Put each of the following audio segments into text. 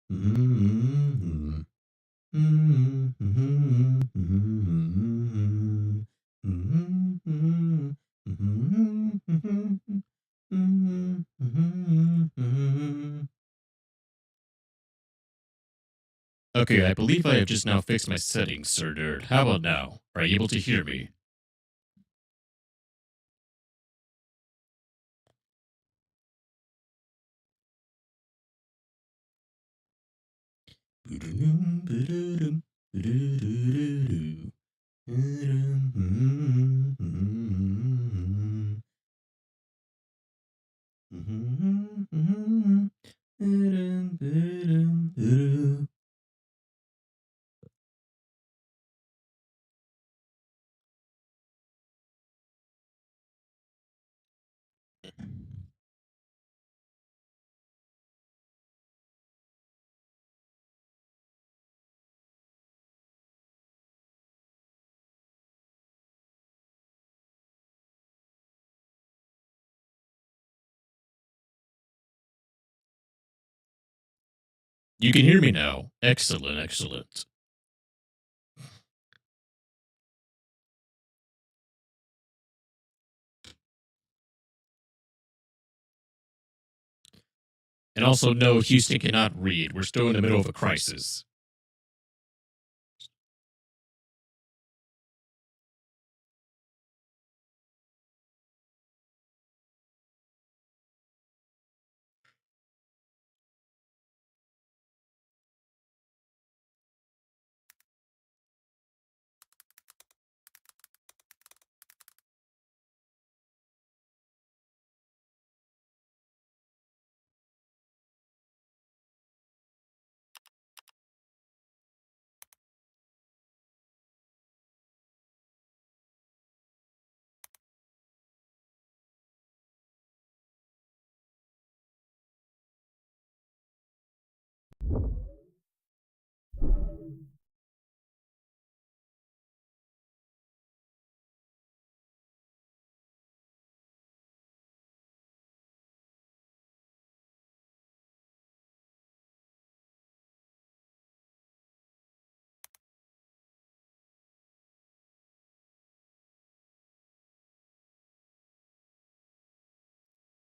Okay, I believe I have just now fixed my settings, Sir Nerd. How about now? Are you able to hear me? You can hear me now. Excellent, excellent. And also, no, Houston cannot read. We're still in the middle of a crisis.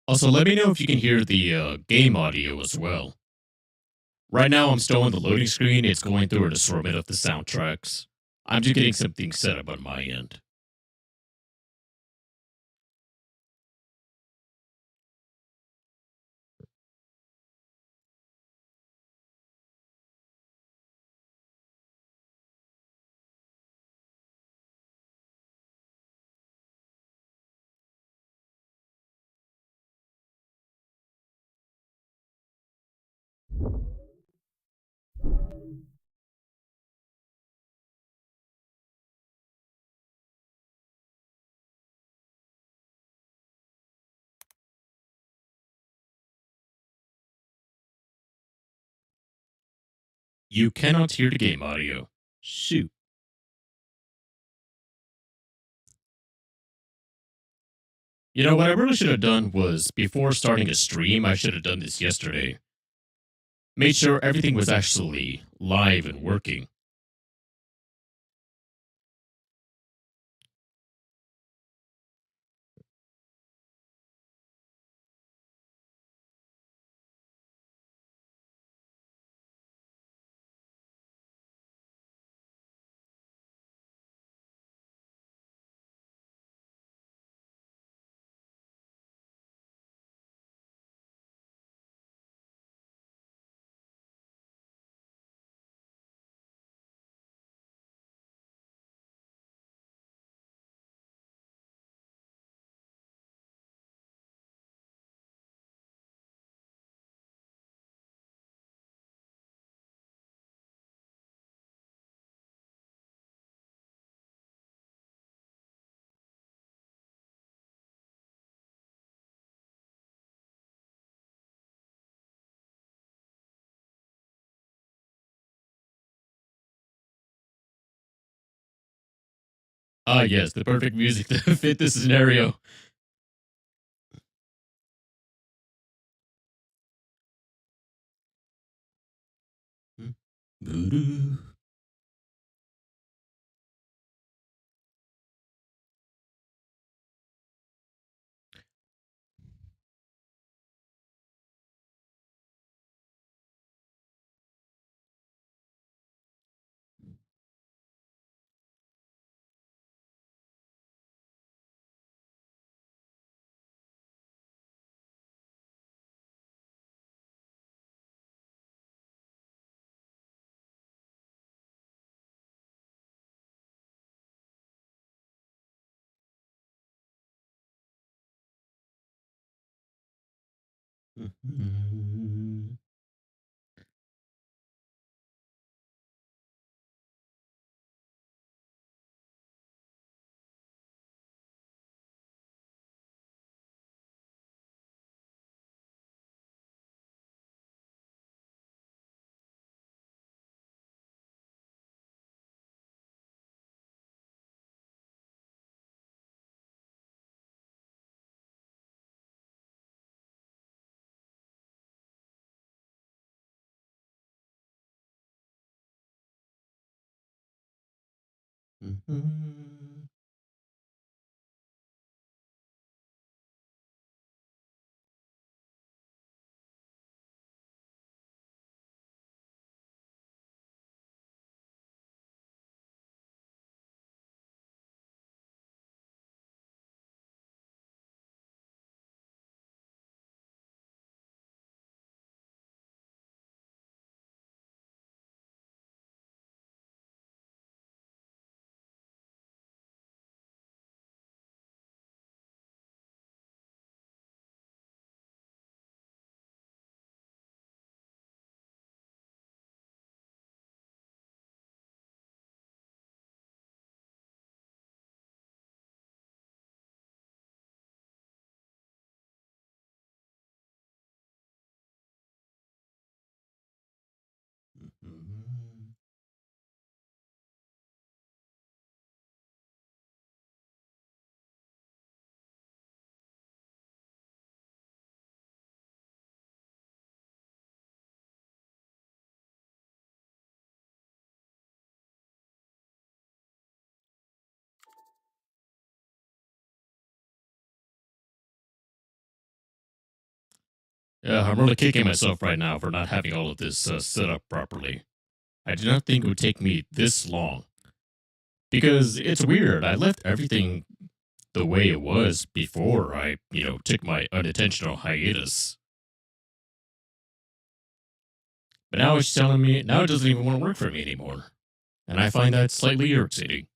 Also, let me know if you can hear the game audio as well. Right now, I'm still on the loading screen. It's going through an assortment of the soundtracks. I'm just getting something set up on my end. You cannot hear the game audio. Shoot. You know, what I really should have done was, before starting a stream, I should have done this yesterday. Made sure everything was actually live and working. Ah, yes, the perfect music to fit this scenario. Voodoo. Yeah, I'm really kicking myself right now for not having all of this set up properly. I did not think it would take me this long because it's weird. I left everything the way it was before I, took my unintentional hiatus. But now it's telling me now it doesn't even want to work for me anymore. And I find that slightly irritating.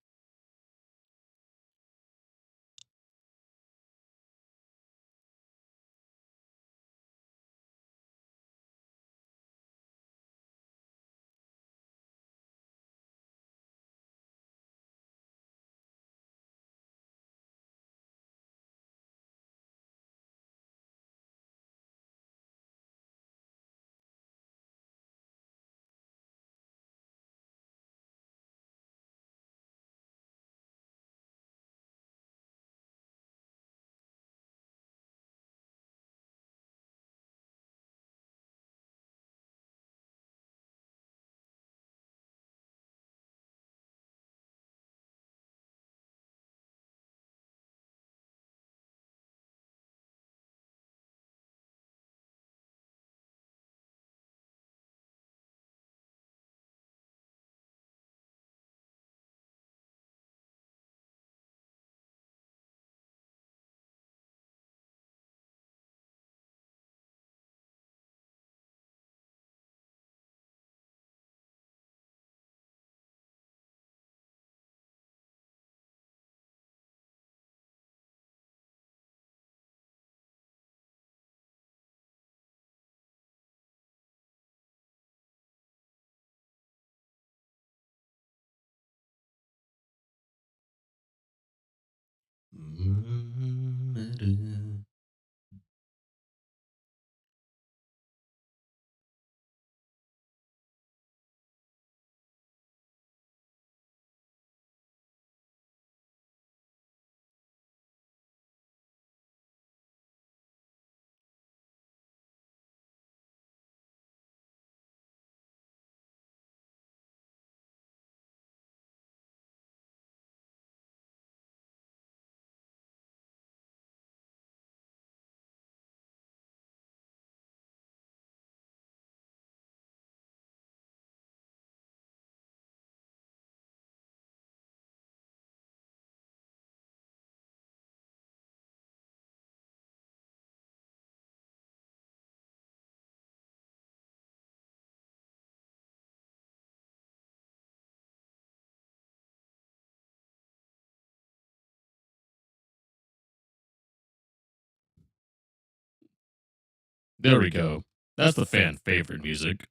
There we go. That's the fan favorite music.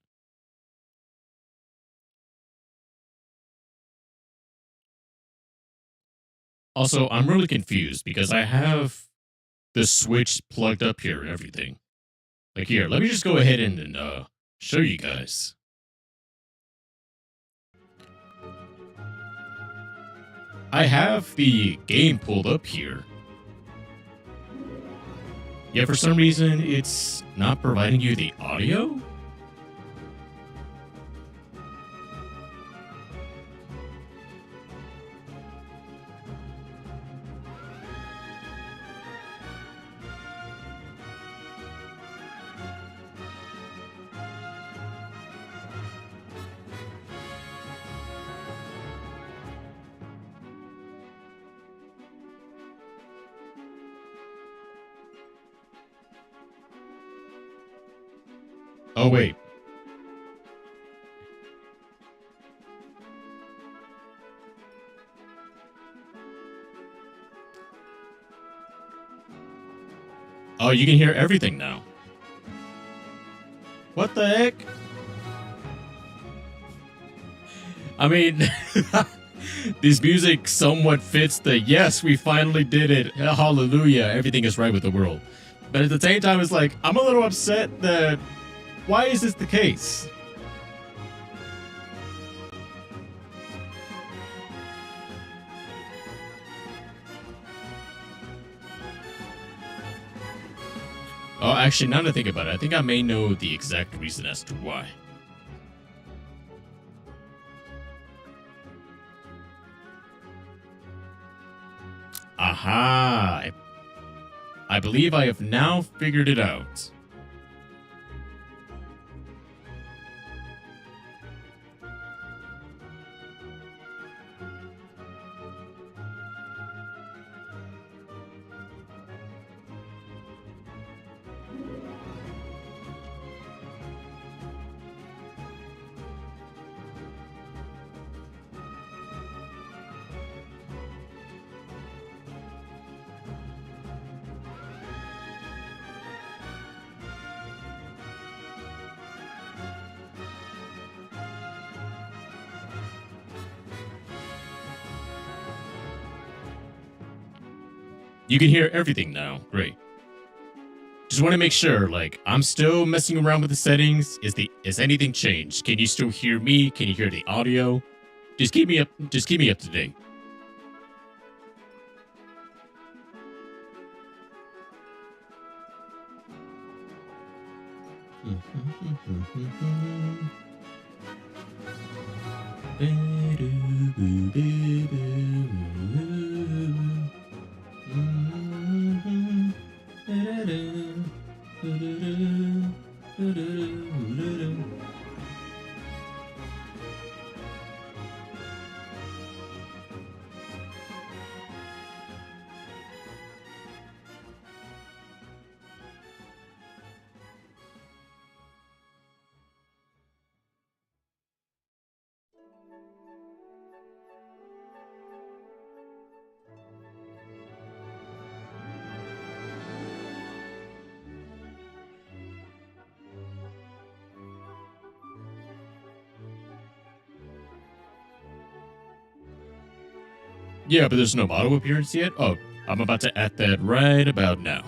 Also, I'm really confused because I have the Switch plugged up here and everything. Like here, let me just go ahead and show you guys. I have the game pulled up here. Yet for some reason, it's not providing you the audio? Oh, wait. Oh, you can hear everything now. What the heck? I mean, this music somewhat fits the yes, we finally did it. Hallelujah. Everything is right with the world. But at the same time, it's like, I'm a little upset that why is this the case? Oh, actually, now that I think about it, I think I may know the exact reason as to why. Aha! I believe I have now figured it out. You can hear everything now. Great. Just want to make sure, like, I'm still messing around with the settings. Is anything changed? Can you still hear me? Can you hear the audio? Just keep me up. Just keep me up to date. Yeah, but there's no model appearance yet? Oh, I'm about to add that right about now.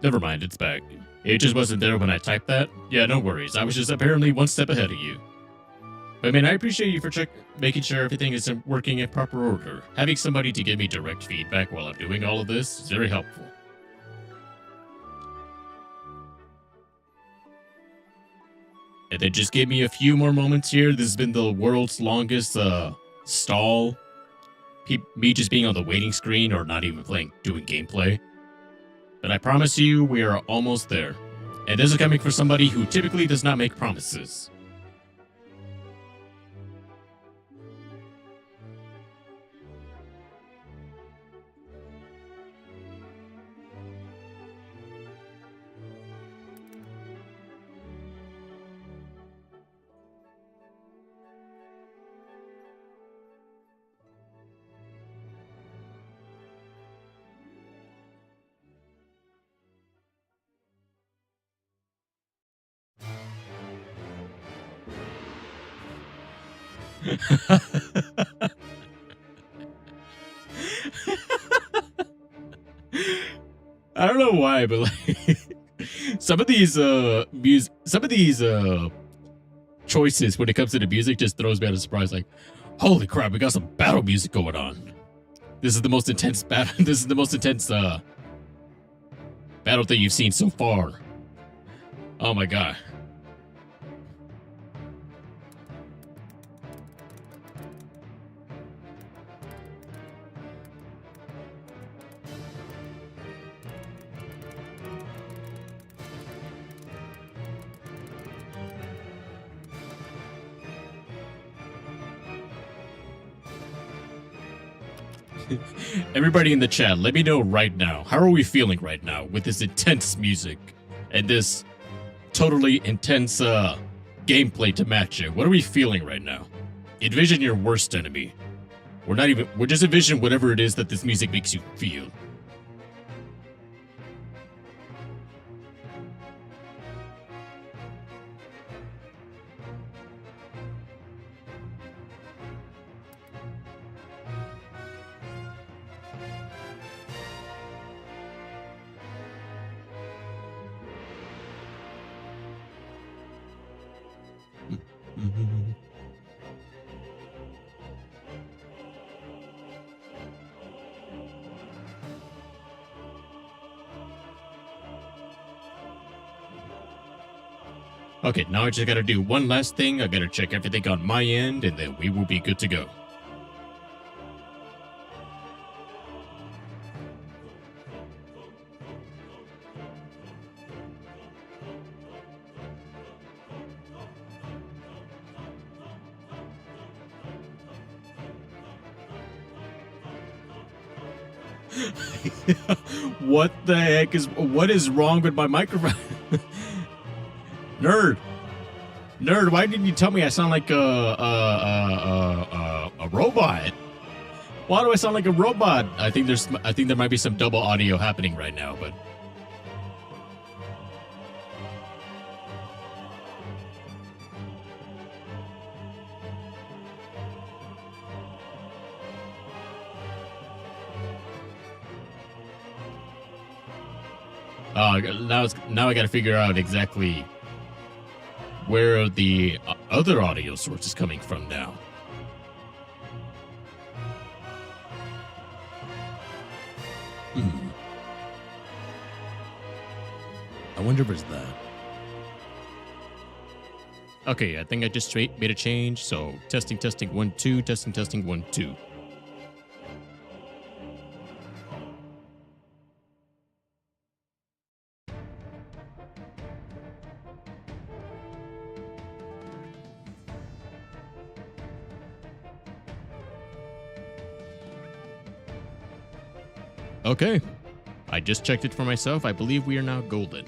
Never mind, it's back. It just wasn't there when I typed that. Yeah, no worries. I was just apparently one step ahead of you. But man, I appreciate you for making sure everything is working in proper order. Having somebody to give me direct feedback while I'm doing all of this is very helpful. And then just give me a few more moments here. This has been the world's longest stall. Me just being on the waiting screen or not even doing gameplay. But I promise you, we are almost there. And this is coming from somebody who typically does not make promises. I don't know why, but like some of these choices when it comes to the music just throws me out of surprise. Like, holy crap, we got some battle music going on. This is the most intense battle. This is the most intense battle that you've seen so far. Oh my god. Everybody in the chat, let me know right now. How are we feeling right now with this intense music and this totally intense gameplay to match it? What are we feeling right now? Envision your worst enemy. We're just envision whatever it is that this music makes you feel. Okay, now I just gotta do one last thing. I gotta check everything on my end, and then we will be good to go. What is wrong with my microphone? Nerd, why didn't you tell me I sound like a robot? Why do I sound like a robot? I think there might be some double audio happening right now, but now I got to figure out exactly where the other audio source is coming from now. I wonder if it's that. Okay, I think I just made a change. So testing 1 2, testing 1 2. Okay, I just checked it for myself. I believe we are now golden.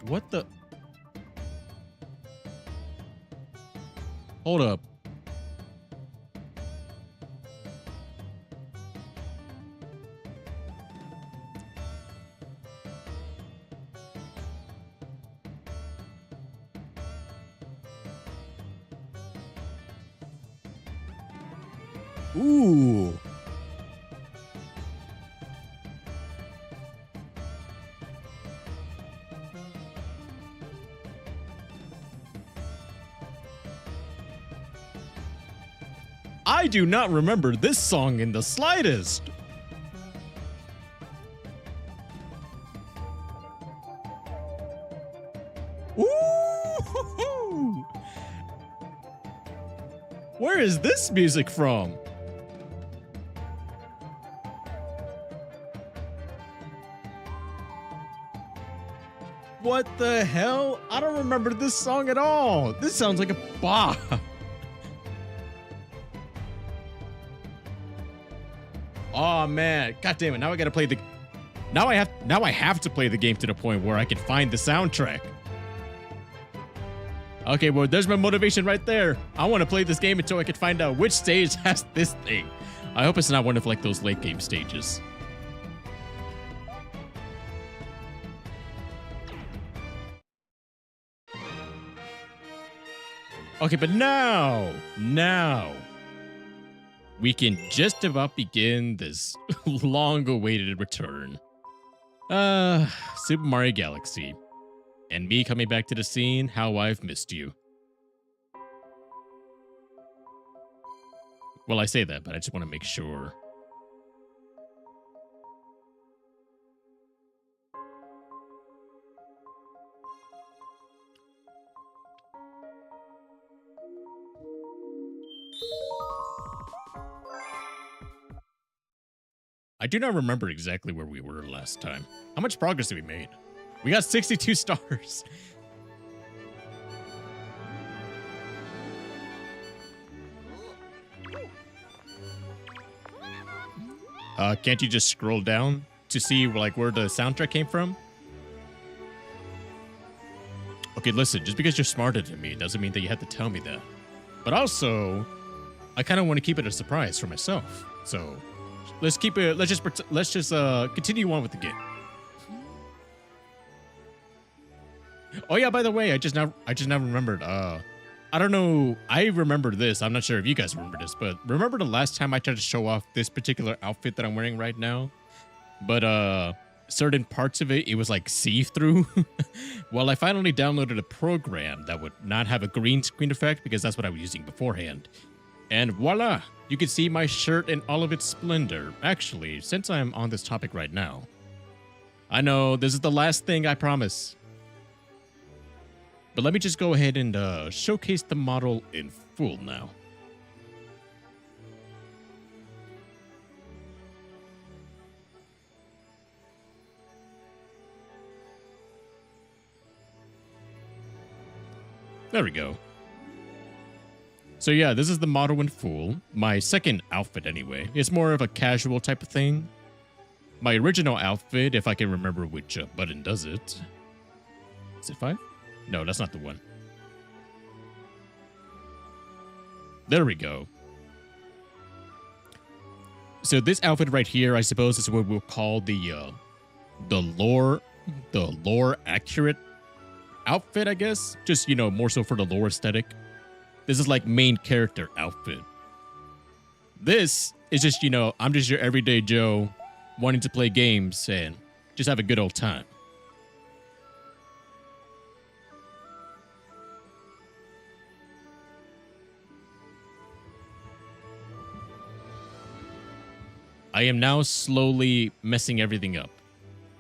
What the? Hold up. Ooh. I do not remember this song in the slightest. Ooh! Where is this music from? What the hell? I don't remember this song at all. This sounds like a bop. Oh man, god damn it. Now I gotta play the Now I have to play the game to the point where I can find the soundtrack. Okay, well, there's my motivation right there. I want to play this game until I can find out which stage has this thing. I hope it's not one of like those late game stages. Okay, but now, we can just about begin this long-awaited return. Super Mario Galaxy. And me coming back to the scene, how I've missed you. Well, I say that, but I just want to make sure. I do not remember exactly where we were last time. How much progress have we made? We got 62 stars. Can't you just scroll down to see like where the soundtrack came from? Okay, listen, just because you're smarter than me doesn't mean that you have to tell me that. But also, I kind of want to keep it a surprise for myself. So, let's keep it. Let's just continue on with the game. Oh yeah, by the way, I just now remembered. I don't know. I remember this. I'm not sure if you guys remember this, but remember the last time I tried to show off this particular outfit that I'm wearing right now? But certain parts of it was like see-through. Well, I finally downloaded a program that would not have a green screen effect because that's what I was using beforehand. And voila, you can see my shirt in all of its splendor. Actually, since I'm on this topic right now, I know this is the last thing, I promise. But let me just go ahead and showcase the model in full now. There we go. So yeah, this is the model in full. My second outfit anyway. It's more of a casual type of thing. My original outfit, if I can remember which button does it. Is it 5? No, that's not the one. There we go. So this outfit right here, I suppose, is what we'll call the lore accurate outfit, I guess. Just, you know, more so for the lore aesthetic. This is like main character outfit. This is just, you know, I'm just your everyday Joe wanting to play games and just have a good old time. I am now slowly messing everything up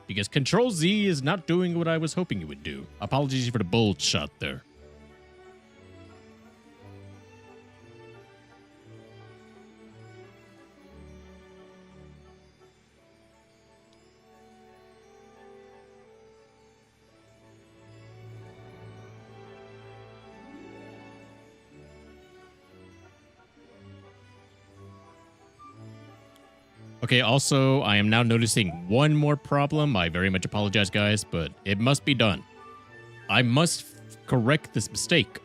because Control Z is not doing what I was hoping it would do. Apologies for the bold shot there. Okay, also, I am now noticing one more problem. I very much apologize, guys, but it must be done. I must correct this mistake.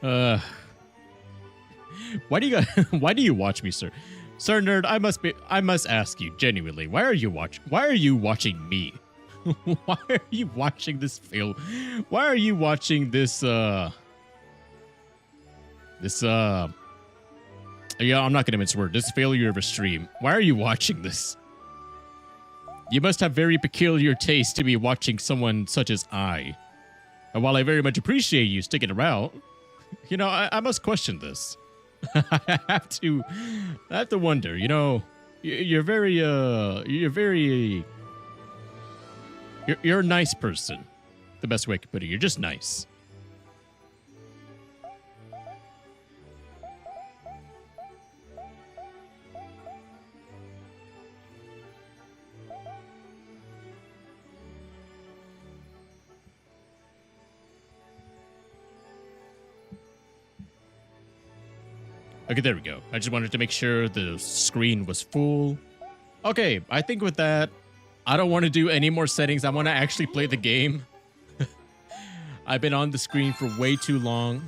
Uh, why do you why do you watch me, sir? Sir Nerd, I must ask you genuinely, why are you watching me? Why are you watching this film? Why are you watching this yeah, I'm not gonna mince word. This failure of a stream. Why are you watching this? You must have very peculiar taste to be watching someone such as I. And while I very much appreciate you sticking around, you know, I must question this. I have to wonder, you know, you're you're a nice person. The best way I could put it. You're just nice. Okay, there we go. I just wanted to make sure the screen was full. Okay, I think with that, I don't want to do any more settings. I want to actually play the game. I've been on the screen for way too long.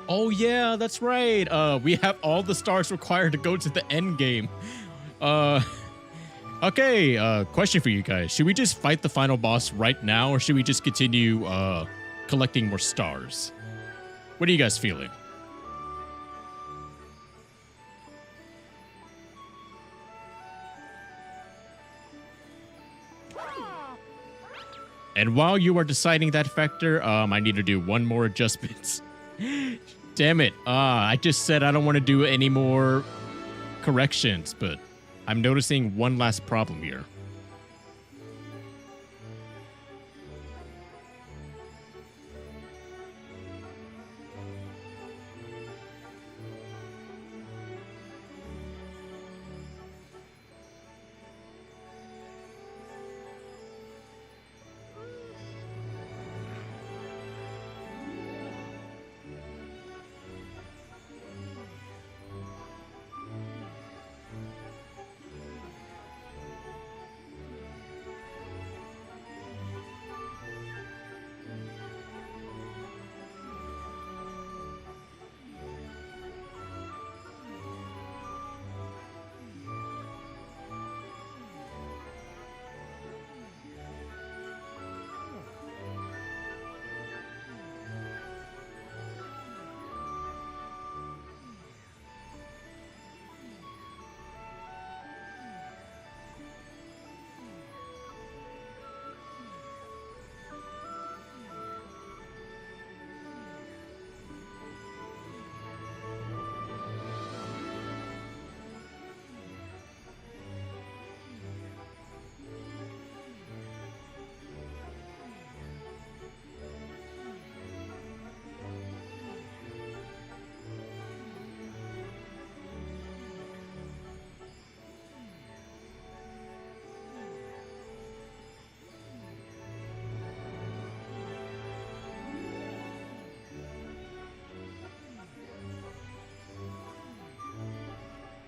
Oh yeah, that's right. We have all the stars required to go to the end game. Okay, question for you guys. Should we just fight the final boss right now, or should we just continue collecting more stars? What are you guys feeling? And while you are deciding that factor, I need to do one more adjustment. Damn it. I just said I don't want to do any more corrections, but I'm noticing one last problem here.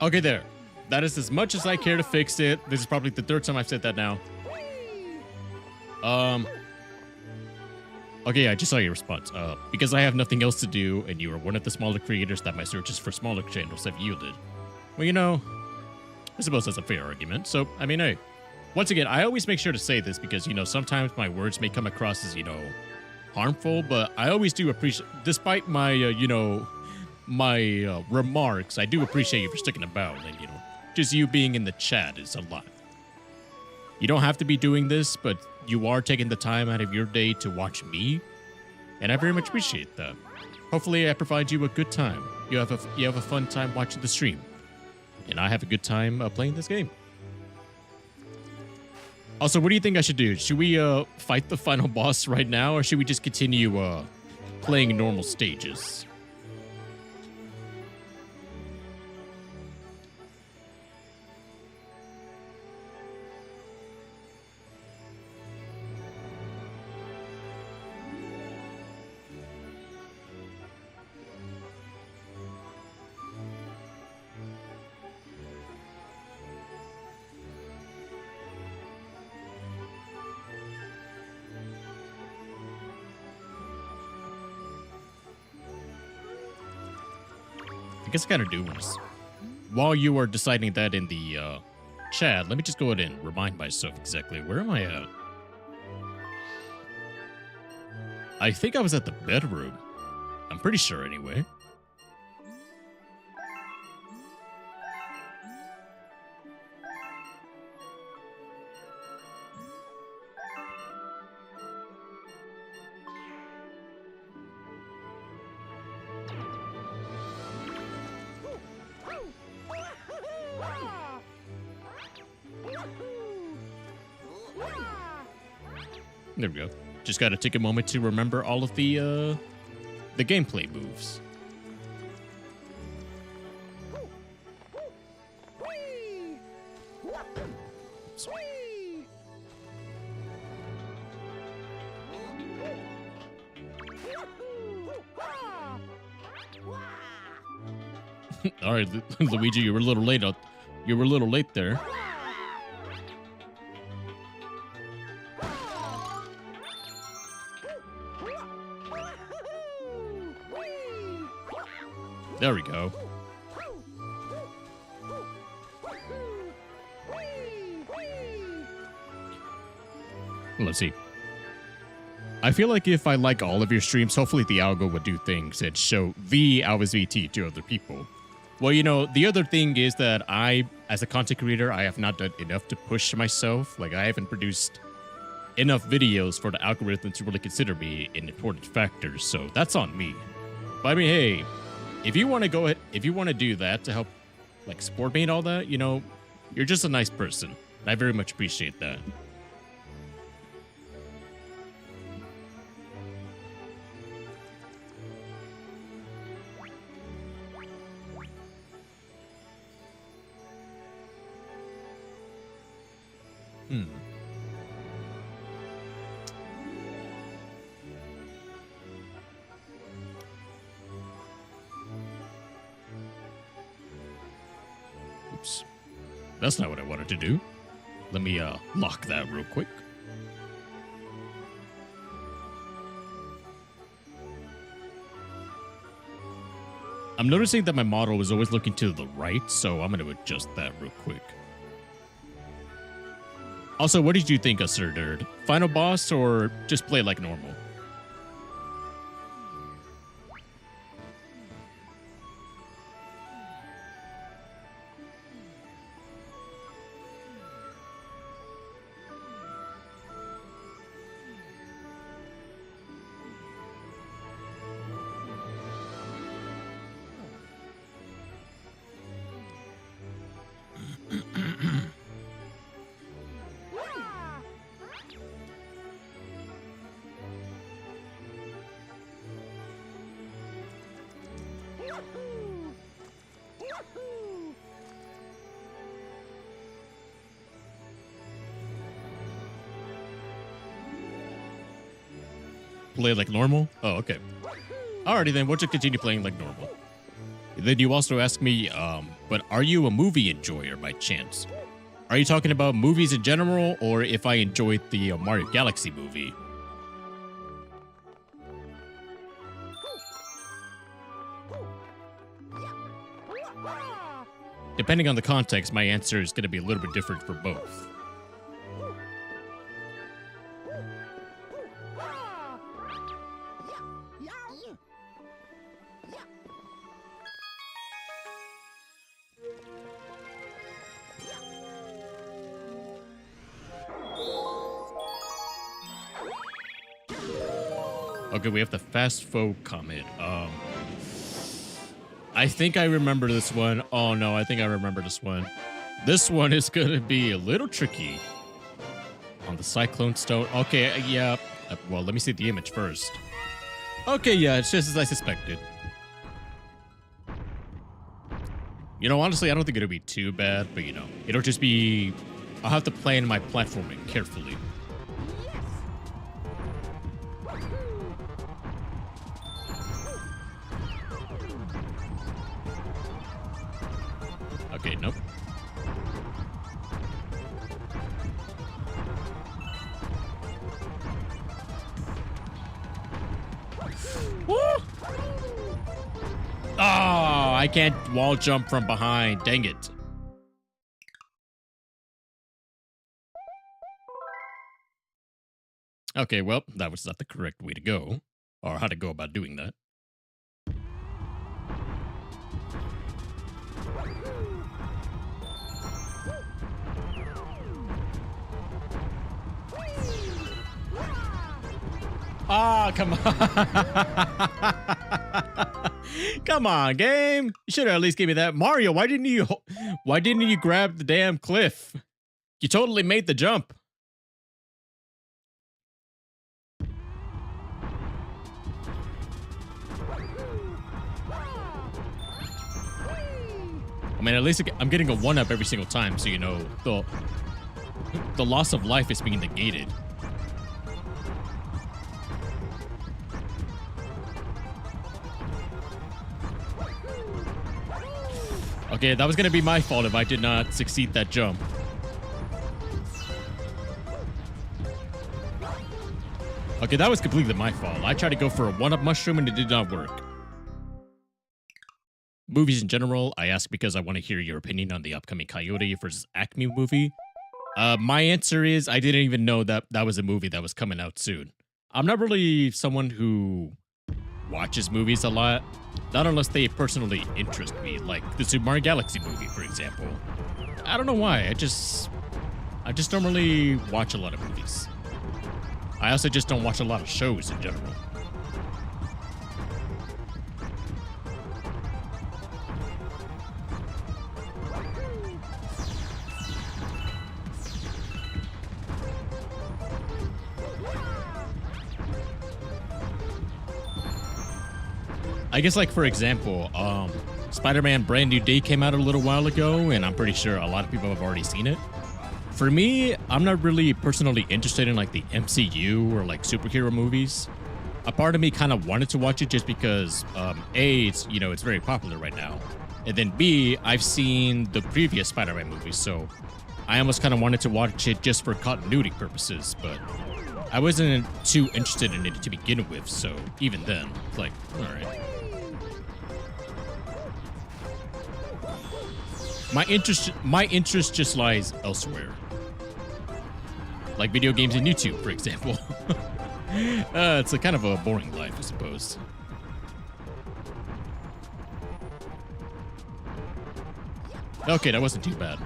Okay, there. That is as much as I care to fix it. This is probably the third time I've said that now. Okay, I just saw your response. Because I have nothing else to do, and you are one of the smaller creators that my searches for smaller channels have yielded. Well, you know, I suppose that's a fair argument. So, I mean, hey, once again, I always make sure to say this because, you know, sometimes my words may come across as, you know, harmful, but I always do appreciate, despite my, you know, my remarks, I do appreciate you for sticking about, and, you know, just you being in the chat is a lot. You don't have to be doing this, but you are taking the time out of your day to watch me, and I very much appreciate that. Hopefully, I provide you a good time. You have a fun time watching the stream, and I have a good time playing this game. Also, what do you think I should do? Should we fight the final boss right now, or should we just continue playing normal stages? I guess I kind of do want to. While you are deciding that in the chat, let me just go ahead and remind myself exactly where am I at. I think I was at the bedroom. I'm pretty sure anyway. There we go. Just gotta take a moment to remember all of the gameplay moves. All right, Luigi, you were a little late. You were a little late there. There we go. Let's see. I feel like if I like all of your streams, hopefully the algo would do things and show the Alvis VT to other people. Well, you know, the other thing is that I, as a content creator, I have not done enough to push myself. Like, I haven't produced enough videos for the algorithm to really consider me an important factor. So that's on me. But I mean, hey, if you want to go ahead, if you want to do that to help, like, support me and all that, you know, you're just a nice person. And I very much appreciate that. Oops. That's not what I wanted to do. Let me lock that real quick. I'm noticing that my model is always looking to the right, so I'm going to adjust that real quick. Also, what did you think of Sir Nerd? Final boss or just play like normal? Play like normal? Oh, okay. Alrighty then, we'll just continue playing like normal. Then you also ask me, but are you a movie enjoyer by chance? Are you talking about movies in general, or if I enjoyed the Mario Galaxy movie? Depending on the context, my answer is going to be a little bit different for both. Okay, we have the fast folk comment. I think I remember this one. Oh no, I think I remember this one. This one is gonna be a little tricky. On the Cyclone Stone. Okay, yeah. Well, let me see the image first. Okay, yeah, it's just as I suspected. You know, honestly, I don't think it'll be too bad, but you know, it'll just be... I'll have to plan my platforming carefully. Okay, nope. Woo! Oh, I can't wall jump from behind. Dang it. Okay, well, that was not the correct way to go. Or how to go about doing that. Ah, come on. Come on, game. You should have at least give me that. Mario, why didn't you grab the damn cliff? You totally made the jump. I mean, at least I'm getting a 1-up every single time, so you know, the loss of life is being negated. Okay, that was gonna be my fault if I did not succeed that jump. Okay, that was completely my fault. I tried to go for a 1-up mushroom and it did not work. Movies in general, I ask because I want to hear your opinion on the upcoming Coyote versus Acme movie. My answer is I didn't even know that that was a movie that was coming out soon. I'm not really someone who watches movies a lot, not unless they personally interest me, like the Super Mario Galaxy movie, for example. I don't know why. I just don't really watch a lot of movies. I also just don't watch a lot of shows in general. I guess, like, for example, Spider-Man Brand New Day came out a little while ago, and I'm pretty sure a lot of people have already seen it. For me, I'm not really personally interested in, like, the MCU or, like, superhero movies. A part of me kind of wanted to watch it just because, A, it's, you know, it's very popular right now. And then B, I've seen the previous Spider-Man movies, so I almost kind of wanted to watch it just for continuity purposes, but I wasn't too interested in it to begin with, so even then, it's like, all right. My interest just lies elsewhere. Like video games and YouTube, for example. It's a kind of a boring life, I suppose. Okay, that wasn't too bad.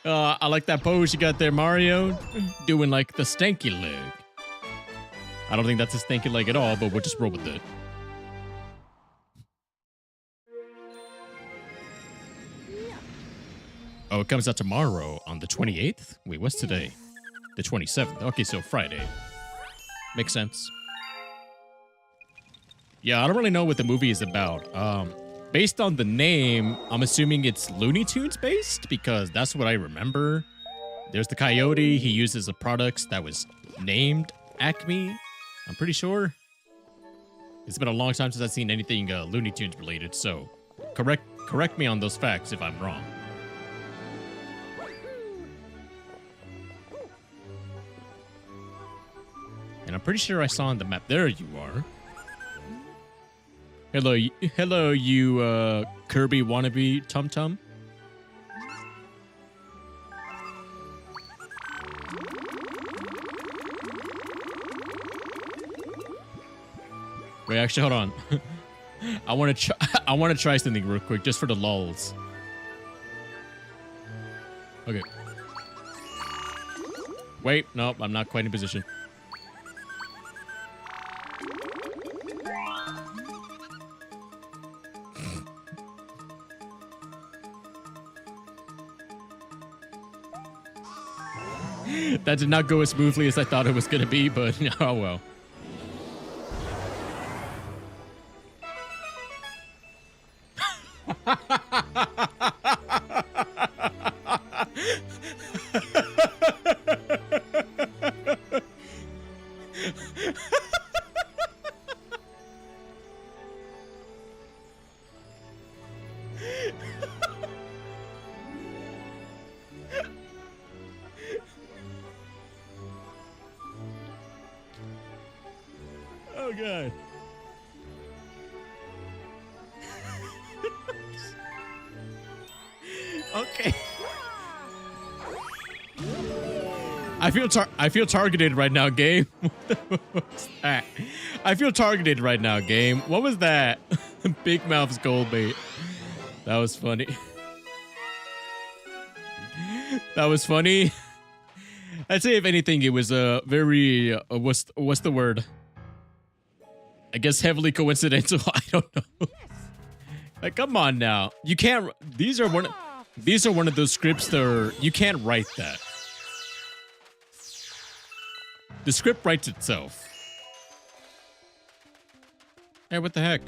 I like that pose you got there, Mario. Doing like the stanky leg. I don't think that's a stanky leg at all, but we'll just roll with it. Oh, it comes out tomorrow on the 28th? Wait, what's today? The 27th. Okay, so Friday. Makes sense. Yeah, I don't really know what the movie is about. Based on the name, I'm assuming it's Looney Tunes based because that's what I remember. There's the coyote. He uses a product that was named Acme. I'm pretty sure. It's been a long time since I've seen anything Looney Tunes related, so correct me on those facts if I'm wrong. And I'm pretty sure I saw on the map. There you are. Hello, you Kirby wannabe Tum Tum. Wait, actually, hold on. I want to try something real quick, just for the lulz. Okay. Wait, nope, I'm not quite in position. That did not go as smoothly as I thought it was going to be, but oh well. Oh god. Okay. I feel targeted right now, game. I feel targeted right now, game. What was that? Big Mouth's gold bait. That was funny. That was funny. I'd say if anything, it was a very what's the word? I guess heavily coincidental. I don't know. Like, come on now. You can't. These are one of those scripts that are, you can't write that. The script writes itself. Hey, what the heck?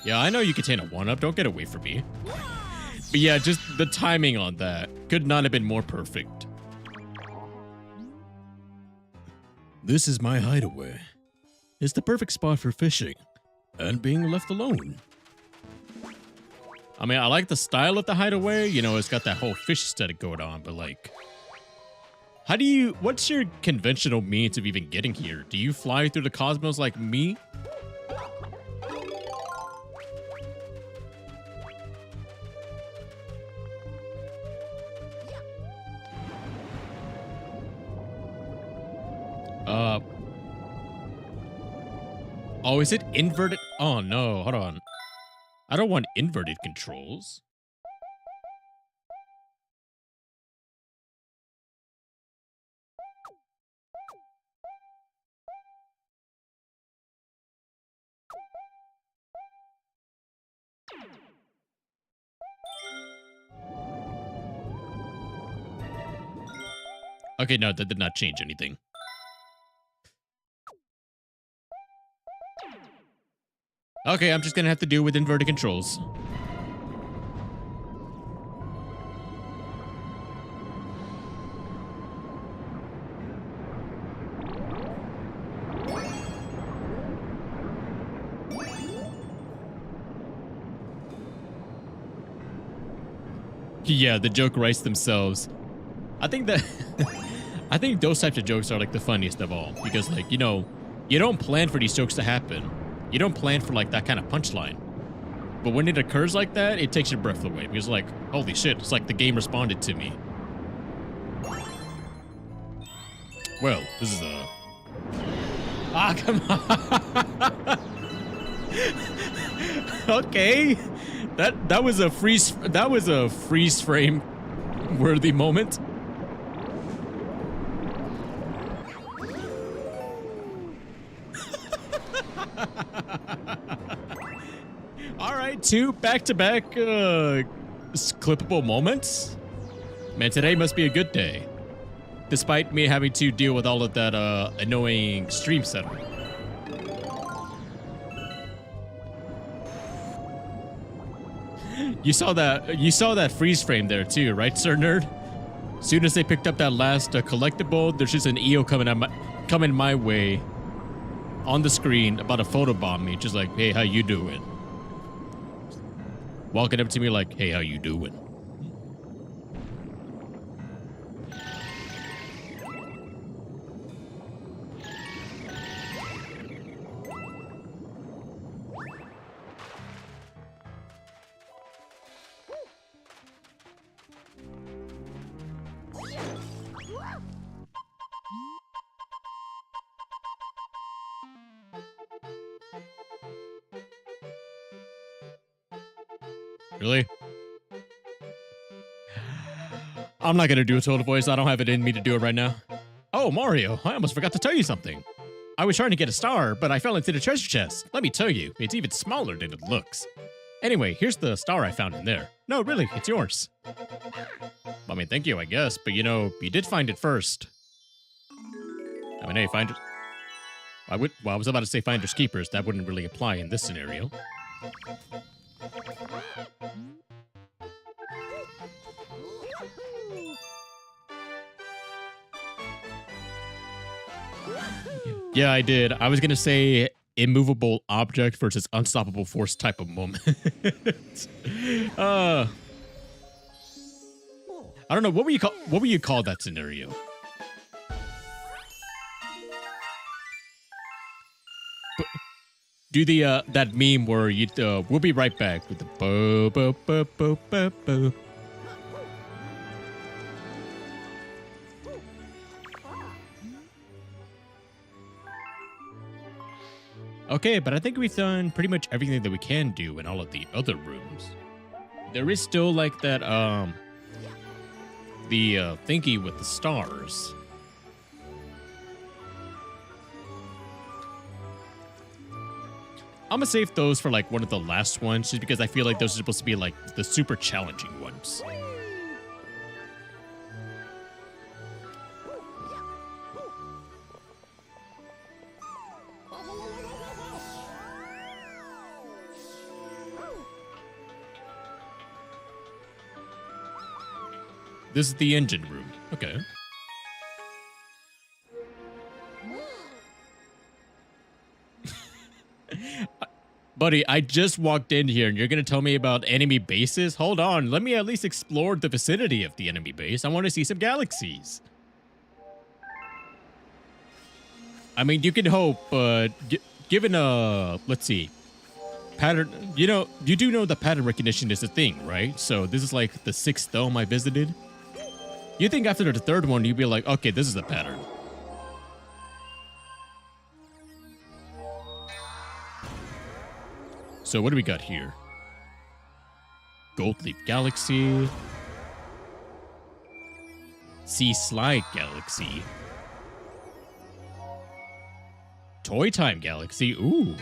Yeah, I know you contain a 1-up. Don't get away from me. But yeah, just the timing on that could not have been more perfect. This is my hideaway. It's the perfect spot for fishing and being left alone. I mean, I like the style of the hideaway. You know, it's got that whole fish aesthetic going on, but like, what's your conventional means of even getting here? Do you fly through the cosmos like me? Oh, is it inverted? Oh no, hold on. I don't want inverted controls. Okay, no, that did not change anything. Okay, I'm just gonna have to deal with inverted controls. Yeah, the joke writes themselves. I think that I think those types of jokes are like the funniest of all, because like, you know, you don't plan for these jokes to happen. You don't plan for like that kind of punchline. But when it occurs like that, it takes your breath away, because like, holy shit, it's like the game responded to me. Well, this is a... Ah, come on. Okay. That was a freeze frame worthy moment. All right, 2 back-to-back clippable moments. Man, today must be a good day, despite me having to deal with all of that annoying stream setup. You saw that freeze frame there too, right, Sir Nerd? As soon as they picked up that last collectible, there's just an EO coming my way on the screen about to photobomb me, just like, hey, how you doing? Walking up to me like, hey, how you doing? Really? I'm not gonna do a total voice. I don't have it in me to do it right now. Oh, Mario, I almost forgot to tell you something. I was trying to get a star, but I fell into the treasure chest. Let me tell you, it's even smaller than it looks. Anyway, here's the star I found in there. No, really, it's yours. I mean, thank you, I guess, but you know, you did find it first. I mean, hey, find it. I was about to say finders keepers. That wouldn't really apply in this scenario. Yeah, I did. I was gonna say immovable object versus unstoppable force type of moment. I don't know. What would you call that scenario? Do the that meme where you we'll be right back with the bo bo bo bo bo bo. Okay, but I think we've done pretty much everything that we can do in all of the other rooms. There is still like that the thingy with the stars. I'm gonna save those for like one of the last ones just because I feel like those are supposed to be like the super challenging ones. This is the engine room. Okay. Buddy, I just walked in here and you're going to tell me about enemy bases? Hold on. Let me at least explore the vicinity of the enemy base. I want to see some galaxies. I mean, you can hope, but given let's see. Pattern, you know, you do know that pattern recognition is a thing, right? So this is like the 6th dome I visited. You think after the 3rd one, you'd be like, okay, this is the pattern. So what do we got here? Gold Leaf Galaxy. Sea Slide Galaxy. Toy Time Galaxy. Ooh.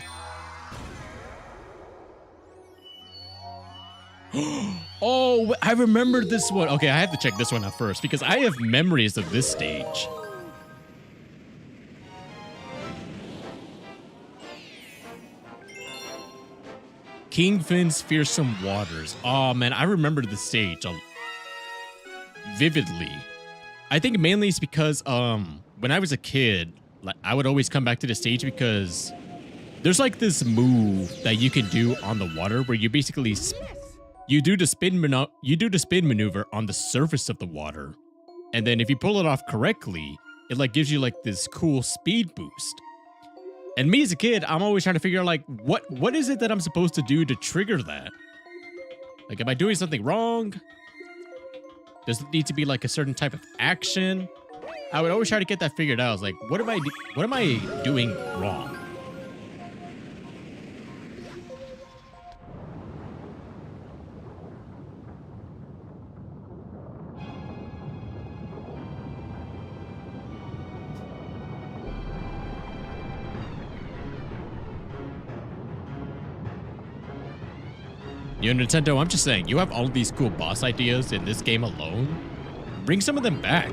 Oh, I remember this one. Okay, I have to check this one out first because I have memories of this stage. Kingfin's Fearsome Waters. Oh, man, I remember the stage vividly. I think mainly it's because when I was a kid, like I would always come back to the stage because there's like this move that you can do on the water where you basically you do the spin maneuver on the surface of the water, and then if you pull it off correctly, it like gives you like this cool speed boost. And me as a kid, I'm always trying to figure out like what is it that I'm supposed to do to trigger that? Like, am I doing something wrong? Does it need to be like a certain type of action? I would always try to get that figured out. I was like, what am I doing wrong? You know, Nintendo, I'm just saying, you have all of these cool boss ideas in this game alone. Bring some of them back.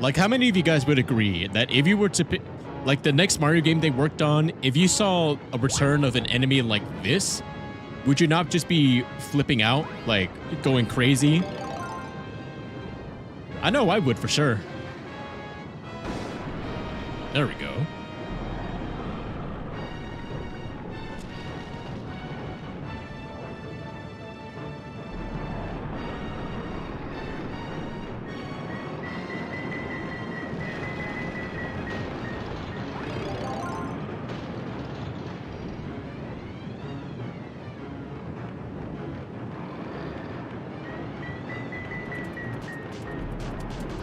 Like, how many of you guys would agree that if you were to pick, like, the next Mario game they worked on, if you saw a return of an enemy like this, would you not just be flipping out, like, going crazy? I know I would for sure. There we go.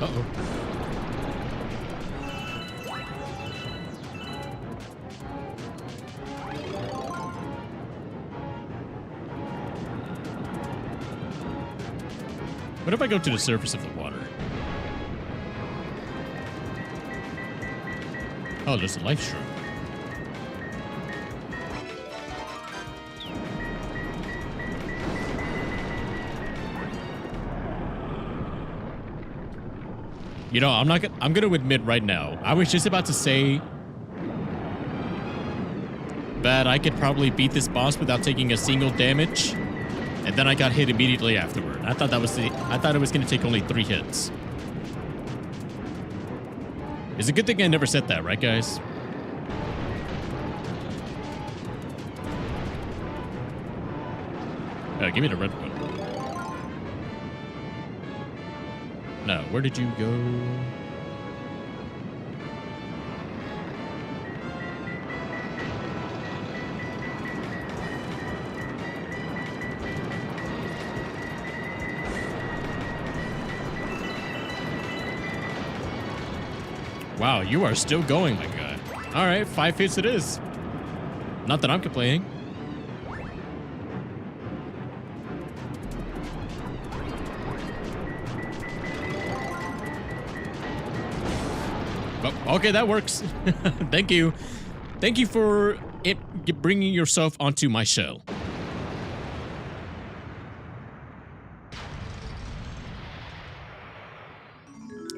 Uh-oh. What if I go to the surface of the water? Oh, there's a life shroom. You know, I'm gonna admit right now, I was just about to say that I could probably beat this boss without taking a single damage. And then I got hit immediately afterward. I thought it was going to take only 3 hits. It's a good thing I never said that, right, guys? Give me the red one. No, where did you go? Wow, you are still going, my guy. All right, 5 hits it is. Not that I'm complaining. Oh, okay, that works. Thank you. Thank you for bringing yourself onto my shell.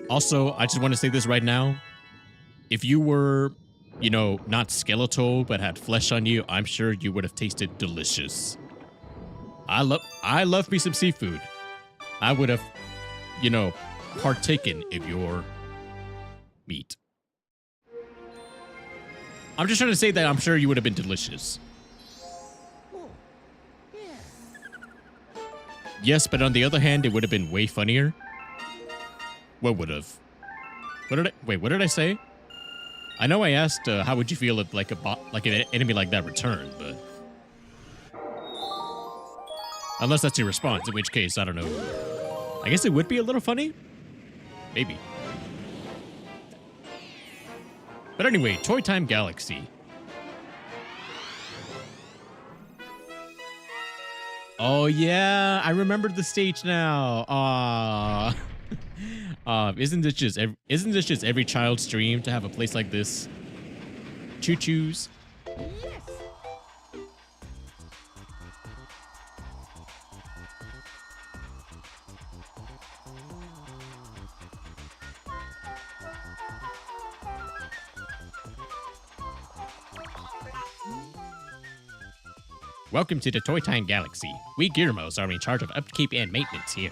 Also, I just want to say this right now. If you were, you know, not skeletal but had flesh on you, I'm sure you would have tasted delicious. I love me some seafood. I would have, you know, partaken of your meat. I'm just trying to say that I'm sure you would have been delicious. Yes, but on the other hand, it would have been way funnier. What would have? What did I say? I know I asked how would you feel if like an enemy like that returned, but unless that's your response, in which case I don't know. I guess it would be a little funny, maybe. But anyway, Toy Time Galaxy. Oh yeah, I remember the stage now. Isn't this just every child's dream to have a place like this? Choo-choos. Welcome to the Toy Time Galaxy. We Gearmos are in charge of upkeep and maintenance here.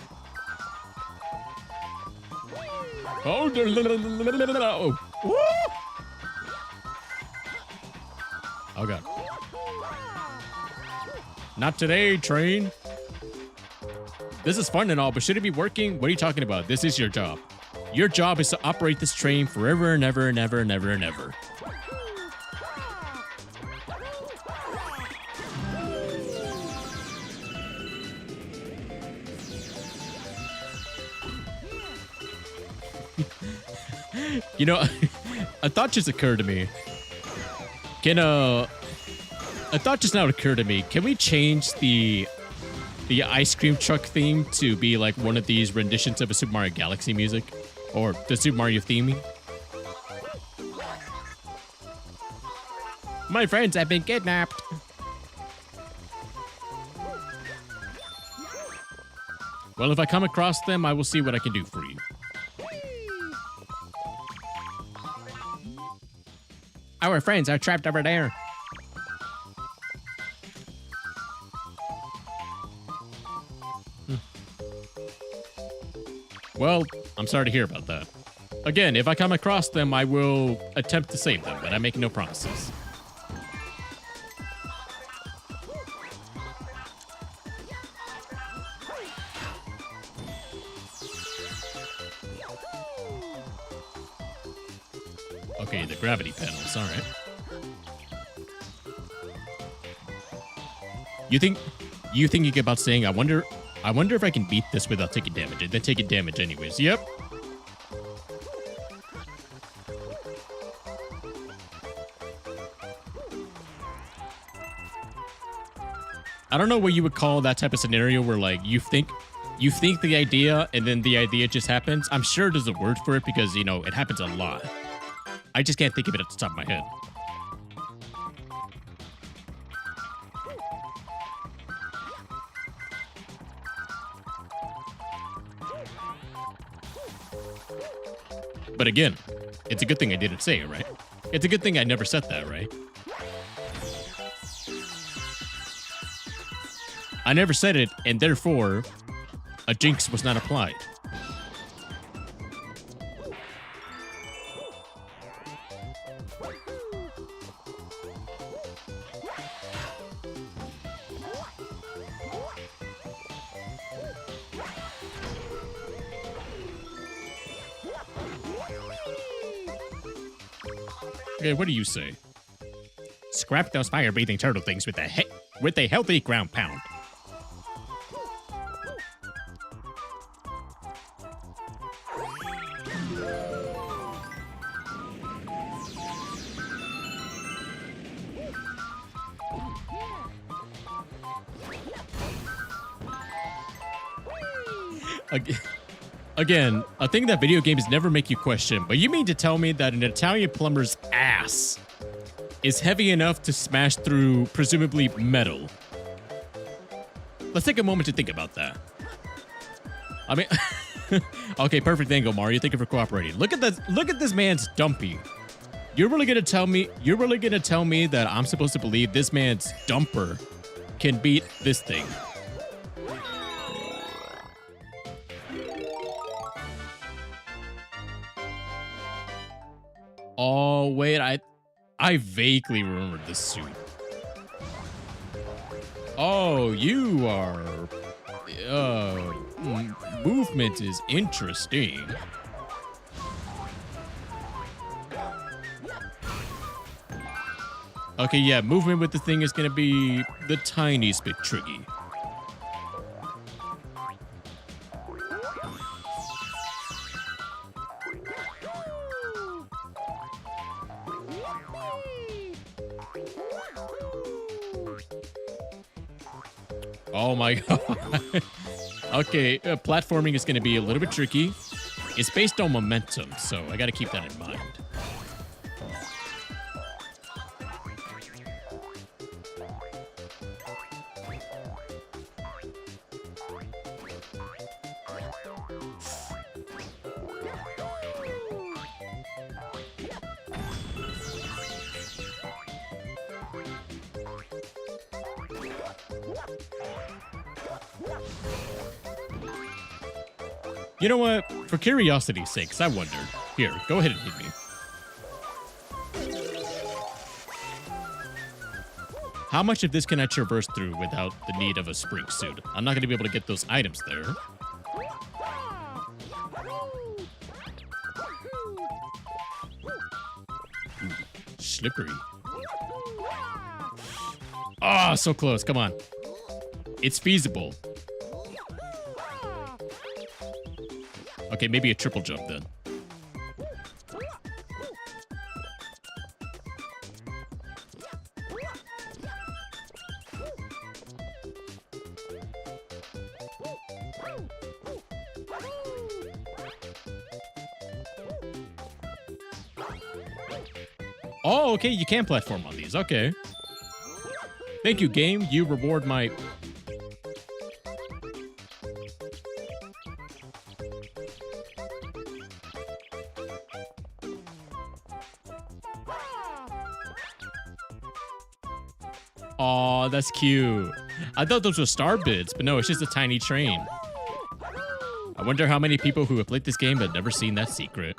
Oh, oh god. Not today, train. This is fun and all, but should it be working? What are you talking about? This is your job. Your job is to operate this train forever and ever and ever and ever and ever. You know, a thought just occurred to me. A thought just now occurred to me. Can we change the ice cream truck theme to be like one of these renditions of a Super Mario Galaxy music? Or the Super Mario theme? My friends have been kidnapped. Well, if I come across them, I will see what I can do for you. Our friends are trapped over there. Well, I'm sorry to hear about that. Again, if I come across them, I will attempt to save them, but I make no promises. Okay, the gravity panels, alright. You think about saying, I wonder if I can beat this without taking damage, and then taking damage anyways. Yep. I don't know what you would call that type of scenario where like you think the idea and then the idea just happens. I'm sure there's a word for it because, you know, it happens a lot. I just can't think of it at the top of my head. But again, it's a good thing I didn't say it, right? It's a good thing I never said that, right? I never said it, and therefore, a jinx was not applied. Okay, what do you say? Scrap those fire-breathing turtle things with a healthy ground pound. Again, a thing that video games never make you question, but you mean to tell me that an Italian plumber's ass is heavy enough to smash through, presumably, metal? Let's take a moment to think about that. I mean, okay, perfect angle, Mario. Thank you for cooperating. Look at this man's dumpy. You're really gonna tell me that I'm supposed to believe this man's dumper can beat this thing? Oh, wait, I vaguely remember this suit. Oh, you are... movement is interesting. Okay, yeah, movement with the thing is gonna be the tiniest bit tricky. Oh my god. Okay, platforming is going to be a little bit tricky. It's based on momentum, so I got to keep that in mind. You know what? For curiosity's sake, I wondered. Here, go ahead and hit me. How much of this can I traverse through without the need of a spring suit? I'm not going to be able to get those items there. Ooh, slippery. Ah, oh, so close. Come on. It's feasible. Okay, maybe a triple jump then. Oh, okay, you can platform on these. Okay. Thank you, game. You reward my... Aw, that's cute. I thought those were star bits, but no, it's just a tiny train. I wonder how many people who have played this game have never seen that secret.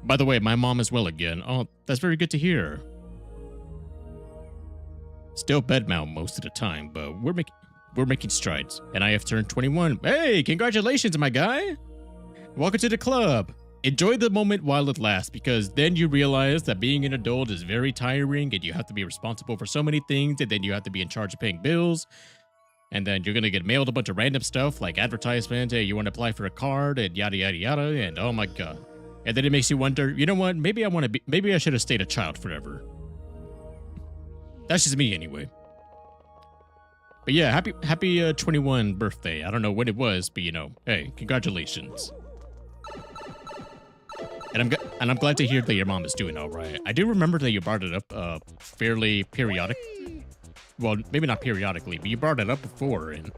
By the way, my mom is well again. Oh, that's very good to hear. Still bedbound most of the time, but we're making strides. And I have turned 21. Hey, congratulations, my guy. Welcome to the club. Enjoy the moment while it lasts, because then you realize that being an adult is very tiring and you have to be responsible for so many things, and then you have to be in charge of paying bills, and then you're going to get mailed a bunch of random stuff like advertisements, hey, you want to apply for a card, and yada, yada, yada, and oh my god. And then it makes you wonder, you know what, maybe I should have stayed a child forever. That's just me anyway. But yeah, happy 21 birthday. I don't know when it was, but you know, hey, congratulations. And I'm glad to hear that your mom is doing all right. I do remember that you brought it up fairly periodic. Well, maybe not periodically, but you brought it up before, and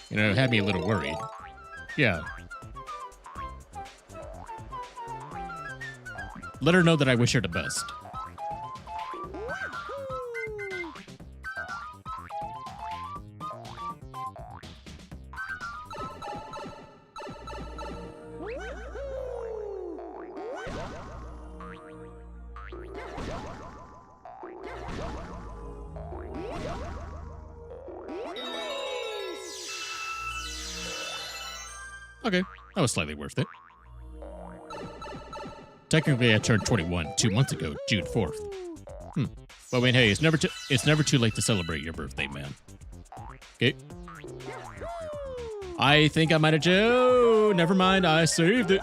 you know, it had me a little worried. Yeah. Let her know that I wish her the best. Okay, that was slightly worth it. Technically, I turned 21 2 months ago, June 4th. But I mean, hey, it's never too late to celebrate your birthday, man. Okay. I think I might have just... never mind, I saved it.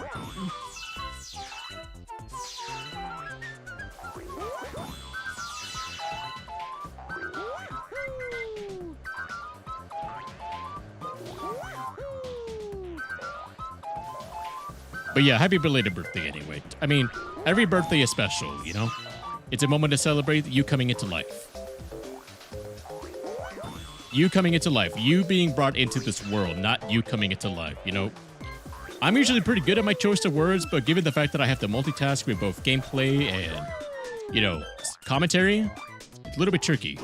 But yeah, happy belated birthday anyway. I mean, every birthday is special, you know? It's a moment to celebrate you coming into life. You coming into life. You being brought into this world, not you coming into life, you know? I'm usually pretty good at my choice of words, but given the fact that I have to multitask with both gameplay and, you know, commentary, it's a little bit tricky.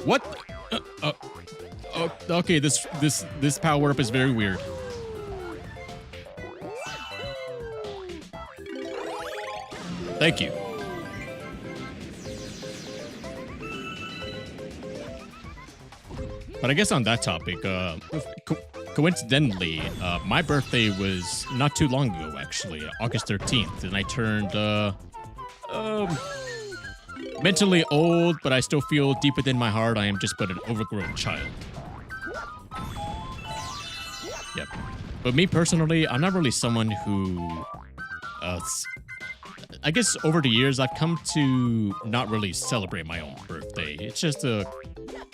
What? Okay, this power-up is very weird. Thank you. But I guess on that topic, coincidentally, my birthday was not too long ago, actually, August 13th, and I turned mentally old, but I still feel deep within my heart I am just but an overgrown child. Yep. But me personally, I'm not really someone who, I guess over the years, I've come to not really celebrate my own birthday. It's just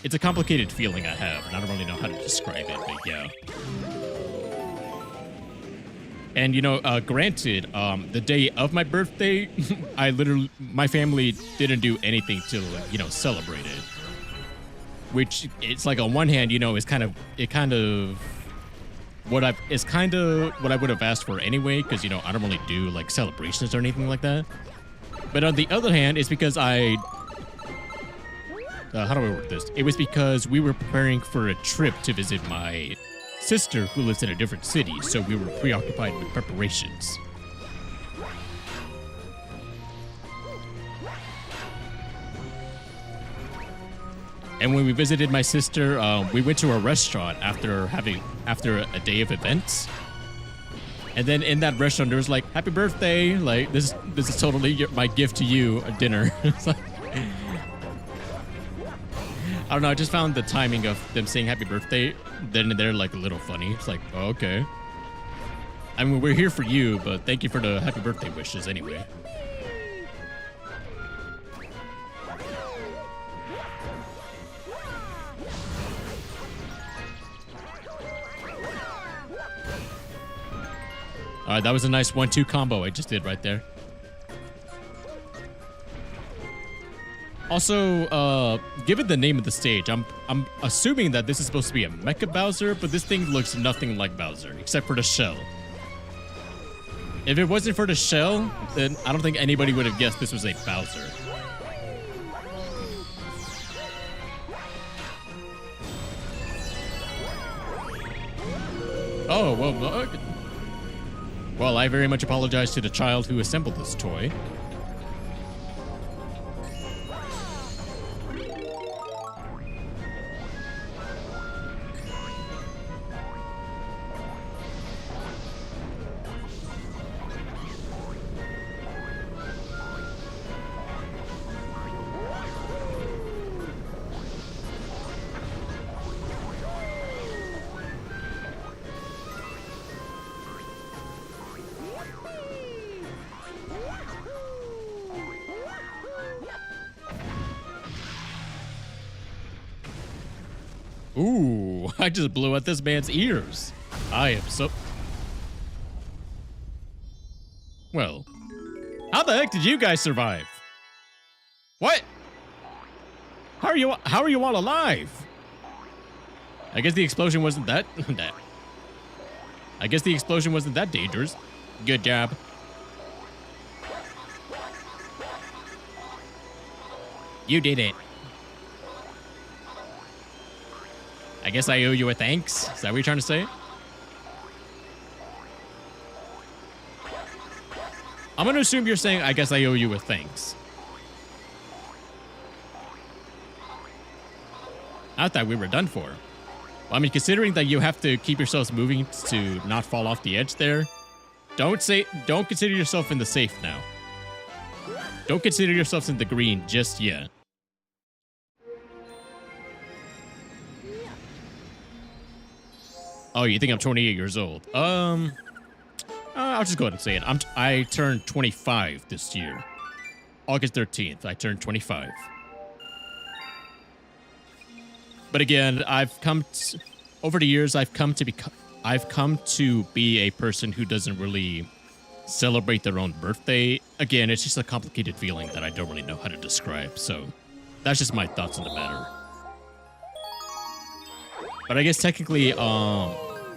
it's a complicated feeling I have, and I don't really know how to describe it, but yeah. And, you know, granted, the day of my birthday, my family didn't do anything to, you know, celebrate it. Which, it's like on one hand, you know, it's kind of what I would have asked for anyway, because, you know, I don't really do like celebrations or anything like that. But on the other hand, it's because how do I word this? It was because we were preparing for a trip to visit my sister who lives in a different city, so we were preoccupied with preparations. And when we visited my sister, we went to a restaurant after a day of events. And then in that restaurant, there was like, "Happy birthday!" Like this is totally my gift to you, a dinner. It's like, I don't know. I just found the timing of them saying "Happy birthday" then and there like a little funny. It's like, oh, okay. I mean, we're here for you, but thank you for the happy birthday wishes anyway. All right, that was a nice 1-2 combo I just did right there. Also, given the name of the stage, I'm assuming that this is supposed to be a Mecha Bowser, but this thing looks nothing like Bowser, except for the shell. If it wasn't for the shell, then I don't think anybody would have guessed this was a Bowser. Oh, well... Well, I very much apologize to the child who assembled this toy. Ooh, I just blew out this man's ears. I am so... Well, how the heck did you guys survive? What? How are you all alive? I guess the explosion wasn't that... I guess the explosion wasn't that dangerous. Good job. You did it. I guess I owe you a thanks. Is that what you're trying to say? I'm going to assume you're saying, I guess I owe you a thanks. I thought we were done for. Well, I mean, considering that you have to keep yourselves moving to not fall off the edge there, Don't consider yourself in the safe now. Don't consider yourselves in the green just yet. Oh, you think I'm 28 years old? I'll just go ahead and say it. I turned 25 this year. August 13th, I turned 25. But again, over the years, I've come to be a person who doesn't really celebrate their own birthday. Again, it's just a complicated feeling that I don't really know how to describe. So that's just my thoughts on the matter. But I guess technically,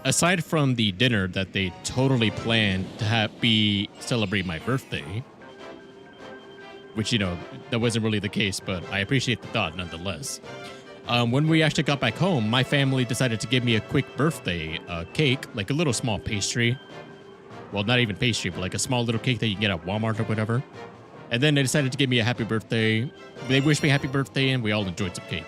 aside from the dinner that they totally planned to celebrate my birthday, which, you know, that wasn't really the case, but I appreciate the thought nonetheless. When we actually got back home, my family decided to give me a quick birthday cake, like a little small pastry. Well, not even pastry, but like a small little cake that you can get at Walmart or whatever. And then they decided to give me a happy birthday. They wished me happy birthday, and we all enjoyed some cake.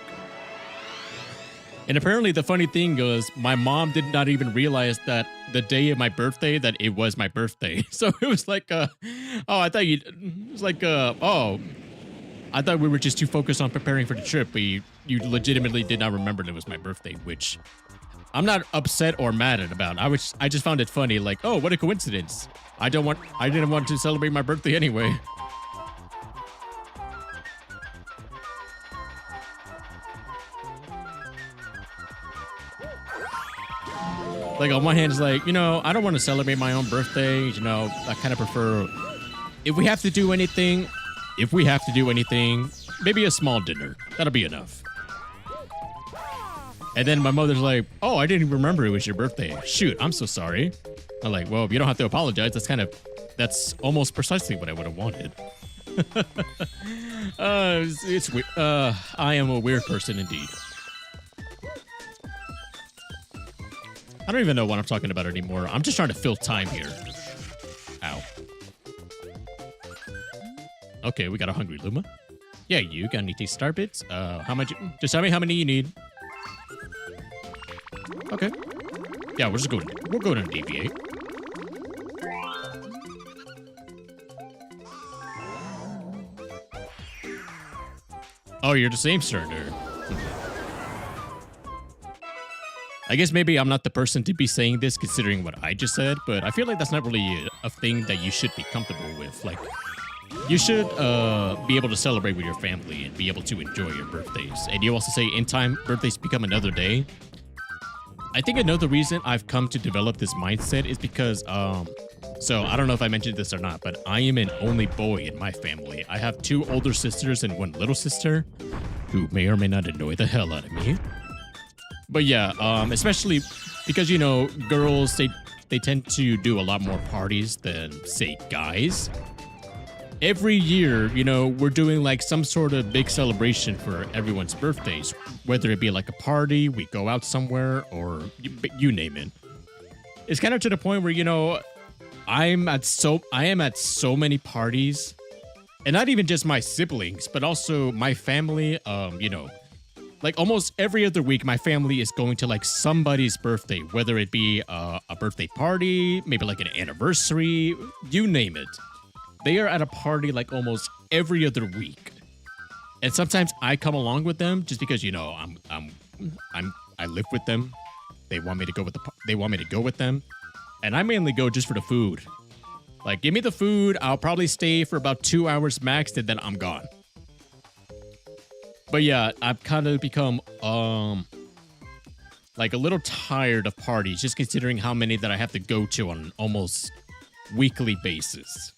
And apparently the funny thing was my mom did not even realize that the day of my birthday, that it was my birthday. So it was like, I thought we were just too focused on preparing for the trip. But you legitimately did not remember that it was my birthday, which I'm not upset or mad about. I just found it funny. Like, oh, what a coincidence. I didn't want to celebrate my birthday anyway. Like, on one hand, it's like, you know, I don't want to celebrate my own birthday. You know, I kind of prefer, if we have to do anything, maybe a small dinner. That'll be enough. And then my mother's like, oh, I didn't even remember it was your birthday. Shoot, I'm so sorry. I'm like, well, you don't have to apologize. That's almost precisely what I would have wanted. It's weird. I am a weird person indeed. I don't even know what I'm talking about anymore. I'm just trying to fill time here. Ow. Okay, we got a hungry Luma. Yeah, you got any taste star bits? How much? Just tell me how many you need. Okay. Yeah, we're going to deviate. Oh, you're the same starter. I guess maybe I'm not the person to be saying this considering what I just said, but I feel like that's not really a thing that you should be comfortable with. Like, you should be able to celebrate with your family and be able to enjoy your birthdays. And you also say in time, birthdays become another day. I think another reason I've come to develop this mindset is because, so I don't know if I mentioned this or not, but I am an only boy in my family. I have 2 older sisters and 1 little sister who may or may not annoy the hell out of me. But yeah, especially because, you know, girls, they tend to do a lot more parties than, say, guys. Every year, you know, we're doing like some sort of big celebration for everyone's birthdays, whether it be like a party, we go out somewhere, or you name it. It's kind of to the point where, you know, I am at so many parties, and not even just my siblings, but also my family, you know, like almost every other week, my family is going to like somebody's birthday, whether it be a birthday party, maybe like an anniversary, you name it. They are at a party like almost every other week. And sometimes I come along with them just because, you know, I live with them. They want me to go with them. And I mainly go just for the food. Like, give me the food. I'll probably stay for about 2 hours max, and then I'm gone. But yeah, I've kind of become, like a little tired of parties, just considering how many that I have to go to on an almost weekly basis.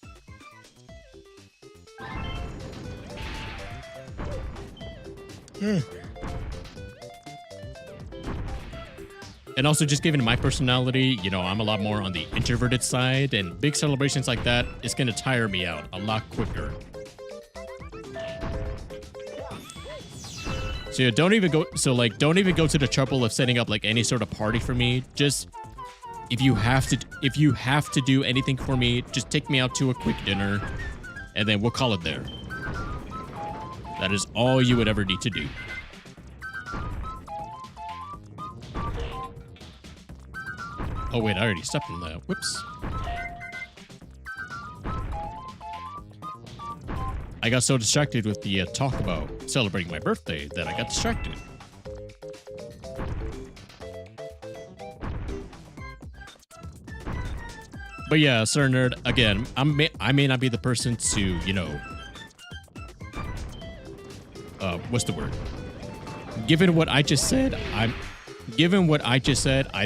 And also, just given my personality, you know, I'm a lot more on the introverted side, and big celebrations like that is going to tire me out a lot quicker. So don't even go to the trouble of setting up like any sort of party for me. Just if you have to do anything for me, just take me out to a quick dinner, and then we'll call it there. That is all you would ever need to do. Oh wait, I already stepped in that. Whoops. I got so distracted with the talk about celebrating my birthday that I got distracted. But yeah, Sir Nerd, again, I may not be the person to, you know, what's the word? Given what I just said, I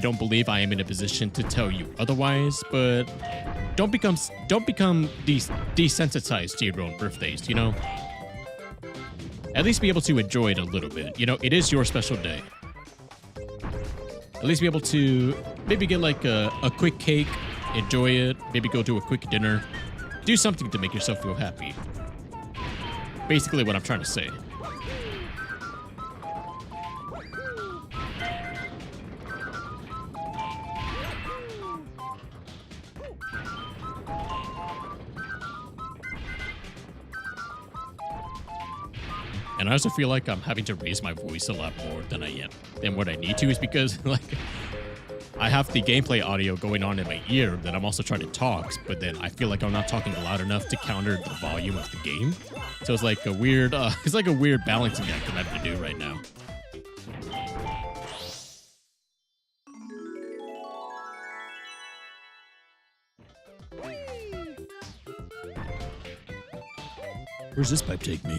don't believe I am in a position to tell you otherwise, but don't become desensitized to your own birthdays, you know? At least be able to enjoy it a little bit. You know, it is your special day. At least be able to maybe get like a quick cake, enjoy it, maybe go to a quick dinner. Do something to make yourself feel happy. Basically what I'm trying to say. And I also feel like I'm having to raise my voice a lot more than I am. And what I need to is because, like, I have the gameplay audio going on in my ear that I'm also trying to talk, but then I feel like I'm not talking loud enough to counter the volume of the game. So it's like a weird, balancing act that I have to do right now. Where's this pipe take me?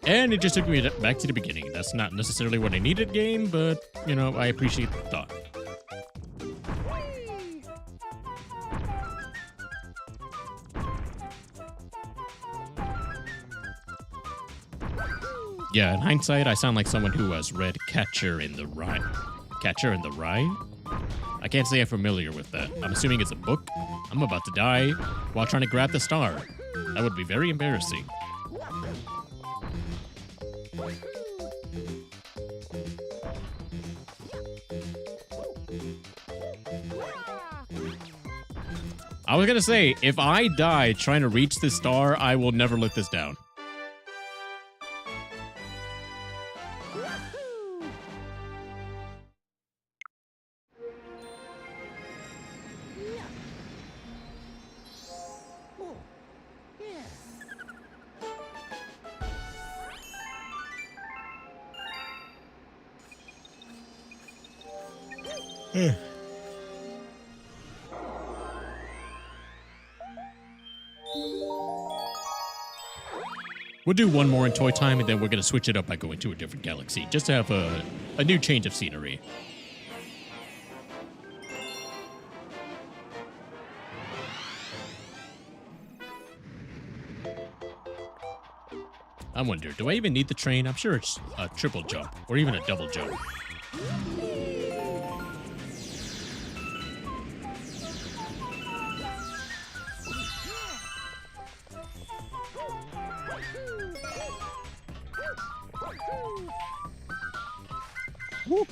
And it just took me back to the beginning. That's not necessarily what I needed, game, but, you know, I appreciate the thought. Yeah, in hindsight, I sound like someone who has read Catcher in the Rye. Catcher in the Rye? I can't say I'm familiar with that. I'm assuming it's a book. I'm about to die while trying to grab the star. That would be very embarrassing. I was gonna say, if I die trying to reach this star, I will never let this down. We'll do one more in Toy Time, and then we're going to switch it up by going to a different galaxy, just to have a new change of scenery. I wonder, do I even need the train? I'm sure it's a triple jump, or even a double jump. Whoop.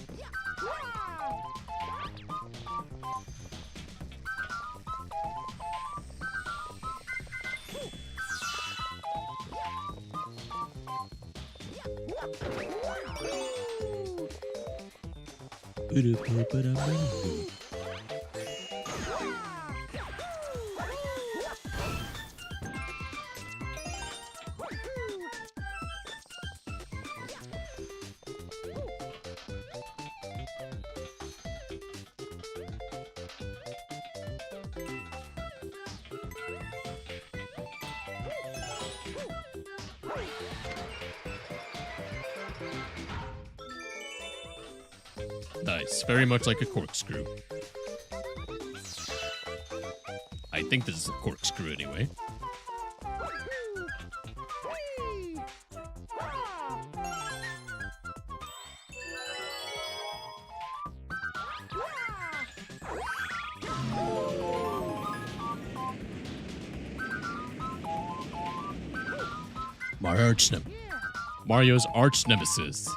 Nice, very much like a corkscrew. I think this is a corkscrew anyway. Mario's arch nemesis.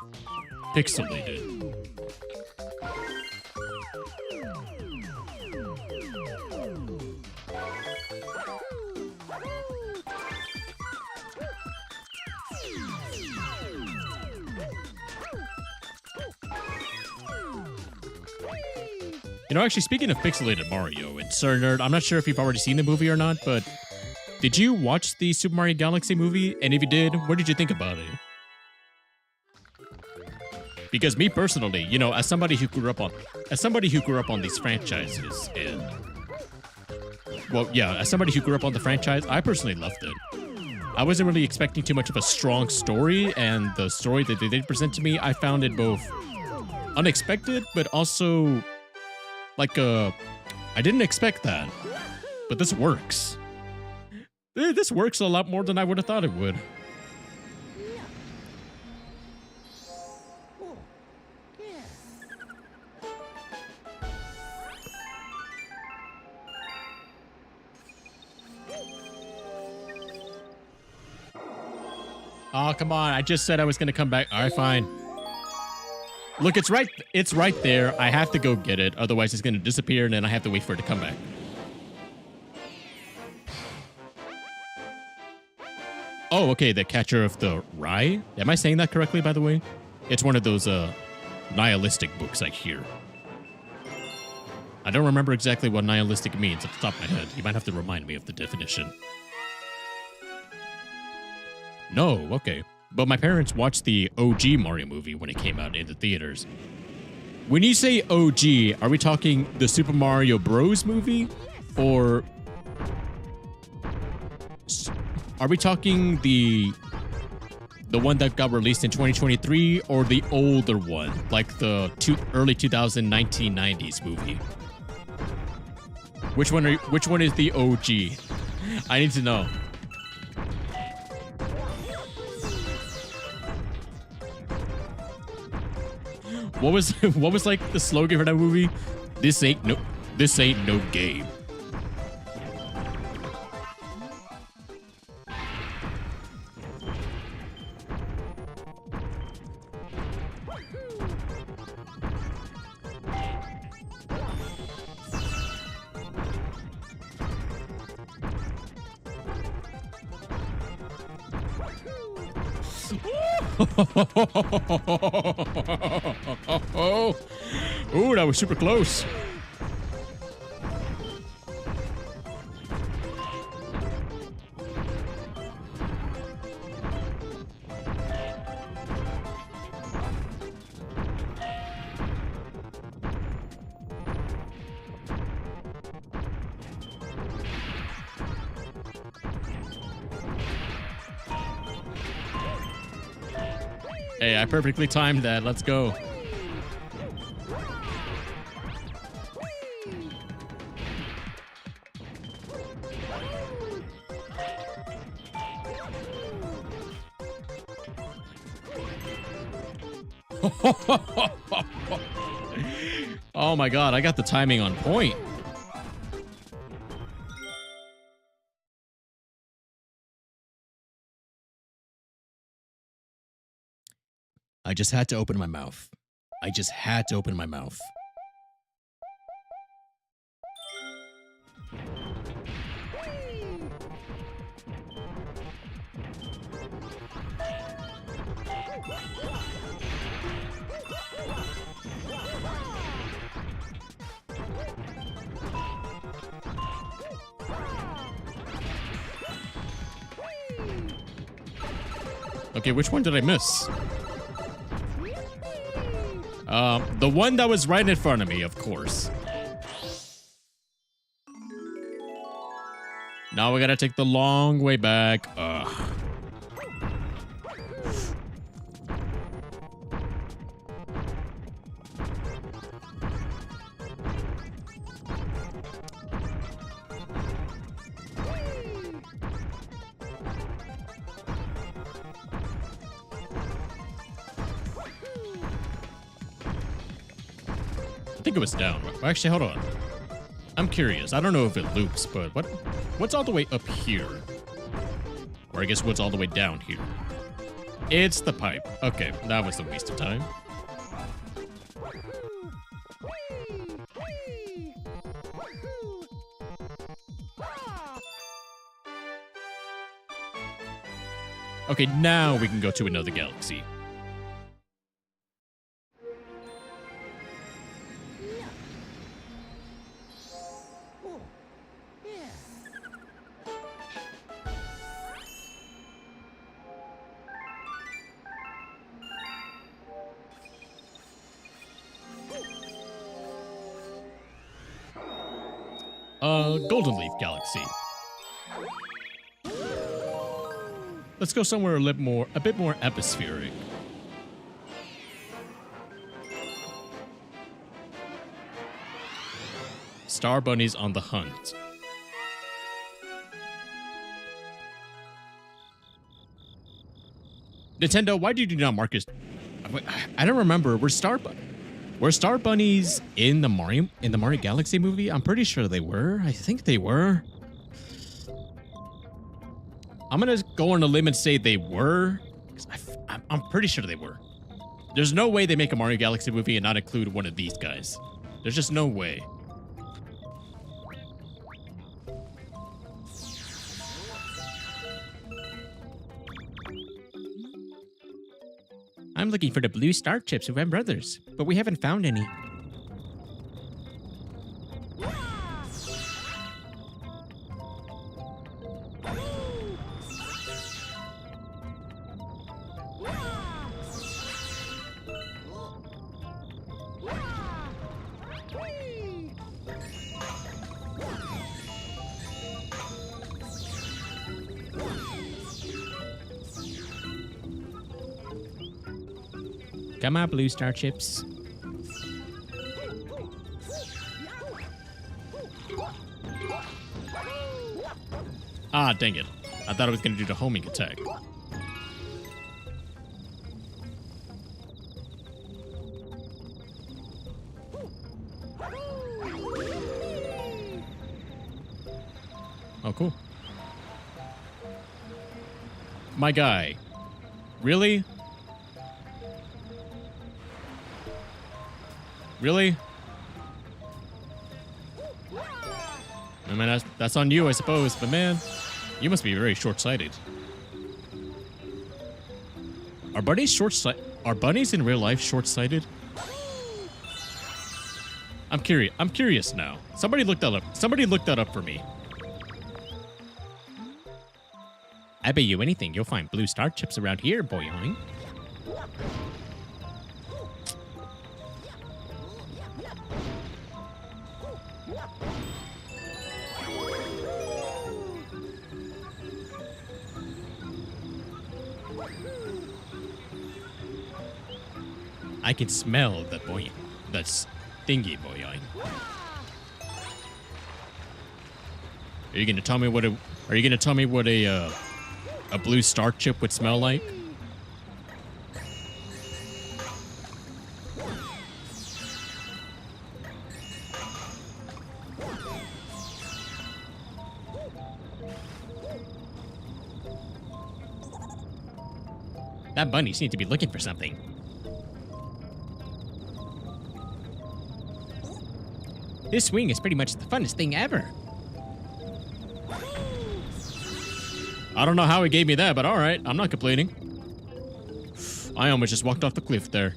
Pixelated. You know, actually, speaking of pixelated Mario and Sir Nerd, I'm not sure if you've already seen the movie or not, but did you watch the Super Mario Galaxy movie? And if you did, what did you think about it? Because me personally, you know, as somebody who grew up on these franchises, and well, yeah, as somebody who grew up on the franchise, I personally loved it. I wasn't really expecting too much of a strong story, and the story that they did present to me, I found it both unexpected, but also like I didn't expect that, but this works. This works a lot more than I would have thought it would. Oh, come on. I just said I was going to come back. All right, fine. Look, it's right there. I have to go get it. Otherwise, it's going to disappear, and then I have to wait for it to come back. Oh, okay. The Catcher of the Rye? Am I saying that correctly, by the way? It's one of those nihilistic books I hear. I don't remember exactly what nihilistic means off the top of my head. You might have to remind me of the definition. No, okay. But my parents watched the OG Mario movie when it came out in the theaters. When you say OG, are we talking the Super Mario Bros. Movie? Or are we talking the one that got released in 2023, or the older one, like the early 1990s movie? Which one is the OG? I need to know. What was like the slogan for that movie? This ain't no game. Ooh, that was super close. Hey, I perfectly timed that. Let's go. Oh my god, I got the timing on point. I just had to open my mouth. I just had to open my mouth. Okay, which one did I miss? The one that was right in front of me, of course. Now we gotta take the long way back. Ugh. I think it was down. Actually, hold on. I'm curious. I don't know if it loops, but what's all the way up here? Or I guess what's all the way down here? It's the pipe. Okay, that was a waste of time. Okay, now we can go to another galaxy. Golden Leaf Galaxy. Let's go somewhere a bit more atmospheric. Star Bunnies on the hunt. Nintendo, why did you not mark us? I don't remember. Were Star Bunnies in the Mario Galaxy movie? I'm pretty sure they were. I think they were. I'm gonna go on a limb and say they were. I'm pretty sure they were. There's no way they make a Mario Galaxy movie and not include one of these guys. There's just no way. I'm looking for the blue star chips of M Brothers, but we haven't found any. Come on, blue star chips. Ah, dang it. I thought I was going to do the homing attack. Oh, cool. My guy. Really? Really? I mean, that's on you, I suppose, but man, you must be very short-sighted. Are bunnies in real life short-sighted? I'm curious now. Somebody look that up. Somebody look that up for me. I bet you anything you'll find blue star chips around here, boy-oing. I can smell the boy, that stingy boy. Are you gonna tell me what a blue star chip would smell like? That bunny seems to be looking for something. This swing is pretty much the funnest thing ever. I don't know how he gave me that, but all right, I'm not complaining. I almost just walked off the cliff there.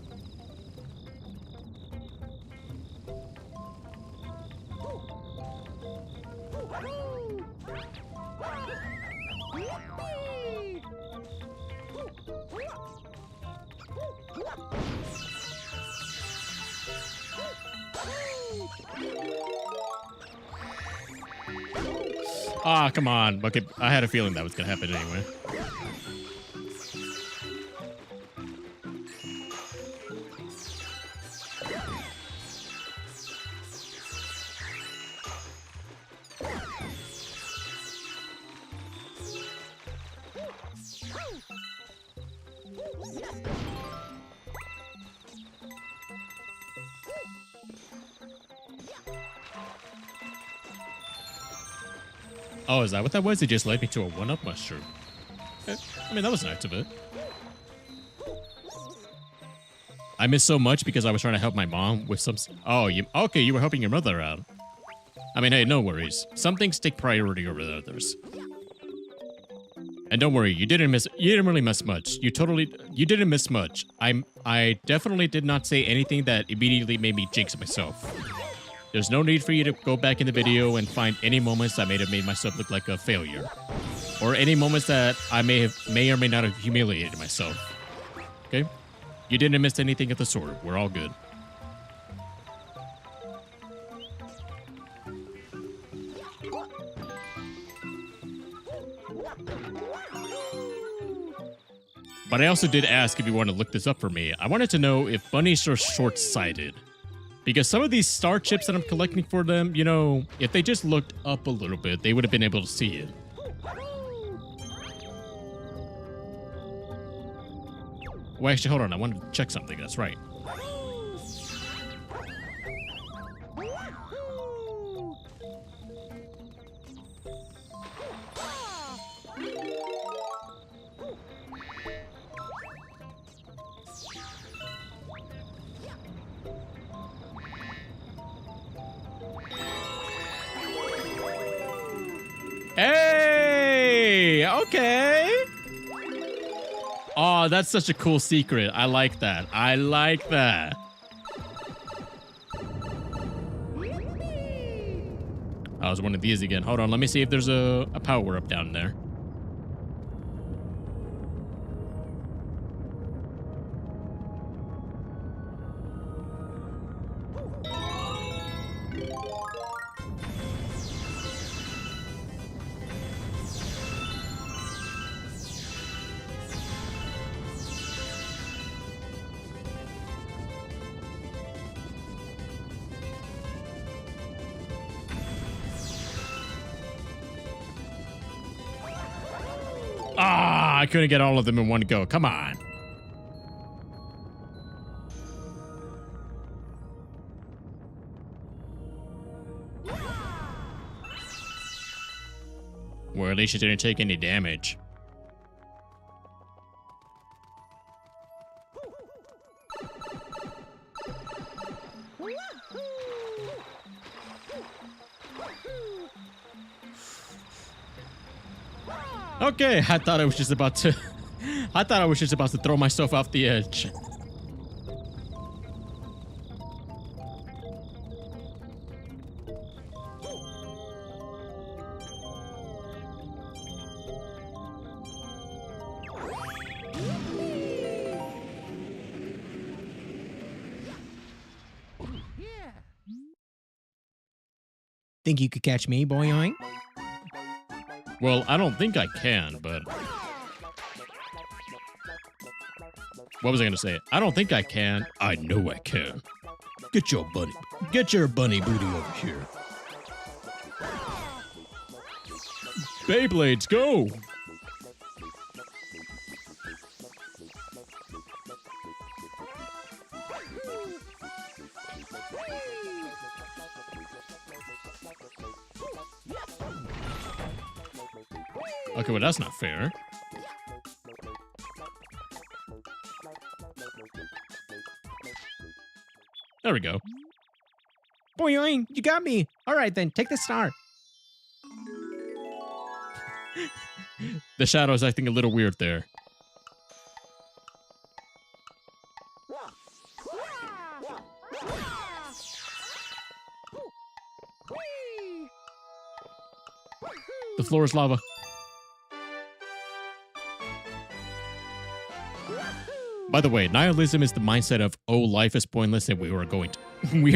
Ah, come on. Okay, I had a feeling that was going to happen anyway. Oh, is that what that was? It just led me to a one-up mushroom. I mean, that was nice of it. I missed so much because I was trying to help my mom with some... Oh, okay, you were helping your mother out. I mean, hey, no worries. Some things take priority over the others. And don't worry, you didn't really miss much. You didn't miss much. I definitely did not say anything that immediately made me jinx myself. There's no need for you to go back in the video and find any moments that may have made myself look like a failure. Or any moments that I may or may not have humiliated myself. Okay? You didn't miss anything of the sort. We're all good. But I also did ask if you want to look this up for me. I wanted to know if bunnies are short-sighted. Because some of these star chips that I'm collecting for them, you know, if they just looked up a little bit, they would have been able to see it. Well, actually, hold on. I wanted to check something. That's right. Hey! Okay! Oh, that's such a cool secret. I like that. I like that. I was one of these again. Hold on, let me see if there's a power up down there. Ah, I couldn't get all of them in one go. Come on. Well, at least you didn't take any damage. Okay, I thought I was just about to throw myself off the edge. Think you could catch me, boy? Well, I don't think I can, but... What was I gonna say? I don't think I can. I know I can. Get your bunny booty over here. Beyblades, go! Okay, well, that's not fair. There we go. Boing, you got me. All right, then, take the star. The shadow is acting a little weird there. The floor is lava. By the way, nihilism is the mindset of, oh, life is pointless and we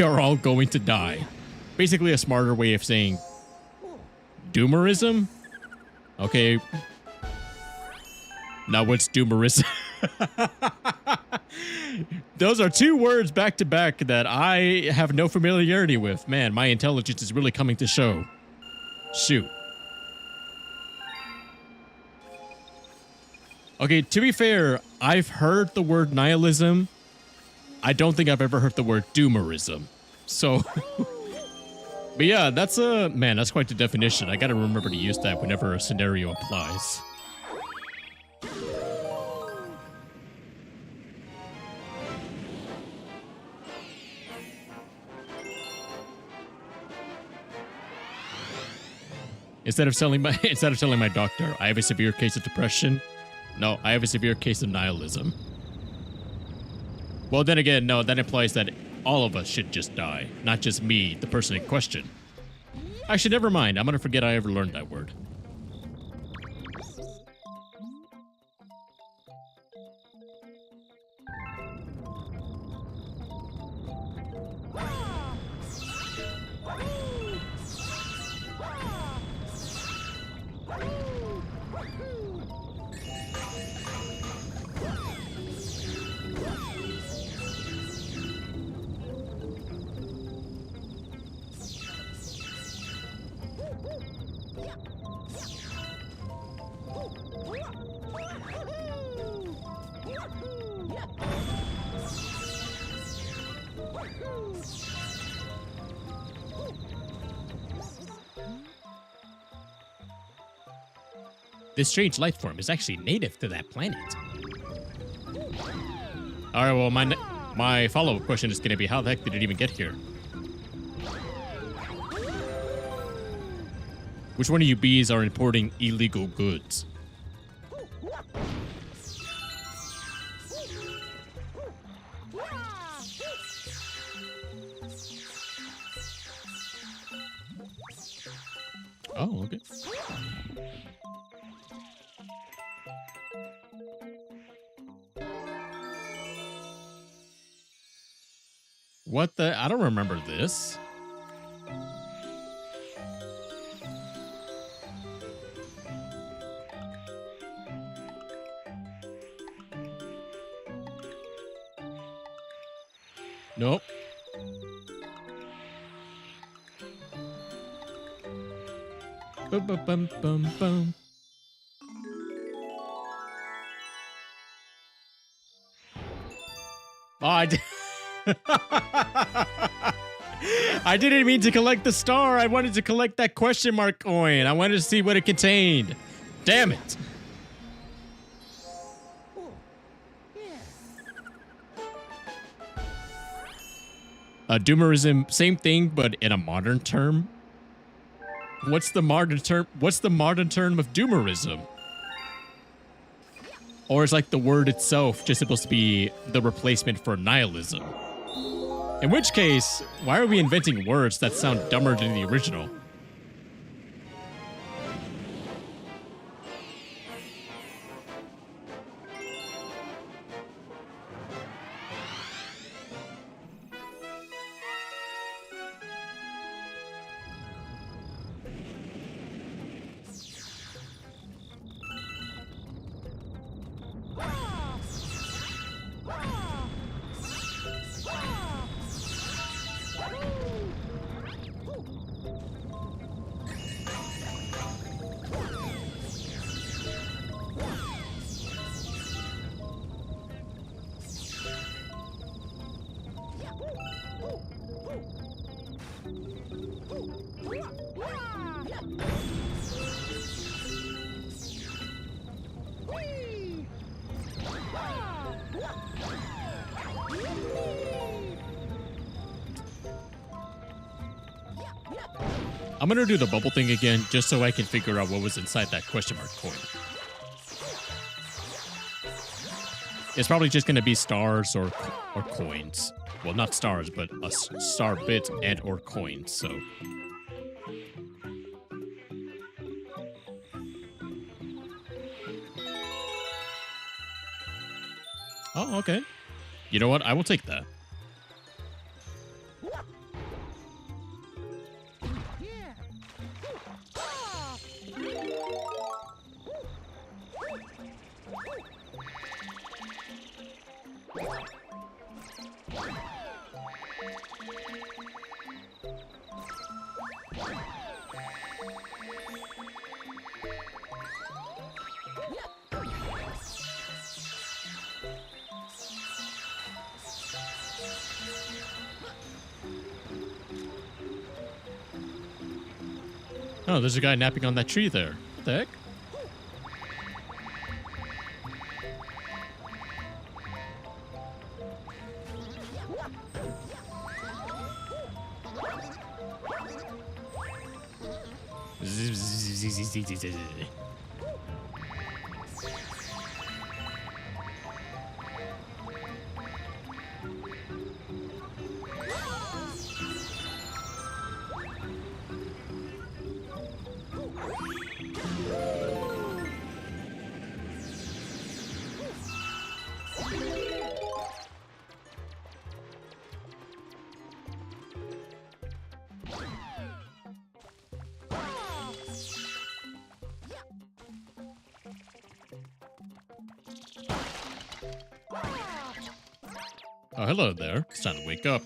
are all going to die. Basically a smarter way of saying doomerism? Okay. Now what's doomerism? Those are two words back to back that I have no familiarity with. Man, my intelligence is really coming to show. Shoot. Okay, to be fair, I've heard the word nihilism. I don't think I've ever heard the word doomerism. So, but yeah, that's quite the definition. I gotta remember to use that whenever a scenario applies. Instead of telling my doctor, I have a severe case of depression. No, I have a severe case of nihilism. Well, then again, no, that implies that all of us should just die, not just me, the person in question. Actually, never mind. I'm gonna forget I ever learned that word. This strange life form is actually native to that planet. All right, well, my follow-up question is going to be, how the heck did it even get here? Which one of you bees are importing illegal goods? Oh, okay. What the? I don't remember this. Nope. Bum, bum, bum, bum, bum. Oh, I did. I didn't mean to collect the star. I wanted to collect that question mark coin. I wanted to see what it contained. Damn it. Doomerism, same thing, but in a modern term. What's the modern term? What's the modern term of doomerism? Or is like the word itself just supposed to be the replacement for nihilism? In which case, why are we inventing words that sound dumber than the original? I'm gonna do the bubble thing again just so I can figure out what was inside that question mark coin. It's probably just gonna be stars or coins. Well, not stars, but a star bit and or coins, so. Oh, okay. You know what? I will take that. Oh, there's a guy napping on that tree there. What the heck? Oh, hello there. It's time to wake up.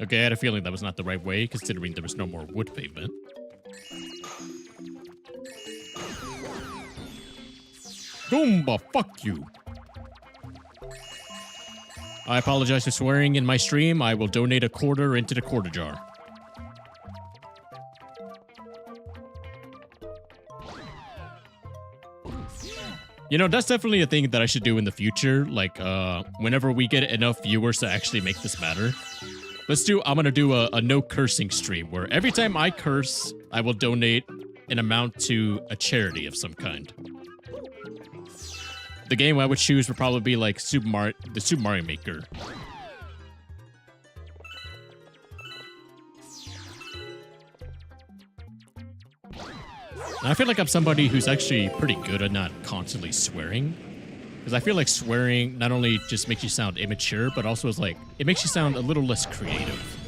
Okay, I had a feeling that was not the right way, considering there was no more wood pavement. Goomba, fuck you. I apologize for swearing in my stream. I will donate a quarter into the quarter jar. You know, that's definitely a thing that I should do in the future. Like, whenever we get enough viewers to actually make this matter. I'm gonna do a no cursing stream where every time I curse, I will donate an amount to a charity of some kind. The game I would choose would probably be like the Super Mario Maker. And I feel like I'm somebody who's actually pretty good at not constantly swearing. Because I feel like swearing not only just makes you sound immature, but also is like, it makes you sound a little less creative.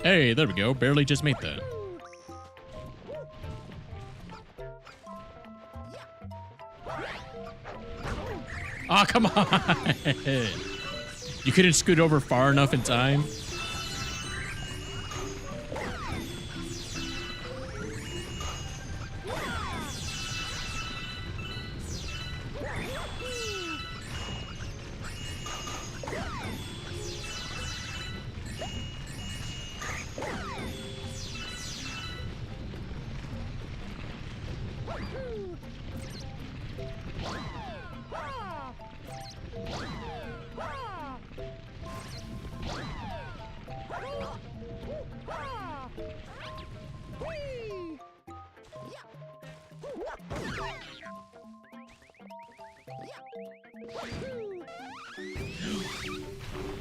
Hey, there we go. Barely just made that. Oh, come on! You couldn't scoot over far enough in time?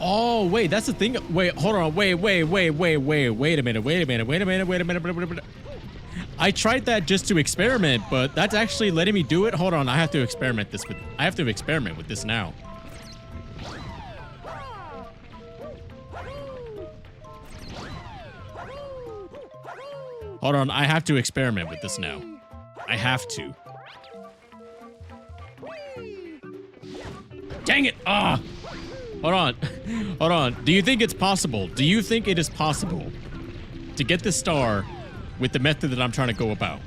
Oh, wait, that's the thing. Wait, hold on. Wait a minute. I tried that just to experiment, but that's actually letting me do it. Hold on, I have to experiment with this now. Hold on, I have to experiment with this now. I have to. Dang it! Ah! Hold on. Hold on. Do you think it's possible? Do you think it is possible to get the star with the method that I'm trying to go about?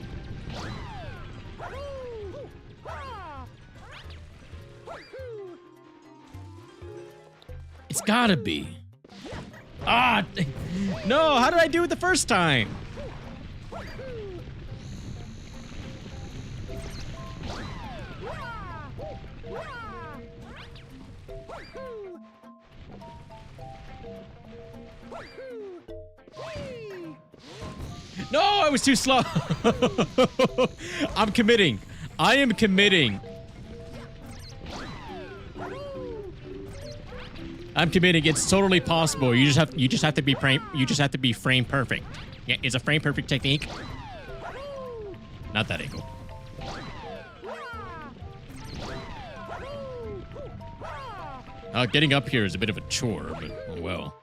It's gotta be. Ah! No! How did I do it the first time? No, I was too slow. I'm committing. I am committing. I'm committing. It's totally possible. You just have to be frame perfect. Yeah, it's a frame perfect technique. Not that angle. Getting up here is a bit of a chore, but oh well.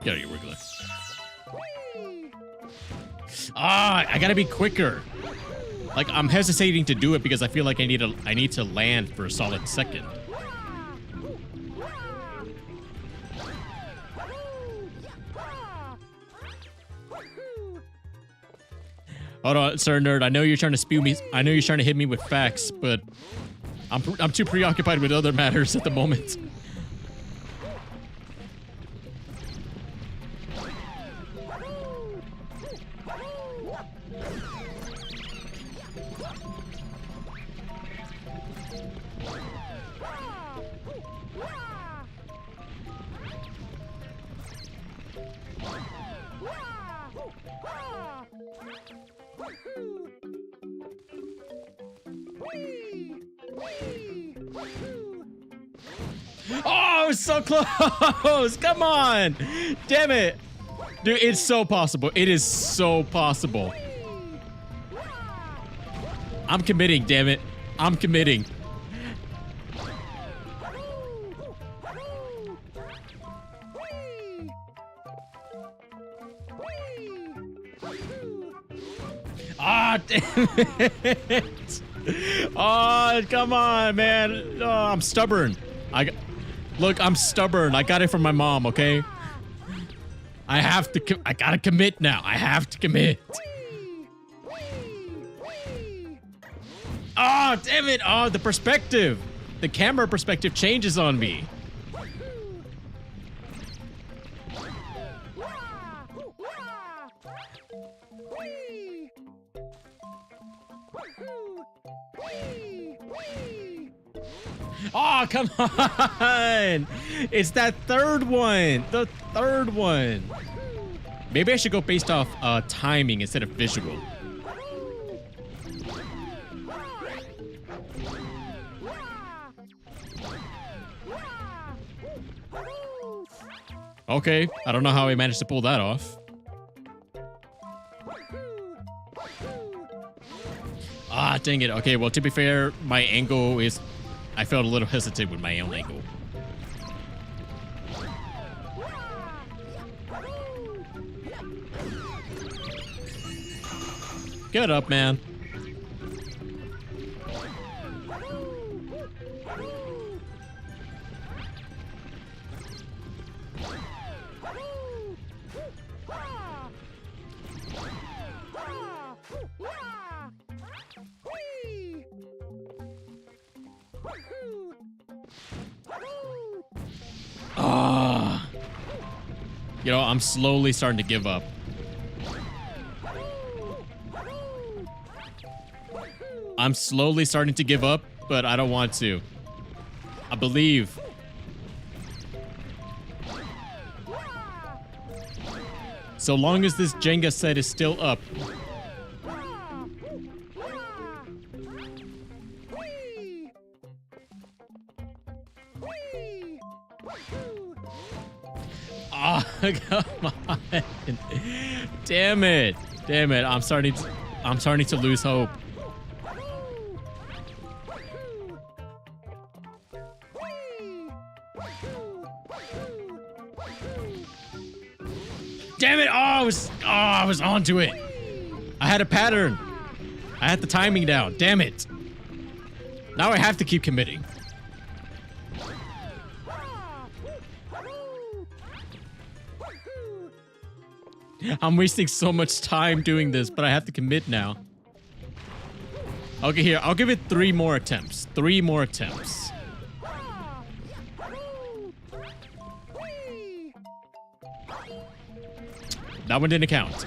Get out of here, Wiggler. Ah, I gotta be quicker. Like, I'm hesitating to do it because I feel like I need to land for a solid second. Hold on, Sir Nerd. I know you're trying to spew me. I know you're trying to hit me with facts, but I'm too preoccupied with other matters at the moment. was so close. Come on. Damn it. Dude, it's so possible. It is so possible. I'm committing, damn it. I'm committing. Ah, damn it. Oh, come on, man. Oh, I'm stubborn. Look, I'm stubborn. I got it from my mom, okay? I gotta commit now. I have to commit. Oh, damn it. Oh, the perspective. The camera perspective changes on me. Oh, come on. It's that third one. The third one. Maybe I should go based off timing instead of visual. Okay, I don't know how I managed to pull that off. Ah, dang it. Okay, well, to be fair, my angle is... I felt a little hesitant with my own angle. Get up, man. Ah. You know, I'm slowly starting to give up. I'm slowly starting to give up, but I don't want to. I believe. So long as this Jenga set is still up. Oh, come on. Damn it. Damn it. I'm starting to lose hope. Damn it. I was onto it. I had a pattern. I had the timing down. Damn it. Now I have to keep committing. I'm wasting so much time doing this, but I have to commit now. Okay, here. I'll give it 3 more attempts. 3 more attempts. That one didn't count.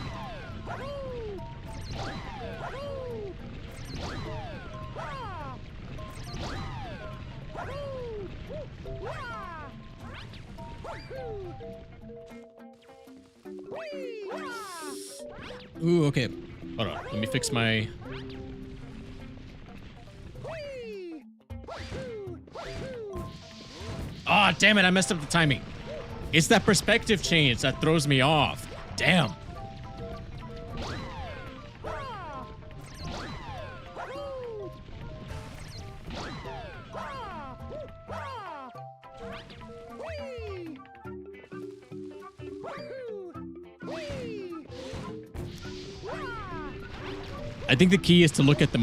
Ooh, okay. Hold on. Let me fix my... Ah, oh, damn it. I messed up the timing. It's that perspective change that throws me off. Damn. I think the key is to look at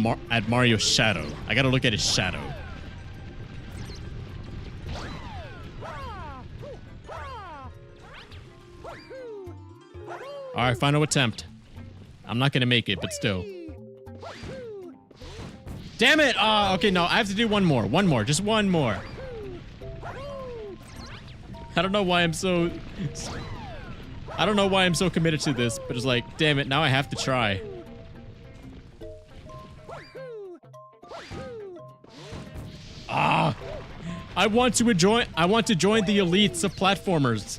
Mario's shadow. I gotta look at his shadow. All right, final attempt. I'm not gonna make it, but still. Damn it! Okay, no, I have to do one more. One more, just one more. I don't know why I'm so committed to this, but it's like, damn it, now I have to try. Ah, I want to join the elites of platformers.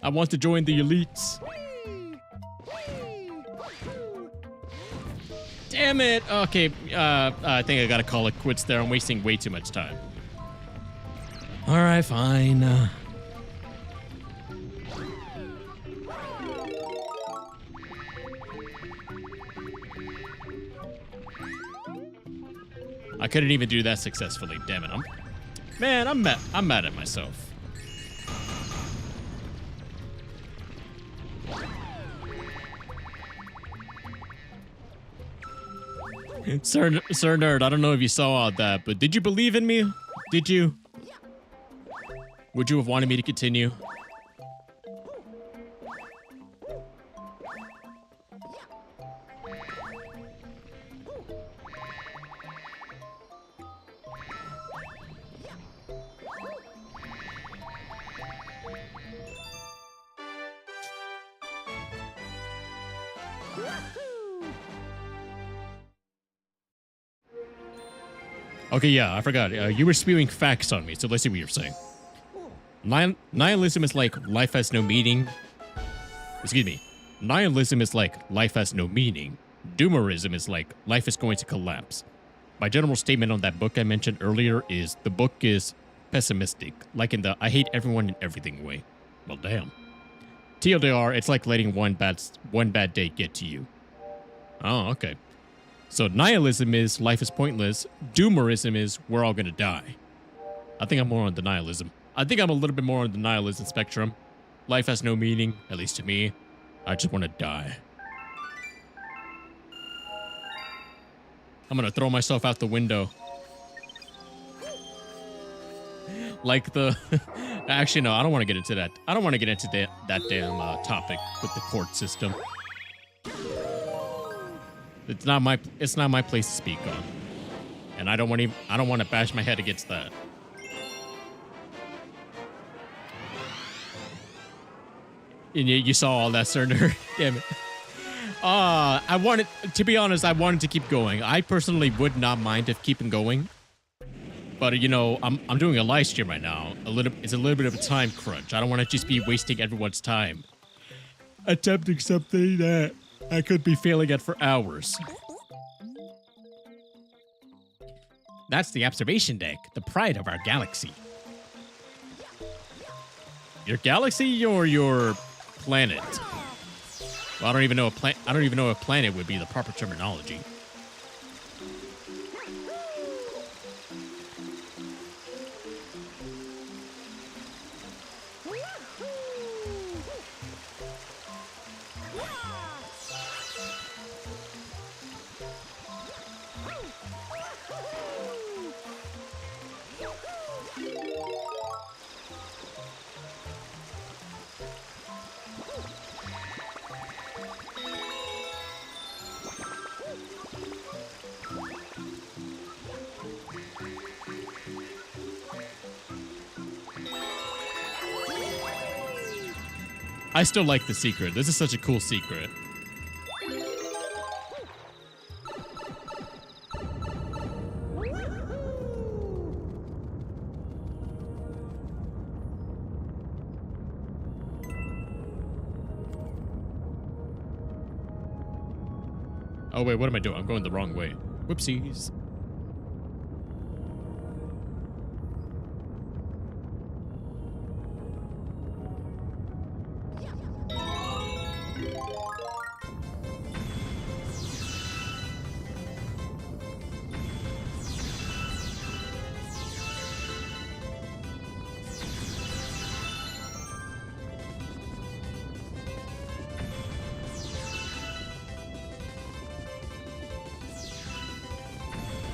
I want to join the elites. Damn it. Okay, I think I gotta call it quits there. I'm wasting way too much time. All right, fine. I couldn't even do that successfully. Damn it. I'm mad at myself. Sir Nerd, I don't know if you saw all that, but did you believe in me? Did you? Would you have wanted me to continue? Okay, yeah, I forgot. You were spewing facts on me, so let's see what you're saying. Nihilism is like life has no meaning. Excuse me. Nihilism is like life has no meaning. Doomerism is like life is going to collapse. My general statement on that book I mentioned earlier is the book is pessimistic, like in the I hate everyone and everything way. Well, damn. TLDR, it's like letting one bad day get to you. Oh, okay. So nihilism is life is pointless. Doomerism is we're all gonna die. I think I'm more on the nihilism. I think I'm a little bit more on the nihilism spectrum. Life has no meaning, at least to me. I just want to die. I'm gonna throw myself out the window. Like the... Actually, no, I don't want to get into that. I don't want to get into that damn topic with the court system. It's not my place to speak on. And I don't want to bash my head against that. And you saw all that, sir nerd. Damn it. To be honest, I wanted to keep going. I personally would not mind if keeping going. But, you know, I'm doing a live stream right now. It's a little bit of a time crunch. I don't want to just be wasting everyone's time. Attempting something that I could be failing at for hours. That's the observation deck, the pride of our galaxy. Your galaxy or your planet? Well, I don't even know if planet would be the proper terminology. I still like the secret. This is such a cool secret. Oh wait, what am I doing? I'm going the wrong way. Whoopsies.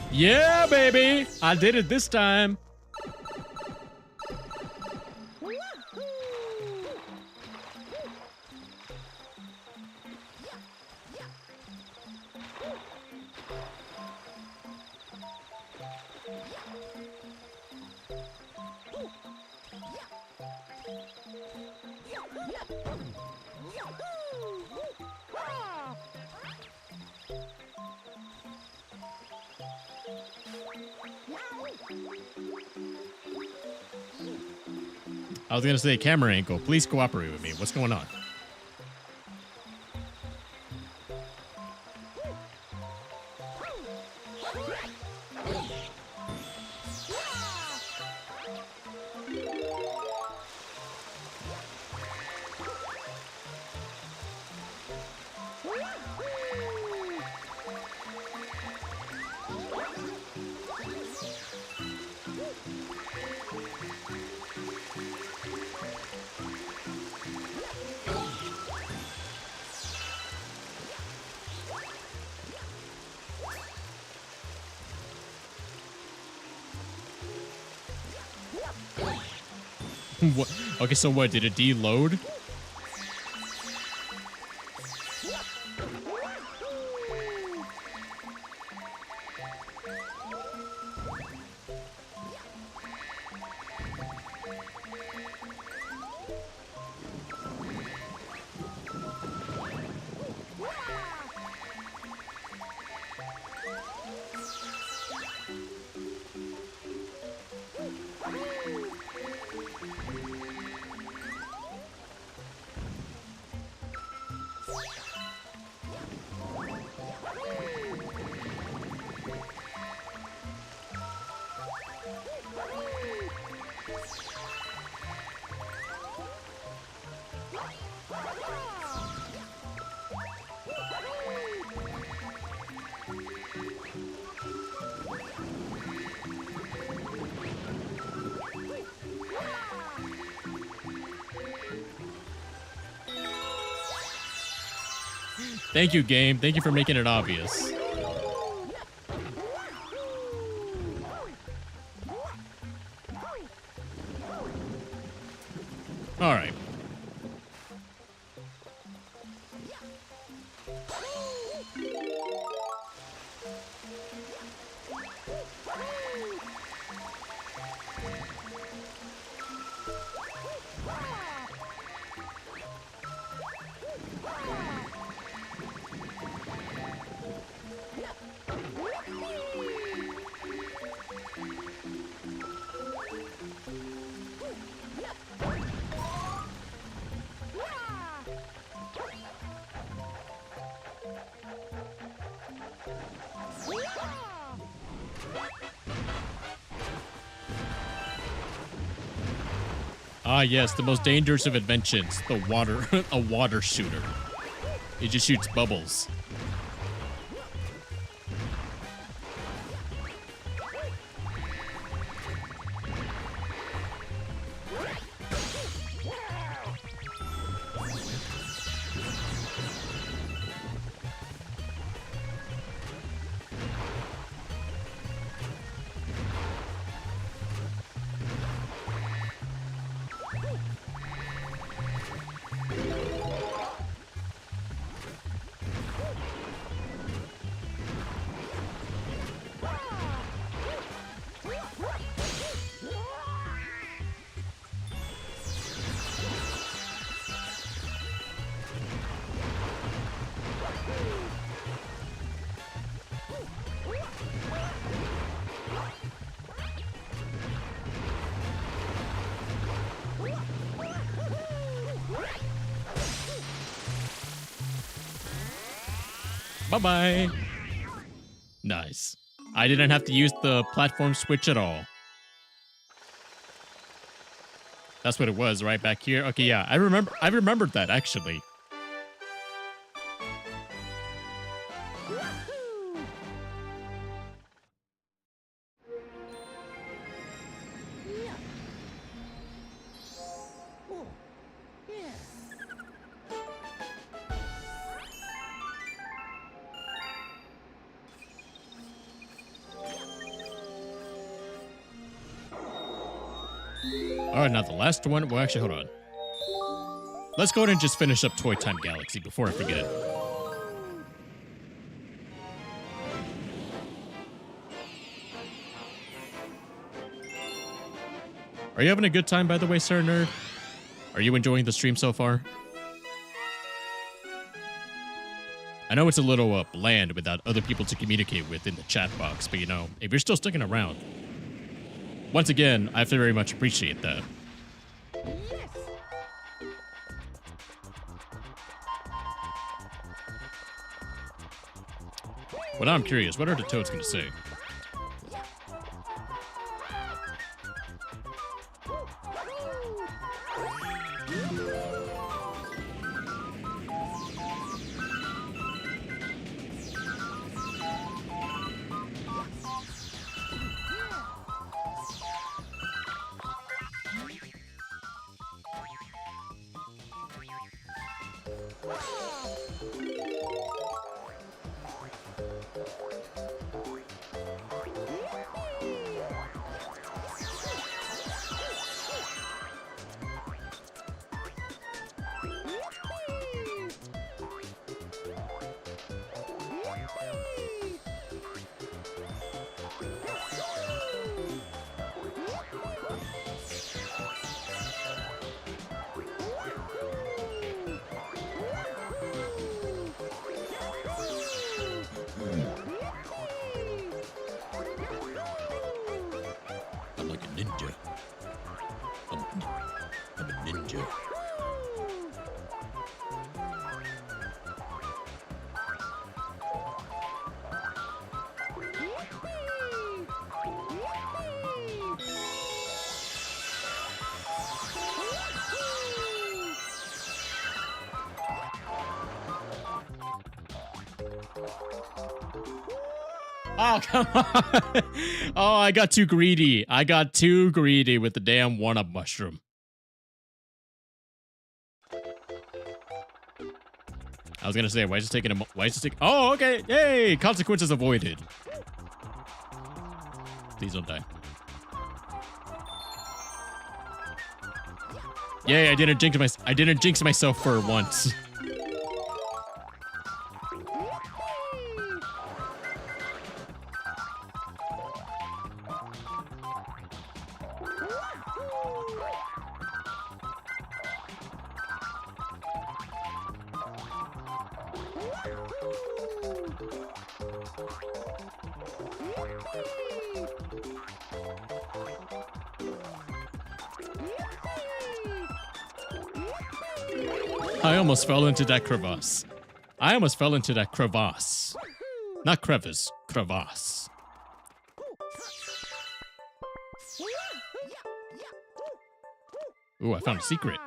Yeah, baby! I did it this time. I was gonna say camera angle. Please cooperate with me. What's going on? What? Okay, so what? Did it deload? Thank you, game. Thank you for making it obvious. All right. Ah, yes, the most dangerous of inventions, the water, a water shooter. It just shoots bubbles. Bye-bye. Nice. I didn't have to use the platform switch at all. That's what it was, right back here. Okay, yeah, I remembered that actually. All right, now the last one. Well, actually, hold on. Let's go ahead and just finish up Toy Time Galaxy before I forget. Are you having a good time, by the way, Sir Nerd? Are you enjoying the stream so far? I know it's a little bland without other people to communicate with in the chat box, but you know, if you're still sticking around, once again, I very much appreciate that. Well, now I'm curious. What are the toads going to say? I'm like a ninja. I'm a ninja. Oh, come on. Oh, I got too greedy. I got too greedy with the damn one-up mushroom. I was gonna say, why is it taking a why is it taking? Oh, okay. Yay! Consequences avoided. Please don't die. Yay! I didn't jinx myself for once. I almost fell into that crevasse. Not crevice, crevasse. Ooh, I found a secret.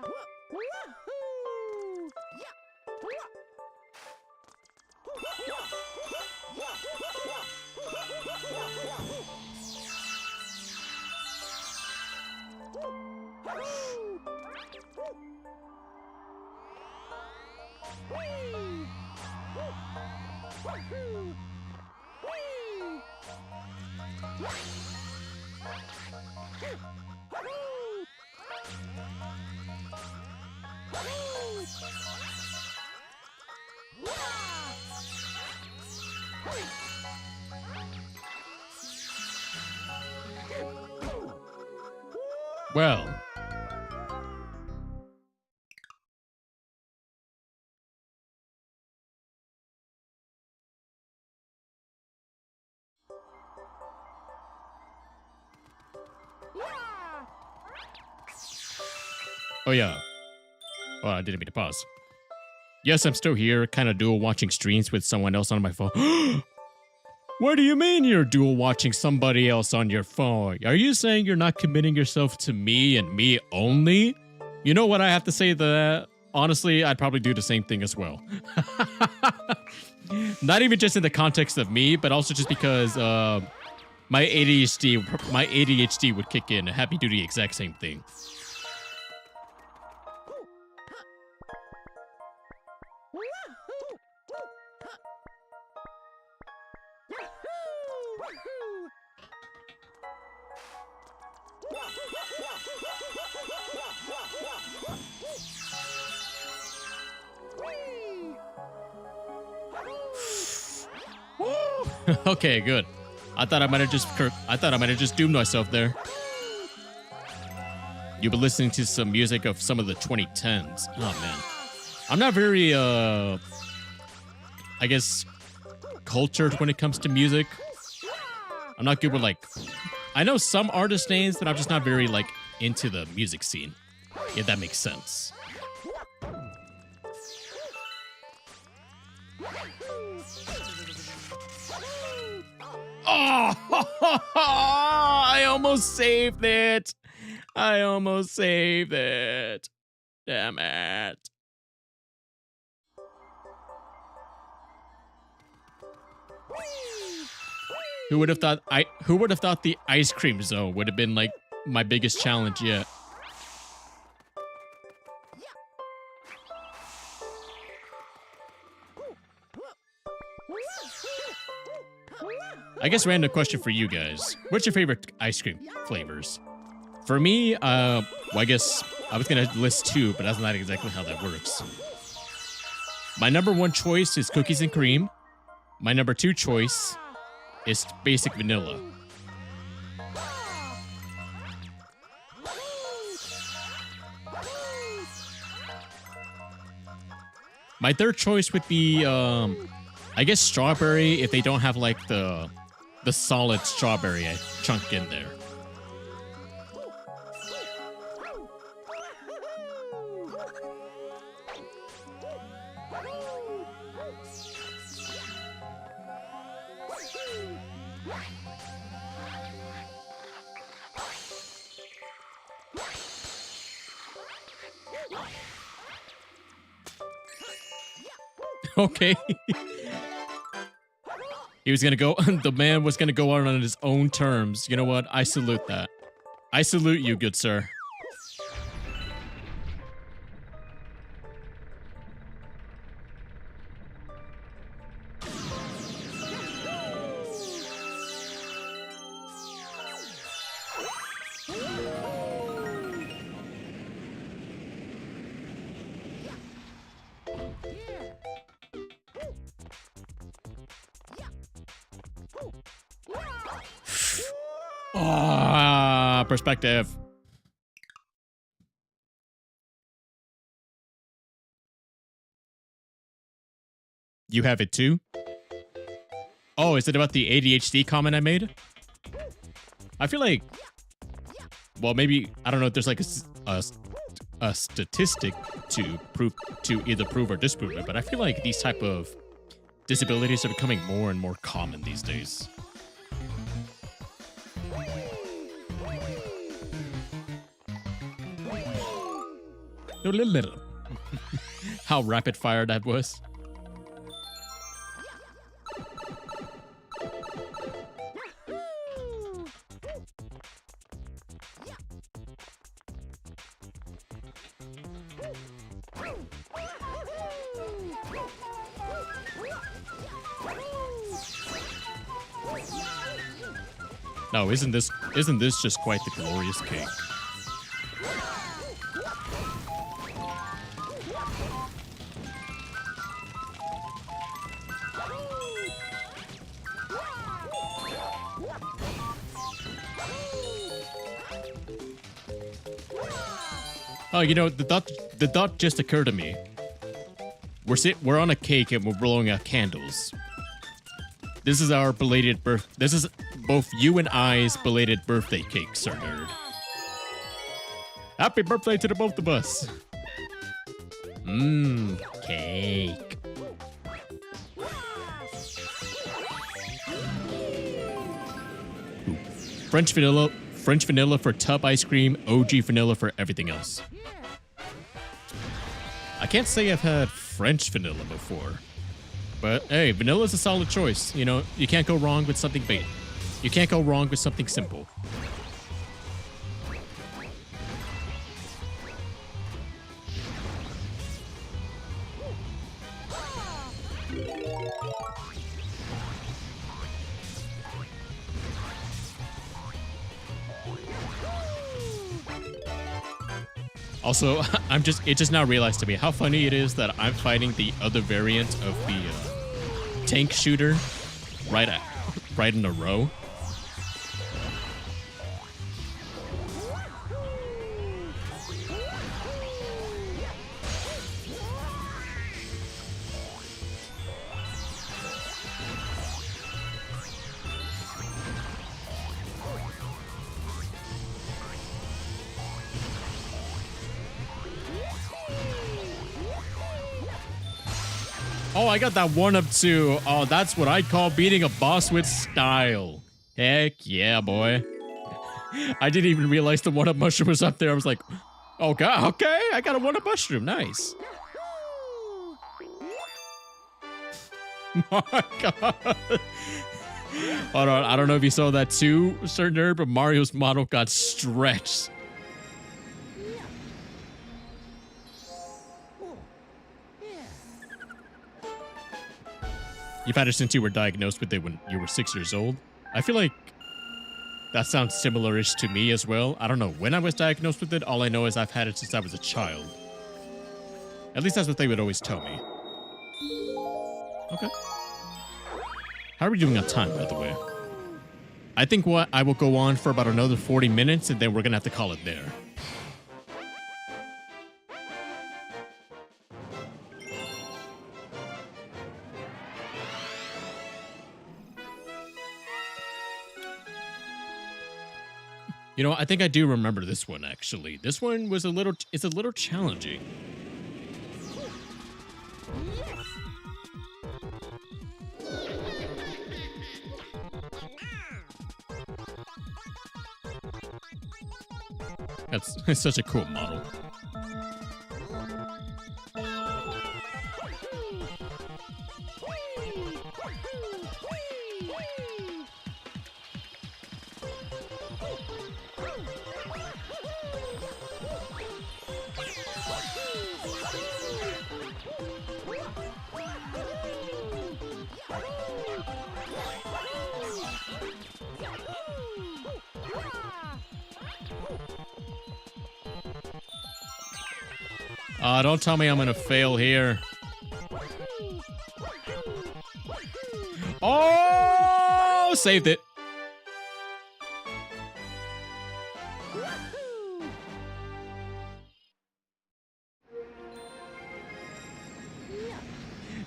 Well. Oh, yeah. Oh, I didn't mean to pause. Yes, I'm still here, kind of dual watching streams with someone else on my phone. What do you mean you're dual watching somebody else on your phone? Are you saying you're not committing yourself to me and me only? You know what I have to say to that? Honestly, I'd probably do the same thing as well. Not even just in the context of me, but also just because my ADHD would kick in and have me do the exact same thing. Okay, good. I thought I might have just doomed myself there. You've been listening to some music of some of the 2010s. Oh man, I'm not very I guess cultured when it comes to music. I'm not good with like, I know some artist names, but I'm just not very like into the music scene. If that makes sense. Oh, I almost saved it. I almost saved it. Damn it. Who would have thought the ice cream zone would have been like my biggest challenge yet? I guess random question for you guys. What's your favorite ice cream flavors? For me, well, I guess I was gonna list two, but that's not exactly how that works. My number one choice is cookies and cream. My number two choice is basic vanilla. My third choice would be, I guess strawberry if they don't have like the solid strawberry chunk in there. Okay. He was gonna go, the man was gonna go out on his own terms. You know what? I salute that. I salute you, good sir. Ah, perspective. You have it too? Oh, is it about the ADHD comment I made? I feel like, well, maybe, I don't know if there's like a statistic to either prove or disprove it, but I feel like these type of disabilities are becoming more and more common these days. How rapid fire that was. No, isn't this just quite the glorious cake? Oh, you know, the thought just occurred to me. We're on a cake and we're blowing out candles. This is our belated birth. This is both you and I's belated birthday cake, Sir Nerd. Happy birthday to the both of us. Cake. Ooh. French vanilla for tub ice cream, OG vanilla for everything else. I can't say I've had French vanilla before, but hey, vanilla is a solid choice. You know, you can't go wrong with something bait. You can't go wrong with something simple. Also, it just now realized to me how funny it is that I'm fighting the other variant of the tank shooter right in a row. Oh, I got that one up too. Oh, that's what I call beating a boss with style. Heck yeah, boy. I didn't even realize the one-up mushroom was up there. I was like, oh god, okay, I got a one-up mushroom. Nice. My god. Hold on, I don't know if you saw that too, Sir Nerd, but Mario's model got stretched. You've had it since you were diagnosed with it when you were 6 years old. I feel like that sounds similar-ish to me as well. I don't know when I was diagnosed with it. All I know is I've had it since I was a child. At least that's what they would always tell me. Okay. How are we doing on time, by the way? I think I will go on for about another 40 minutes, and then we're going to have to call it there. You know, I think I do remember this one, actually. This one was it's a little challenging. It's such a cool model. Don't tell me I'm gonna fail here. Oh, saved it.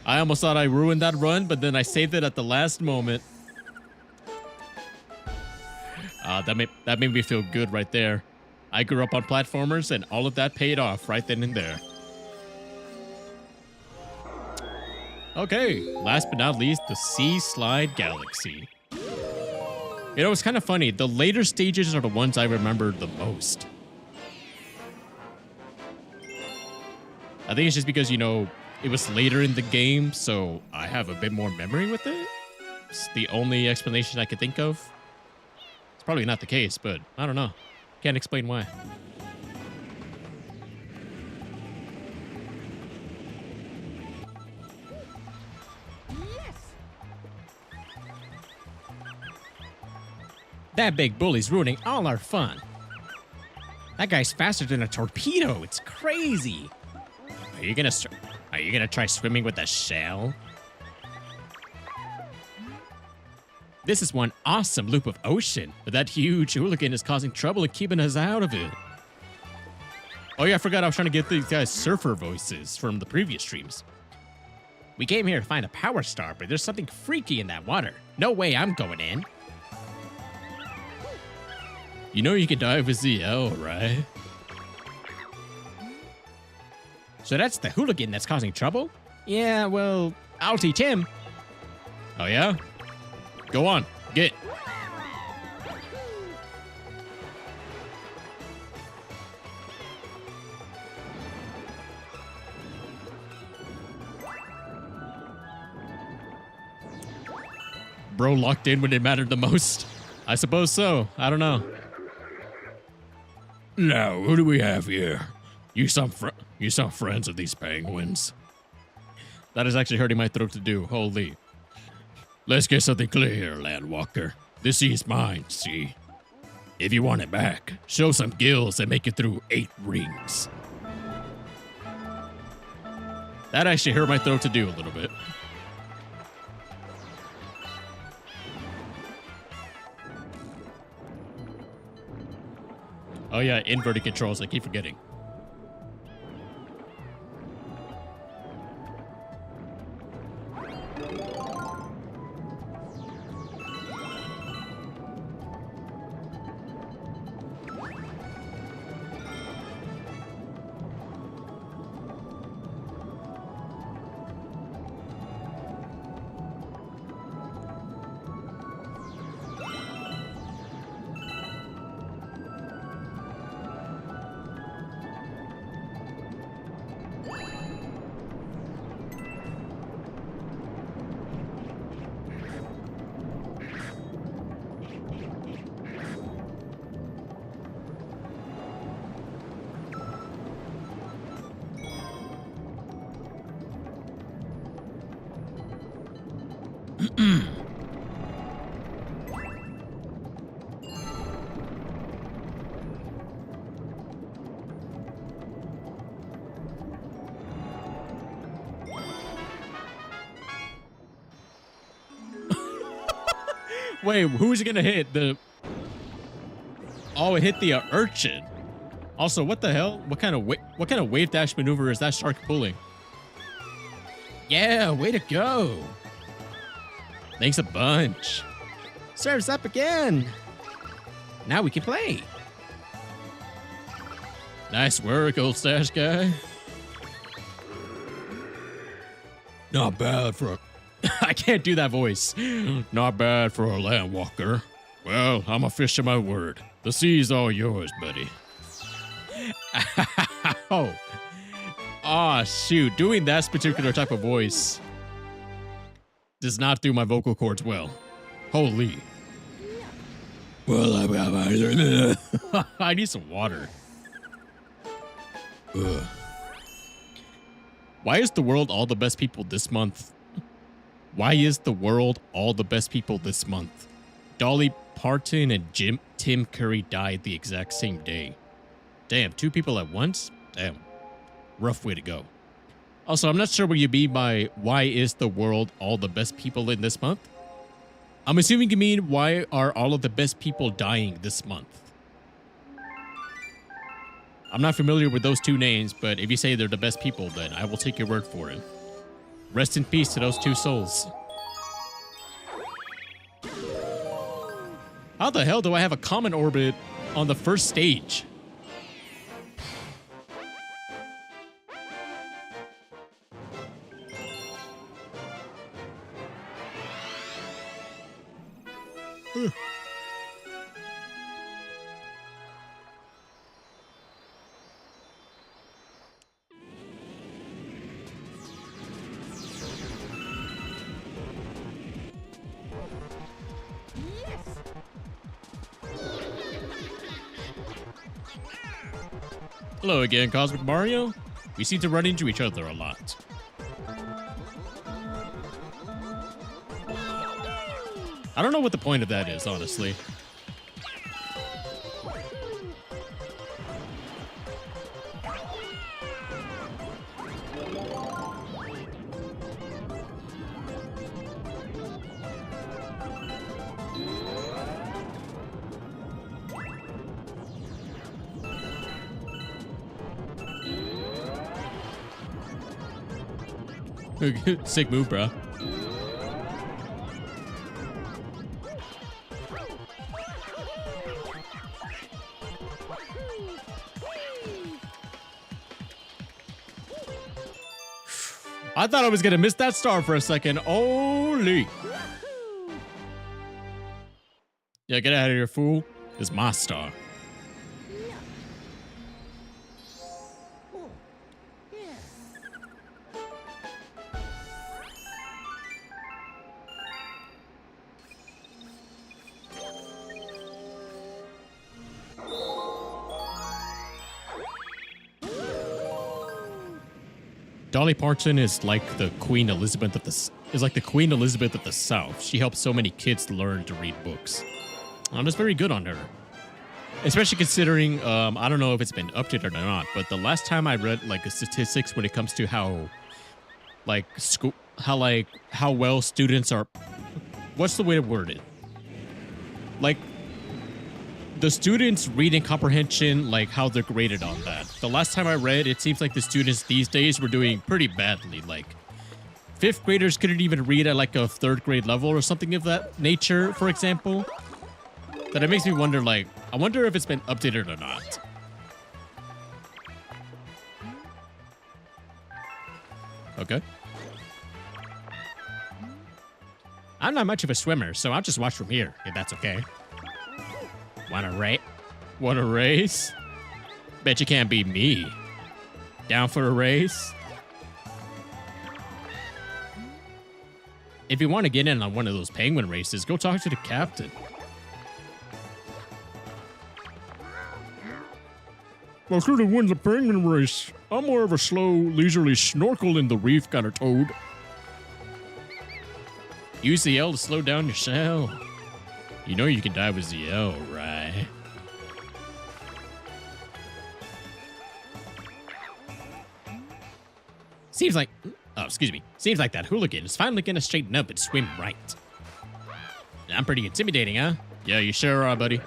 I almost thought I ruined that run, but then I saved it at the last moment. That made me feel good right there. I grew up on platformers, and all of that paid off right then and there. Okay, last but not least, the Sea Slide Galaxy. You know, it's kind of funny. The later stages are the ones I remember the most. I think it's just because, you know, it was later in the game, so I have a bit more memory with it. It's the only explanation I could think of. It's probably not the case, but I don't know. Can't explain why. That big bully's ruining all our fun. That guy's faster than a torpedo. It's crazy. Are you gonna try swimming with a shell? This is one awesome loop of ocean, but that huge hooligan is causing trouble and keeping us out of it. Oh yeah, I forgot I was trying to get these guys surfer voices from the previous streams. We came here to find a power star, but there's something freaky in that water. No way I'm going in. You know you can dive with ZL, right? So that's the hooligan that's causing trouble? Yeah, well, I'll teach him. Oh yeah? Go on, get. Bro locked in when it mattered the most. I suppose so. I don't know. Now, who do we have here? You some friends of these penguins? That is actually hurting my throat to do. Holy. Let's get something clear here, Landwalker. This sea's mine, see? If you want it back, show some gills and make it through 8 rings. That actually hurt my throat to do a little bit. Oh yeah, inverted controls, I keep forgetting. Wait, who's it gonna hit? Oh, it hit the urchin. Also, what the hell? What kind of wave dash maneuver is that shark pulling? Yeah, way to go. Thanks a bunch. Serves up again. Now we can play. Nice work, old stash guy. Not bad for a... I can't do that voice. Not bad for a land walker. Well, I'm a fish of my word. The sea's all yours, buddy. Oh. Oh, shoot. Doing that particular type of voice does not do my vocal cords well. Holy. Well, I need some water. Ugh. Why is the world all the best people this month? Why is the world all the best people this month? Dolly Parton and Tim Curry died the exact same day. Damn, 2 people at once? Damn. Rough way to go. Also, I'm not sure what you mean by why is the world all the best people in this month? I'm assuming you mean why are all of the best people dying this month? I'm not familiar with those 2 names, but if you say they're the best people, then I will take your word for it. Rest in peace to those 2 souls. How the hell do I have a common orbit on the first stage? Hello again, Cosmic Mario. We seem to run into each other a lot. I don't know what the point of that is, honestly. Sick move, bro. I thought I was gonna miss that star for a second. Holy. Yeah, get out of here, fool. It's my star. Dolly Parton is like the Queen Elizabeth of the South. She helps so many kids learn to read books. I'm just very good on her. Especially considering, I don't know if it's been updated or not, but the last time I read like the statistics when it comes to how well students are, what's the way to word it? Like the students' reading comprehension, like how they're graded on that. The last time I read, it seems like the students these days were doing pretty badly. Like 5th graders couldn't even read at like a 3rd grade level or something of that nature, for example. That it makes me wonder, like, I wonder if it's been updated or not. Okay. I'm not much of a swimmer, so I'll just watch from here, if that's okay. Want a race? Bet you can't beat me. Down for a race? If you want to get in on one of those penguin races, go talk to the captain. I could have won the penguin race. I'm more of a slow, leisurely snorkel in the reef kind of toad. Use the L to slow down your shell. You know you can die with the L, right? Seems like... Oh, excuse me. Seems like that hooligan is finally gonna straighten up and swim right. I'm pretty intimidating, huh? Yeah, you sure are, buddy.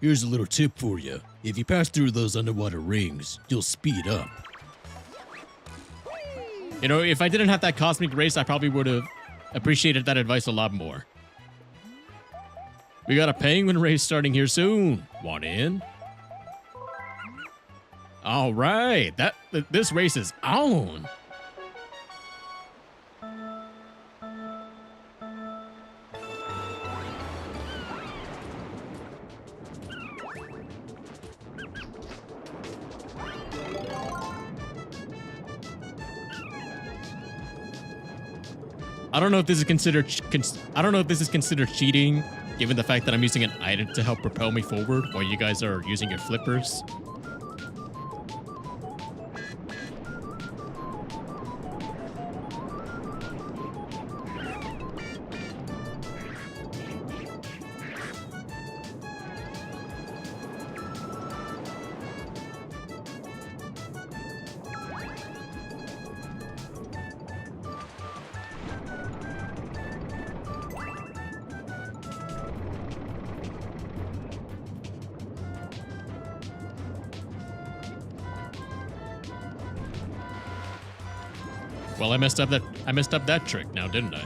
Here's a little tip for you. If you pass through those underwater rings, you'll speed up. You know, if I didn't have that cosmic race, I probably would have appreciated that advice a lot more. We got a penguin race starting here soon. Want in? All right, this race is on. I don't know if this is considered. I don't know if this is considered cheating, given the fact that I'm using an item to help propel me forward while you guys are using your flippers. Well, I messed up that trick now, didn't I?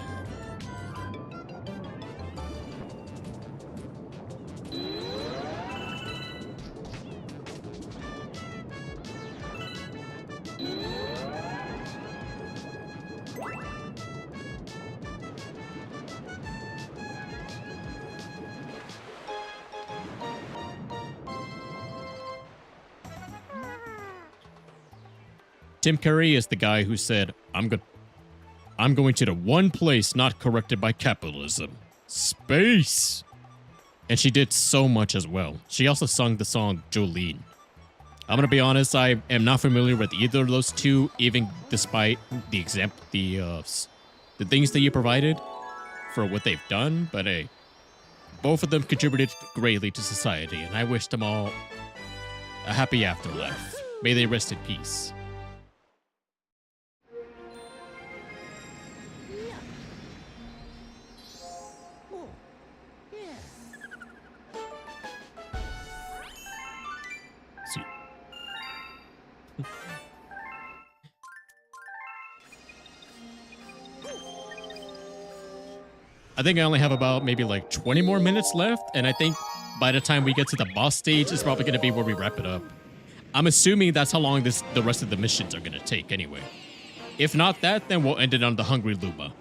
Tim Curry is the guy who said, I'm going to the one place not corrected by capitalism. Space! And she did so much as well. She also sung the song Jolene. I'm gonna be honest, I am not familiar with either of those two, even despite the things that you provided for what they've done, but hey, both of them contributed greatly to society, and I wish them all a happy afterlife. May they rest in peace. I think I only have about maybe like 20 more minutes left, and I think by the time we get to the boss stage, it's probably going to be where we wrap it up. I'm assuming that's how long the rest of the missions are going to take anyway. If not that, then we'll end it on the Hungry Luma.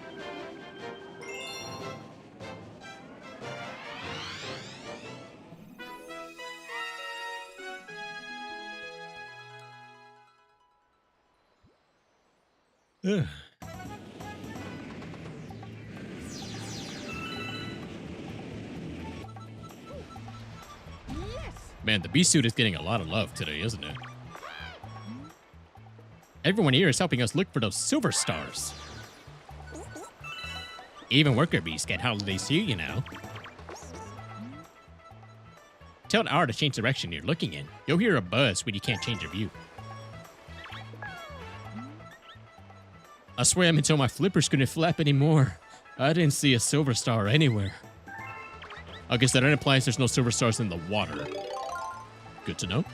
Ugh. Man, the bee suit is getting a lot of love today, isn't it? Everyone here is helping us look for those silver stars. Even worker bees get holiday suit, you know. Tell the hour to change direction you're looking in. You'll hear a buzz when you can't change your view. I swam until my flippers couldn't flap anymore. I didn't see a silver star anywhere. I guess that implies there's no silver stars in the water. Good to know.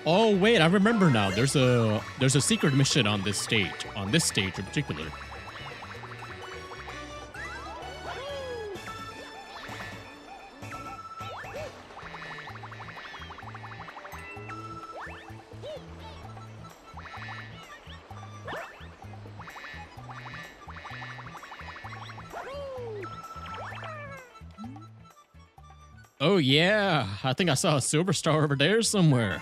Oh wait, I remember now. There's a secret mission on this stage in particular. Oh yeah, I think I saw a silver star over there somewhere.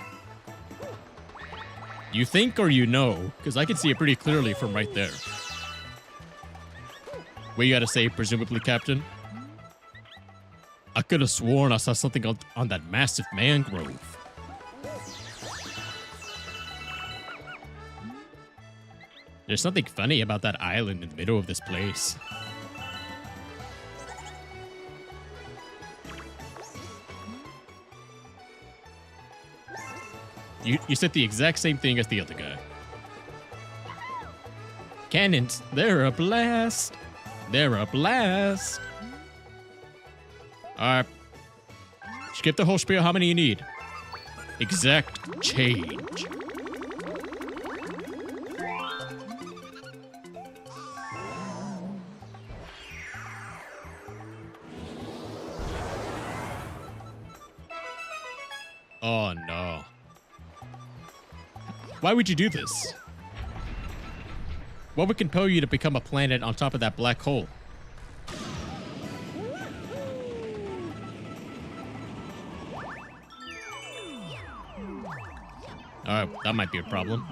You think or you know? Because I can see it pretty clearly from right there. What you gotta say, presumably, Captain? I could have sworn I saw something on that massive mangrove. There's something funny about that island in the middle of this place. You said the exact same thing as the other guy. Cannons, they're a blast. They're a blast. Alright. Skip the whole spiel. How many you need? Exact change. Oh no. Why would you do this? What would compel you to become a planet on top of that black hole? Alright, that might be a problem.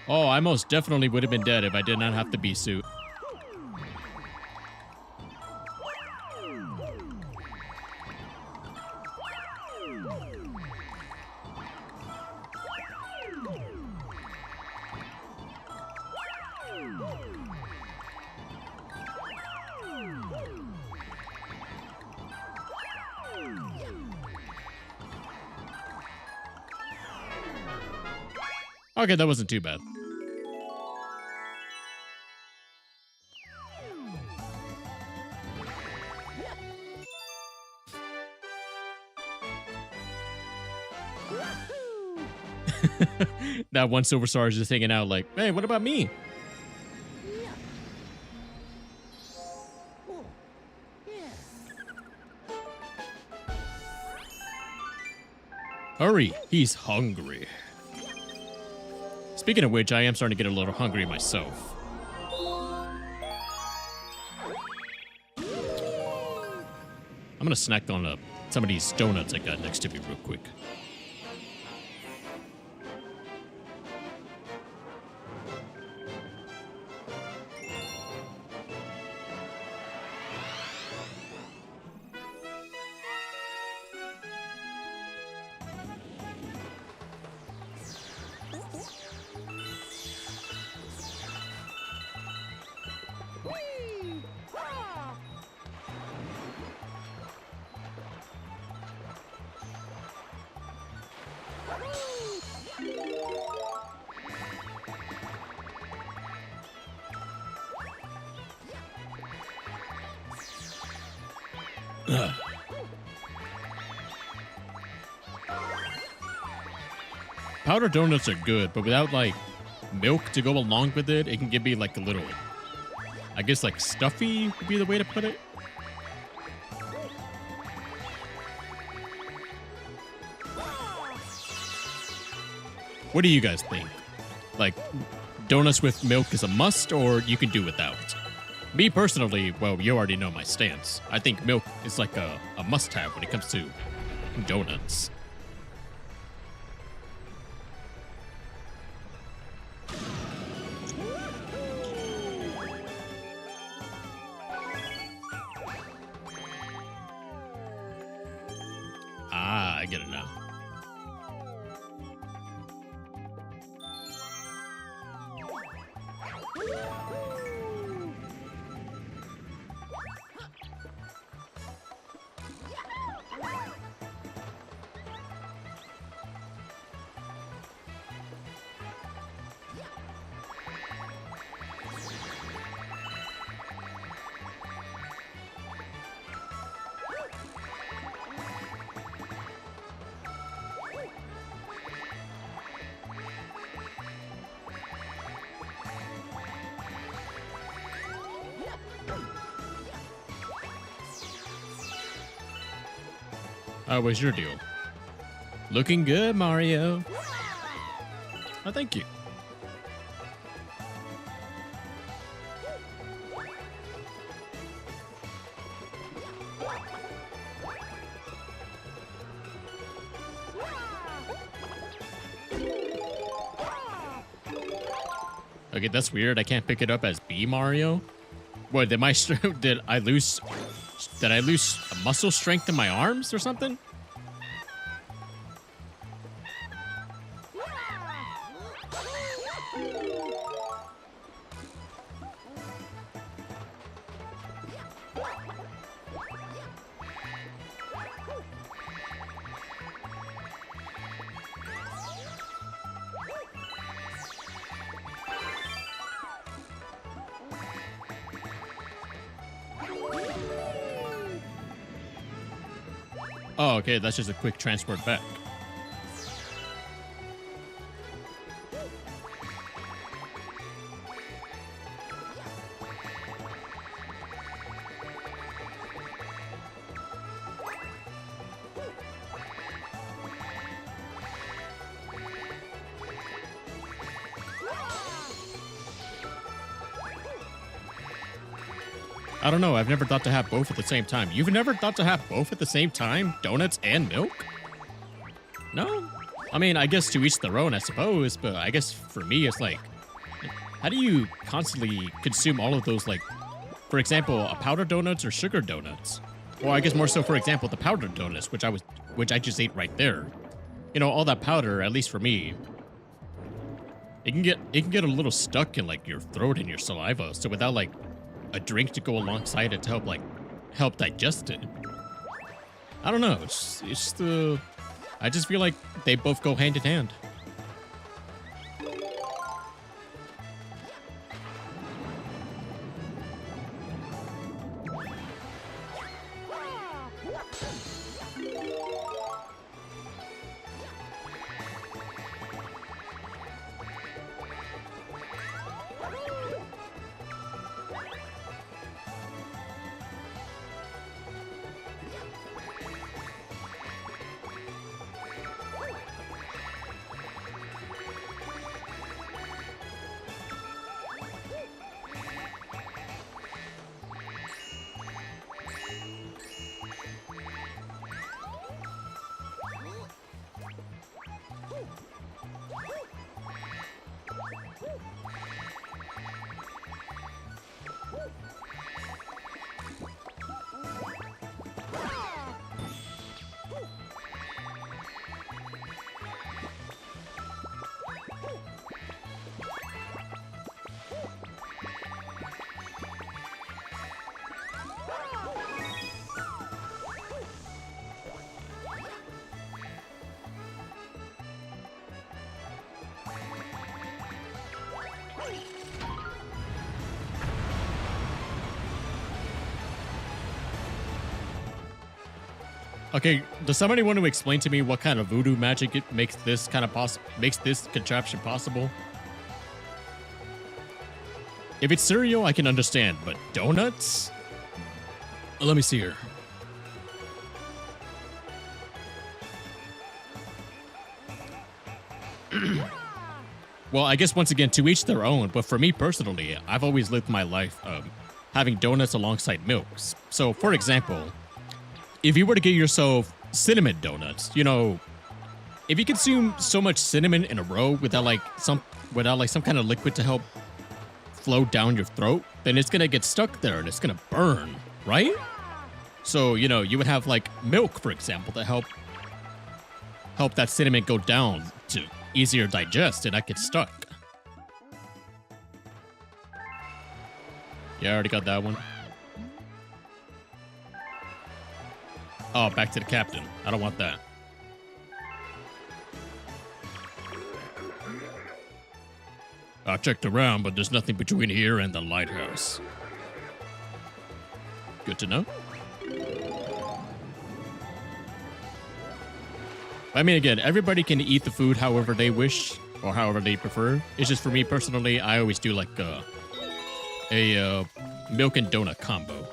Oh, I most definitely would have been dead if I did not have the bee suit. Okay, that wasn't too bad. That one silver star is just hanging out like, hey, what about me? Hurry, he's hungry. Speaking of which, I am starting to get a little hungry myself. I'm gonna snack on some of these donuts I got next to me real quick. Powdered donuts are good, but without like milk to go along with it, it can give me like a little, I guess like stuffy would be the way to put it. What do you guys think? Like, donuts with milk is a must, or you can do without? Me personally, well, you already know my stance. I think milk is like a must-have when it comes to donuts. Ah, I get it now. How was your deal? Looking good, Mario. Oh, thank you. Okay, that's weird. I can't pick it up as B Mario. What did did I lose muscle strength in my arms or something? Oh, okay, that's just a quick transport back. I don't know, I've never thought to have both at the same time. You've never thought to have both at the same time? Donuts and milk? No? I mean, I guess to each their own, I suppose, but I guess for me, it's like, how do you constantly consume all of those, like, for example, a powdered donuts or sugar donuts? Or I guess more so, for example, the powdered donuts, which I just ate right there. You know, all that powder, at least for me, it can get a little stuck in like your throat and your saliva. So without like a drink to go alongside it to help digest it. I don't know. It's the I just feel like they both go hand in hand. Okay, does somebody want to explain to me what kind of voodoo magic it makes this contraption possible? If it's cereal, I can understand, but donuts? Let me see here. Well, I guess once again, to each their own, but for me personally, I've always lived my life having donuts alongside milks. So, for example, if you were to get yourself cinnamon donuts, you know, if you consume so much cinnamon in a row without some kind of liquid to help flow down your throat, then it's gonna get stuck there and it's gonna burn, right? So, you know, you would have like milk, for example, to help that cinnamon go down to easier digest and not get stuck. Yeah, I already got that one. Oh, back to the captain. I don't want that. I checked around, but there's nothing between here and the lighthouse. Good to know. I mean, again, everybody can eat the food however they wish or however they prefer. It's just for me personally, I always do like a milk and donut combo.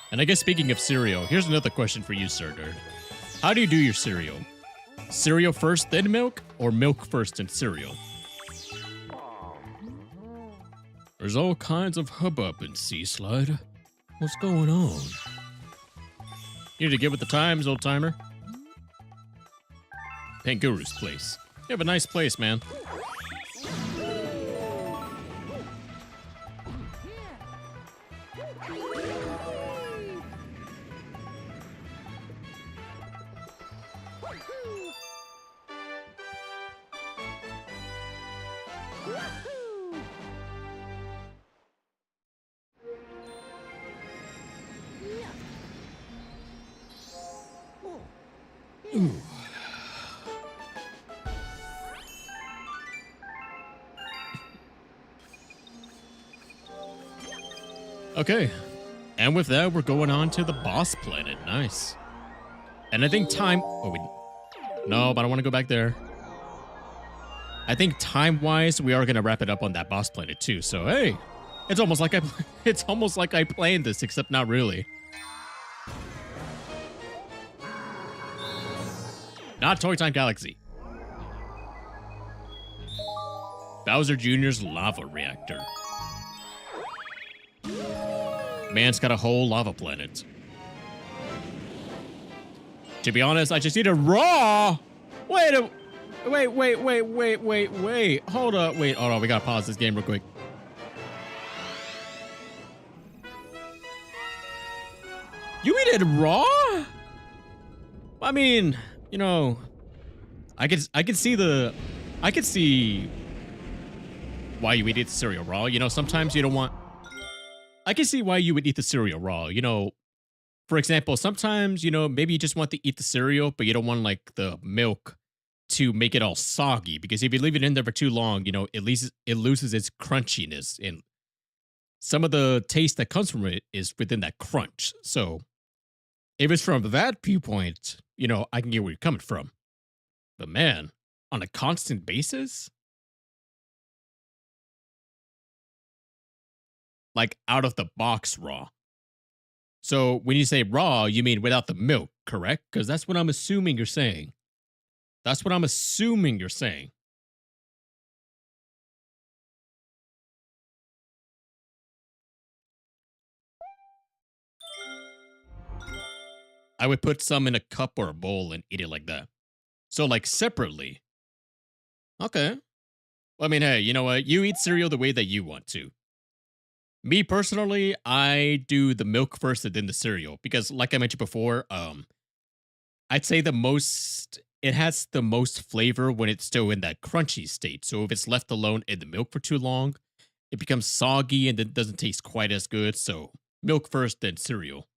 And I guess speaking of cereal, here's another question for you, Sir Nerd. How do you do your cereal? Cereal first, then milk, or milk first, then cereal? There's all kinds of hubbub in Sea Slide. What's going on? You need to get with the times, old timer. Panguru's place. You have a nice place, man. Ooh. Okay, and with that, we're going on to the boss planet. Nice. And I think time... Oh, no, but I don't want to go back there. I think time-wise, we are going to wrap it up on that boss planet, too. So, hey, it's almost like I planned this, except not really. Not Toy Time Galaxy. Bowser Jr.'s lava reactor. Man's got a whole lava planet. To be honest, I just need a raw. Wait. Hold up. Hold on. We gotta pause this game real quick. You eat it raw? I mean, you know, I could see why you would eat the cereal raw. You know, sometimes you don't want. I can see why you would eat the cereal raw. You know, for example, sometimes, you know, maybe you just want to eat the cereal, but you don't want like the milk to make it all soggy, because if you leave it in there for too long, you know, it loses its crunchiness, and some of the taste that comes from it is within that crunch. So if it's from that viewpoint, you know, I can get where you're coming from. But man, on a constant basis, like out of the box raw. So when you say raw, you mean without the milk, correct? Because that's what I'm assuming you're saying. That's what I'm assuming you're saying. I would put some in a cup or a bowl and eat it like that. So like separately. Okay. I mean, hey, you know what? You eat cereal the way that you want to. Me personally, I do the milk first and then the cereal, because like I mentioned before, I'd say it has the most flavor when it's still in that crunchy state. So if it's left alone in the milk for too long, it becomes soggy and then doesn't taste quite as good. So milk first, then cereal.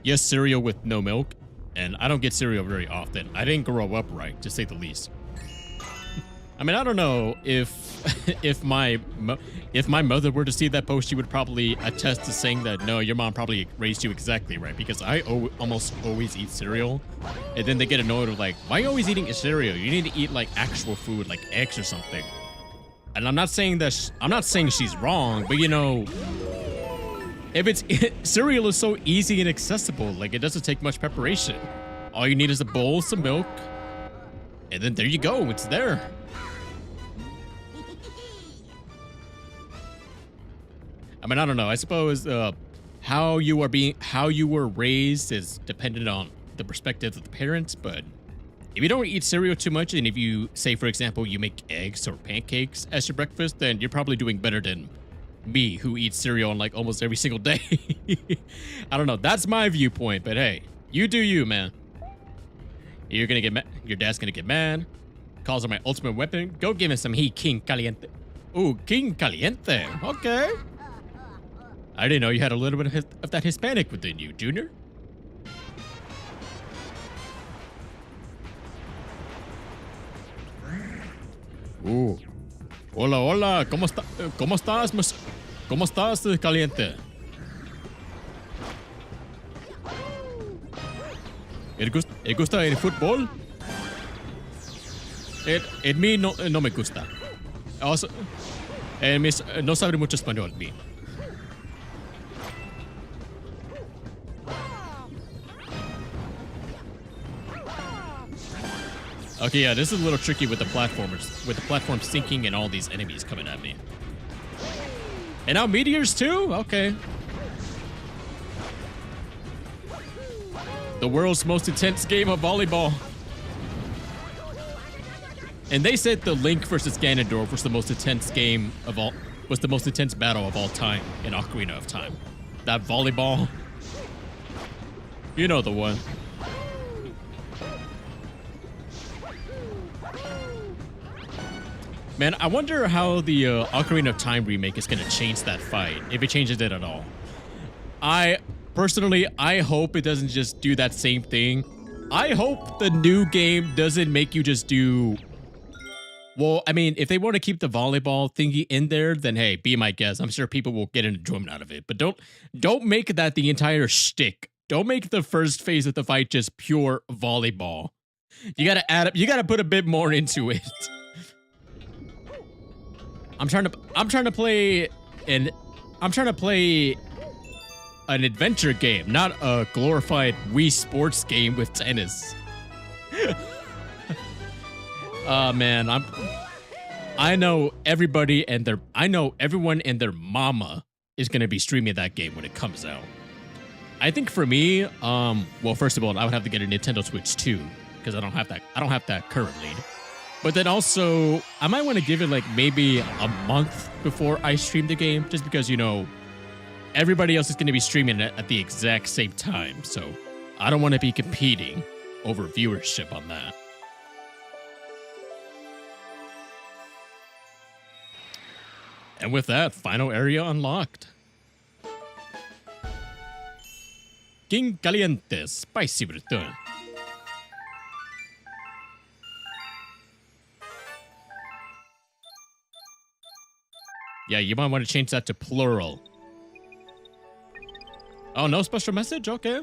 Yes, cereal with no milk, and I don't get cereal very often. I didn't grow up right, to say the least. I mean, I don't know if if my mother were to see that post, she would probably attest to saying that no, your mom probably raised you exactly right, because I almost always eat cereal, and then they get annoyed of like, why are you always eating a cereal? You need to eat like actual food, like eggs or something. And I'm not saying that I'm not saying she's wrong, but you know, if it's cereal is so easy and accessible, like it doesn't take much preparation. All you need is a bowl, some milk, and then there you go. It's there. I mean, I don't know. I suppose how you were raised is dependent on the perspective of the parents. But if you don't eat cereal too much, and if you say, for example, you make eggs or pancakes as your breakfast, then you're probably doing better than me, who eats cereal on like almost every single day. I don't know. That's my viewpoint. But hey, you do you, man. You're gonna get mad. Your dad's gonna get mad. Calls are my ultimate weapon. Go give him some heat, King Caliente. Ooh, King Caliente. Okay. I didn't know you had a little bit of that Hispanic within you, Junior. Ooh. Hola, hola. ¿Cómo estás? ¿Cómo estás, Caliente? ¿Te gusta el fútbol? En mí no me gusta. Also, no sabe mucho español, mí. Okay, yeah, this is a little tricky with the platformers, with the platform sinking and all these enemies coming at me. And now meteors too? Okay. The world's most intense game of volleyball. And they said the Link versus Ganondorf was the most intense game of all, was the most intense battle of all time in Ocarina of Time. That volleyball. You know the one. Man, I wonder how the Ocarina of Time remake is going to change that fight, if it changes it at all. Personally, I hope it doesn't just do that same thing. I hope the new game doesn't make you just do... Well, I mean, if they want to keep the volleyball thingy in there, then hey, be my guest. I'm sure people will get an enjoyment out of it. But don't make that the entire shtick. Don't make the first phase of the fight just pure volleyball. You gotta add up. You gotta put a bit more into it. I'm trying to play an adventure game, not a glorified Wii Sports game with tennis. Man, I know everybody and everyone and their mama is gonna be streaming that game when it comes out. I think for me, well, first of all, I would have to get a Nintendo Switch 2 because I don't have that currently. But then also, I might want to give it like maybe a month before I stream the game, just because, you know, everybody else is going to be streaming it at the exact same time. So I don't want to be competing over viewership on that. And with that, final area unlocked. King Caliente, spicy return. Yeah, you might want to change that to plural. Oh, no special message? Okay.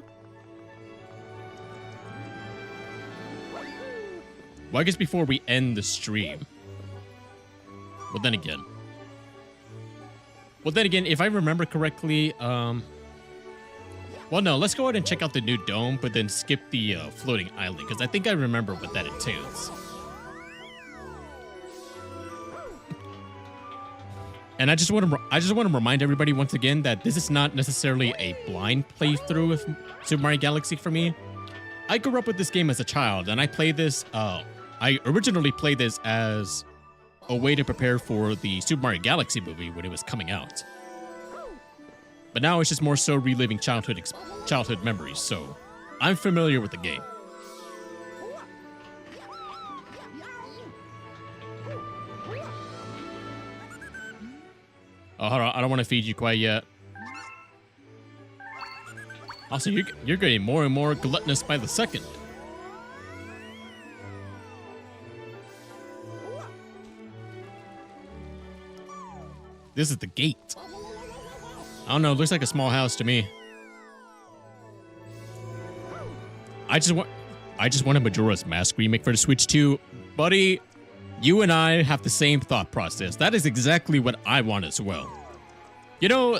Well, I guess before we end the stream. Well, then again, if I remember correctly, well, no, let's go ahead and check out the new dome, but then skip the floating island, because I think I remember what that entails. And I just want to remind everybody once again that this is not necessarily a blind playthrough of Super Mario Galaxy for me. I grew up with this game as a child, and I played this. I originally played this as a way to prepare for the Super Mario Galaxy movie when it was coming out. But now it's just more so reliving childhood memories. So I'm familiar with the game. Oh, hold on. I don't want to feed you quite yet. Also, you're getting more and more gluttonous by the second. This is the gate. I don't know. It looks like a small house to me. I just want a Majora's Mask remake for the Switch 2. Buddy, you and I have the same thought process. That is exactly what I want as well. You know,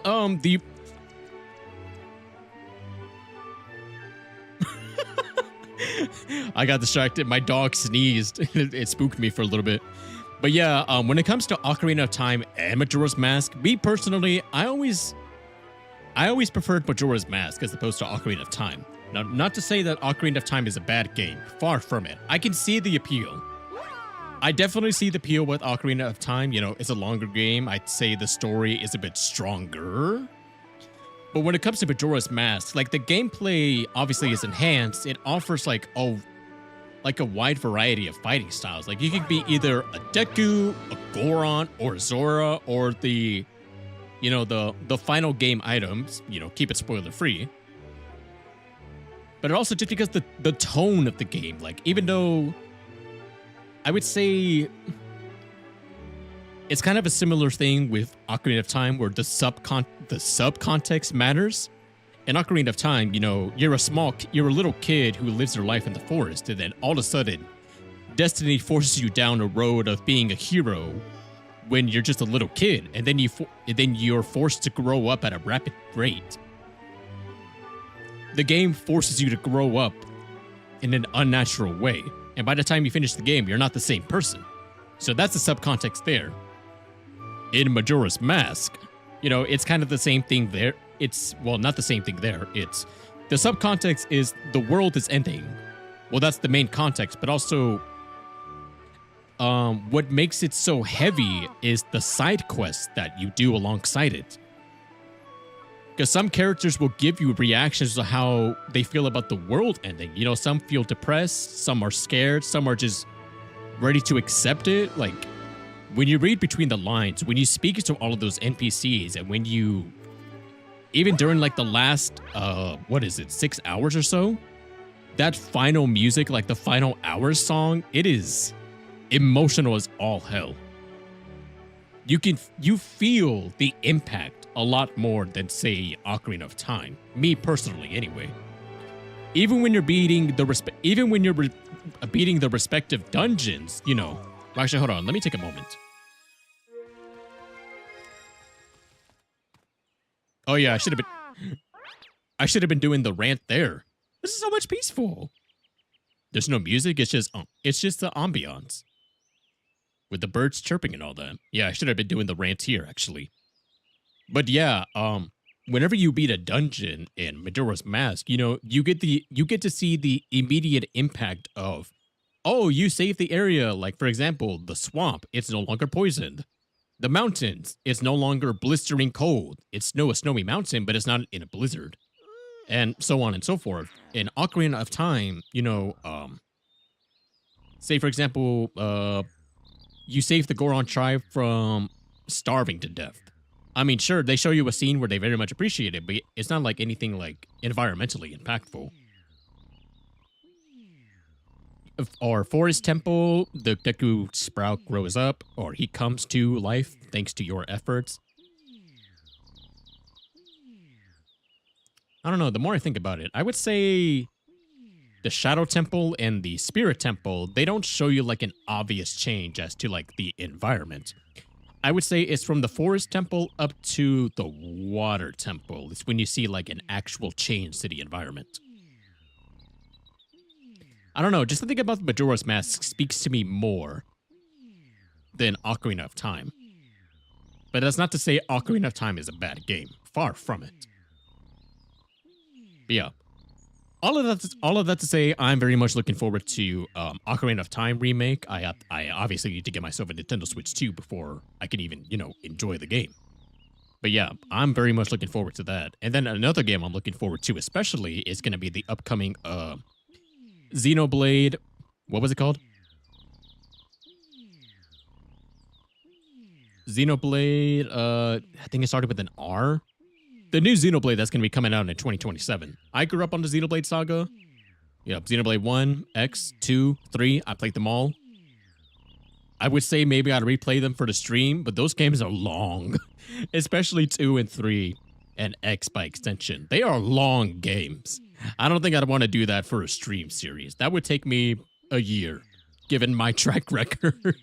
I got distracted. My dog sneezed. It spooked me for a little bit. But yeah, when it comes to Ocarina of Time and Majora's Mask, me personally, I always preferred Majora's Mask as opposed to Ocarina of Time. Now, not to say that Ocarina of Time is a bad game. Far from it. I can see the appeal. I definitely see the appeal with Ocarina of Time. You know, it's a longer game. I'd say the story is a bit stronger. But when it comes to Majora's Mask, like the gameplay obviously is enhanced. It offers like a wide variety of fighting styles. Like you could be either a Deku, a Goron, or Zora, or the final game items. You know, keep it spoiler free. But also just because the tone of the game, like even though I would say it's kind of a similar thing with Ocarina of Time where the subcontext matters. In Ocarina of Time, you know, you're a little kid who lives their life in the forest, and then all of a sudden, destiny forces you down a road of being a hero when you're just a little kid, and then you're forced to grow up at a rapid rate. The game forces you to grow up in an unnatural way, and by the time you finish the game, you're not the same person. So that's the subcontext there. In Majora's Mask, you know, it's kind of the same thing there. Well, not the same thing there. It's the subcontext is the world is ending. Well, that's the main context, but also what makes it so heavy is the side quests that you do alongside it. Because some characters will give you reactions to how they feel about the world ending. You know, some feel depressed, some are scared, some are just ready to accept it. Like, when you read between the lines, when you speak to all of those NPCs, and when you, even during like the last, 6 hours or so, that final music, like the final hours song, it is emotional as all hell. You feel the impact a lot more than, say, Ocarina of Time. Me personally, anyway. Even when you're beating the respective dungeons, you know. Actually, hold on. Let me take a moment. Oh yeah, I should have been doing the rant there. This is so much peaceful. There's no music. It's just the ambiance with the birds chirping and all that. Yeah, I should have been doing the rant here actually. But yeah, whenever you beat a dungeon in Majora's Mask, you know, you get to see the immediate impact of, oh, you saved the area. Like, for example, the swamp, it's no longer poisoned. The mountains, it's no longer blistering cold. It's a snowy mountain, but it's not in a blizzard. And so on and so forth. In Ocarina of Time, you know, say, for example, you save the Goron tribe from starving to death. I mean, sure, they show you a scene where they very much appreciate it, but it's not like anything like environmentally impactful. Or Forest Temple, the Deku sprout grows up, or he comes to life thanks to your efforts. I don't know, the more I think about it, I would say the Shadow Temple and the Spirit Temple, they don't show you like an obvious change as to like the environment. I would say it's from the Forest Temple up to the Water Temple. It's when you see like an actual change to the environment. I don't know, just thinking about Majora's Mask speaks to me more than Ocarina of Time. But that's not to say Ocarina of Time is a bad game. Far from it. But yeah. All of that to say, I'm very much looking forward to Ocarina of Time remake. I obviously need to get myself a Nintendo Switch 2 before I can even, you know, enjoy the game. But yeah, I'm very much looking forward to that. And then another game I'm looking forward to especially is going to be the upcoming Xenoblade, what was it called? Xenoblade, I think it started with an R. the new Xenoblade that's going to be coming out in 2027. I grew up on the Xenoblade saga. Yep, Xenoblade 1, X, 2, 3. I played them all. I would say maybe I'd replay them for the stream, but those games are long. Especially 2 and 3 and X by extension. They are long games. I don't think I'd want to do that for a stream series. That would take me a year, given my track record.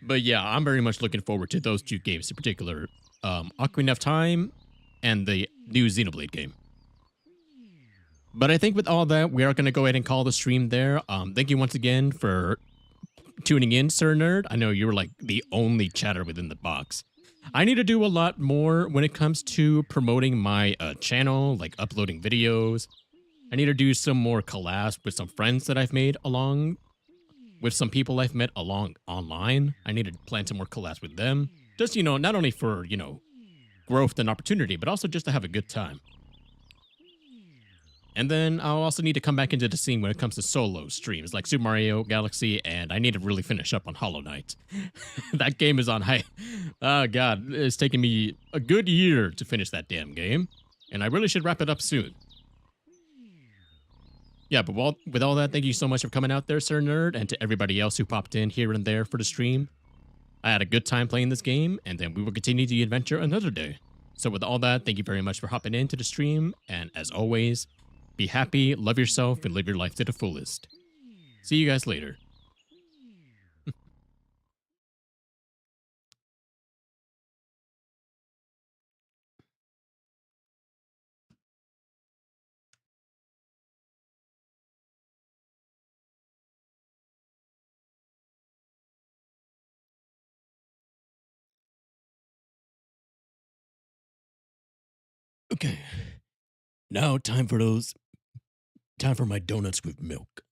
But yeah, I'm very much looking forward to those two games in particular. Ocarina of Time and the new Xenoblade game. But I think with all that, we are going to go ahead and call the stream there. Thank you once again for tuning in, Sir Nerd. I know you were like the only chatter within the box. I need to do a lot more when it comes to promoting my channel, like uploading videos. I need to do some more collabs with some friends that I've made along with some people I've met along online. I need to plan some more collabs with them. Just, not only for, growth and opportunity, but also just to have a good time. And then I'll also need to come back into the scene when it comes to solo streams like Super Mario Galaxy, and I need to really finish up on Hollow Knight. That game is on high. Oh god, it's taken me a good year to finish that damn game, and I really should wrap it up soon. Yeah, but with all that, thank you so much for coming out there, Sir Nerd, and to everybody else who popped in here and there for the stream. I had a good time playing this game, and then we will continue the adventure another day. So with all that, thank you very much for hopping into the stream, and as always, be happy, love yourself, and live your life to the fullest. See you guys later. Okay. Now time for my donuts with milk.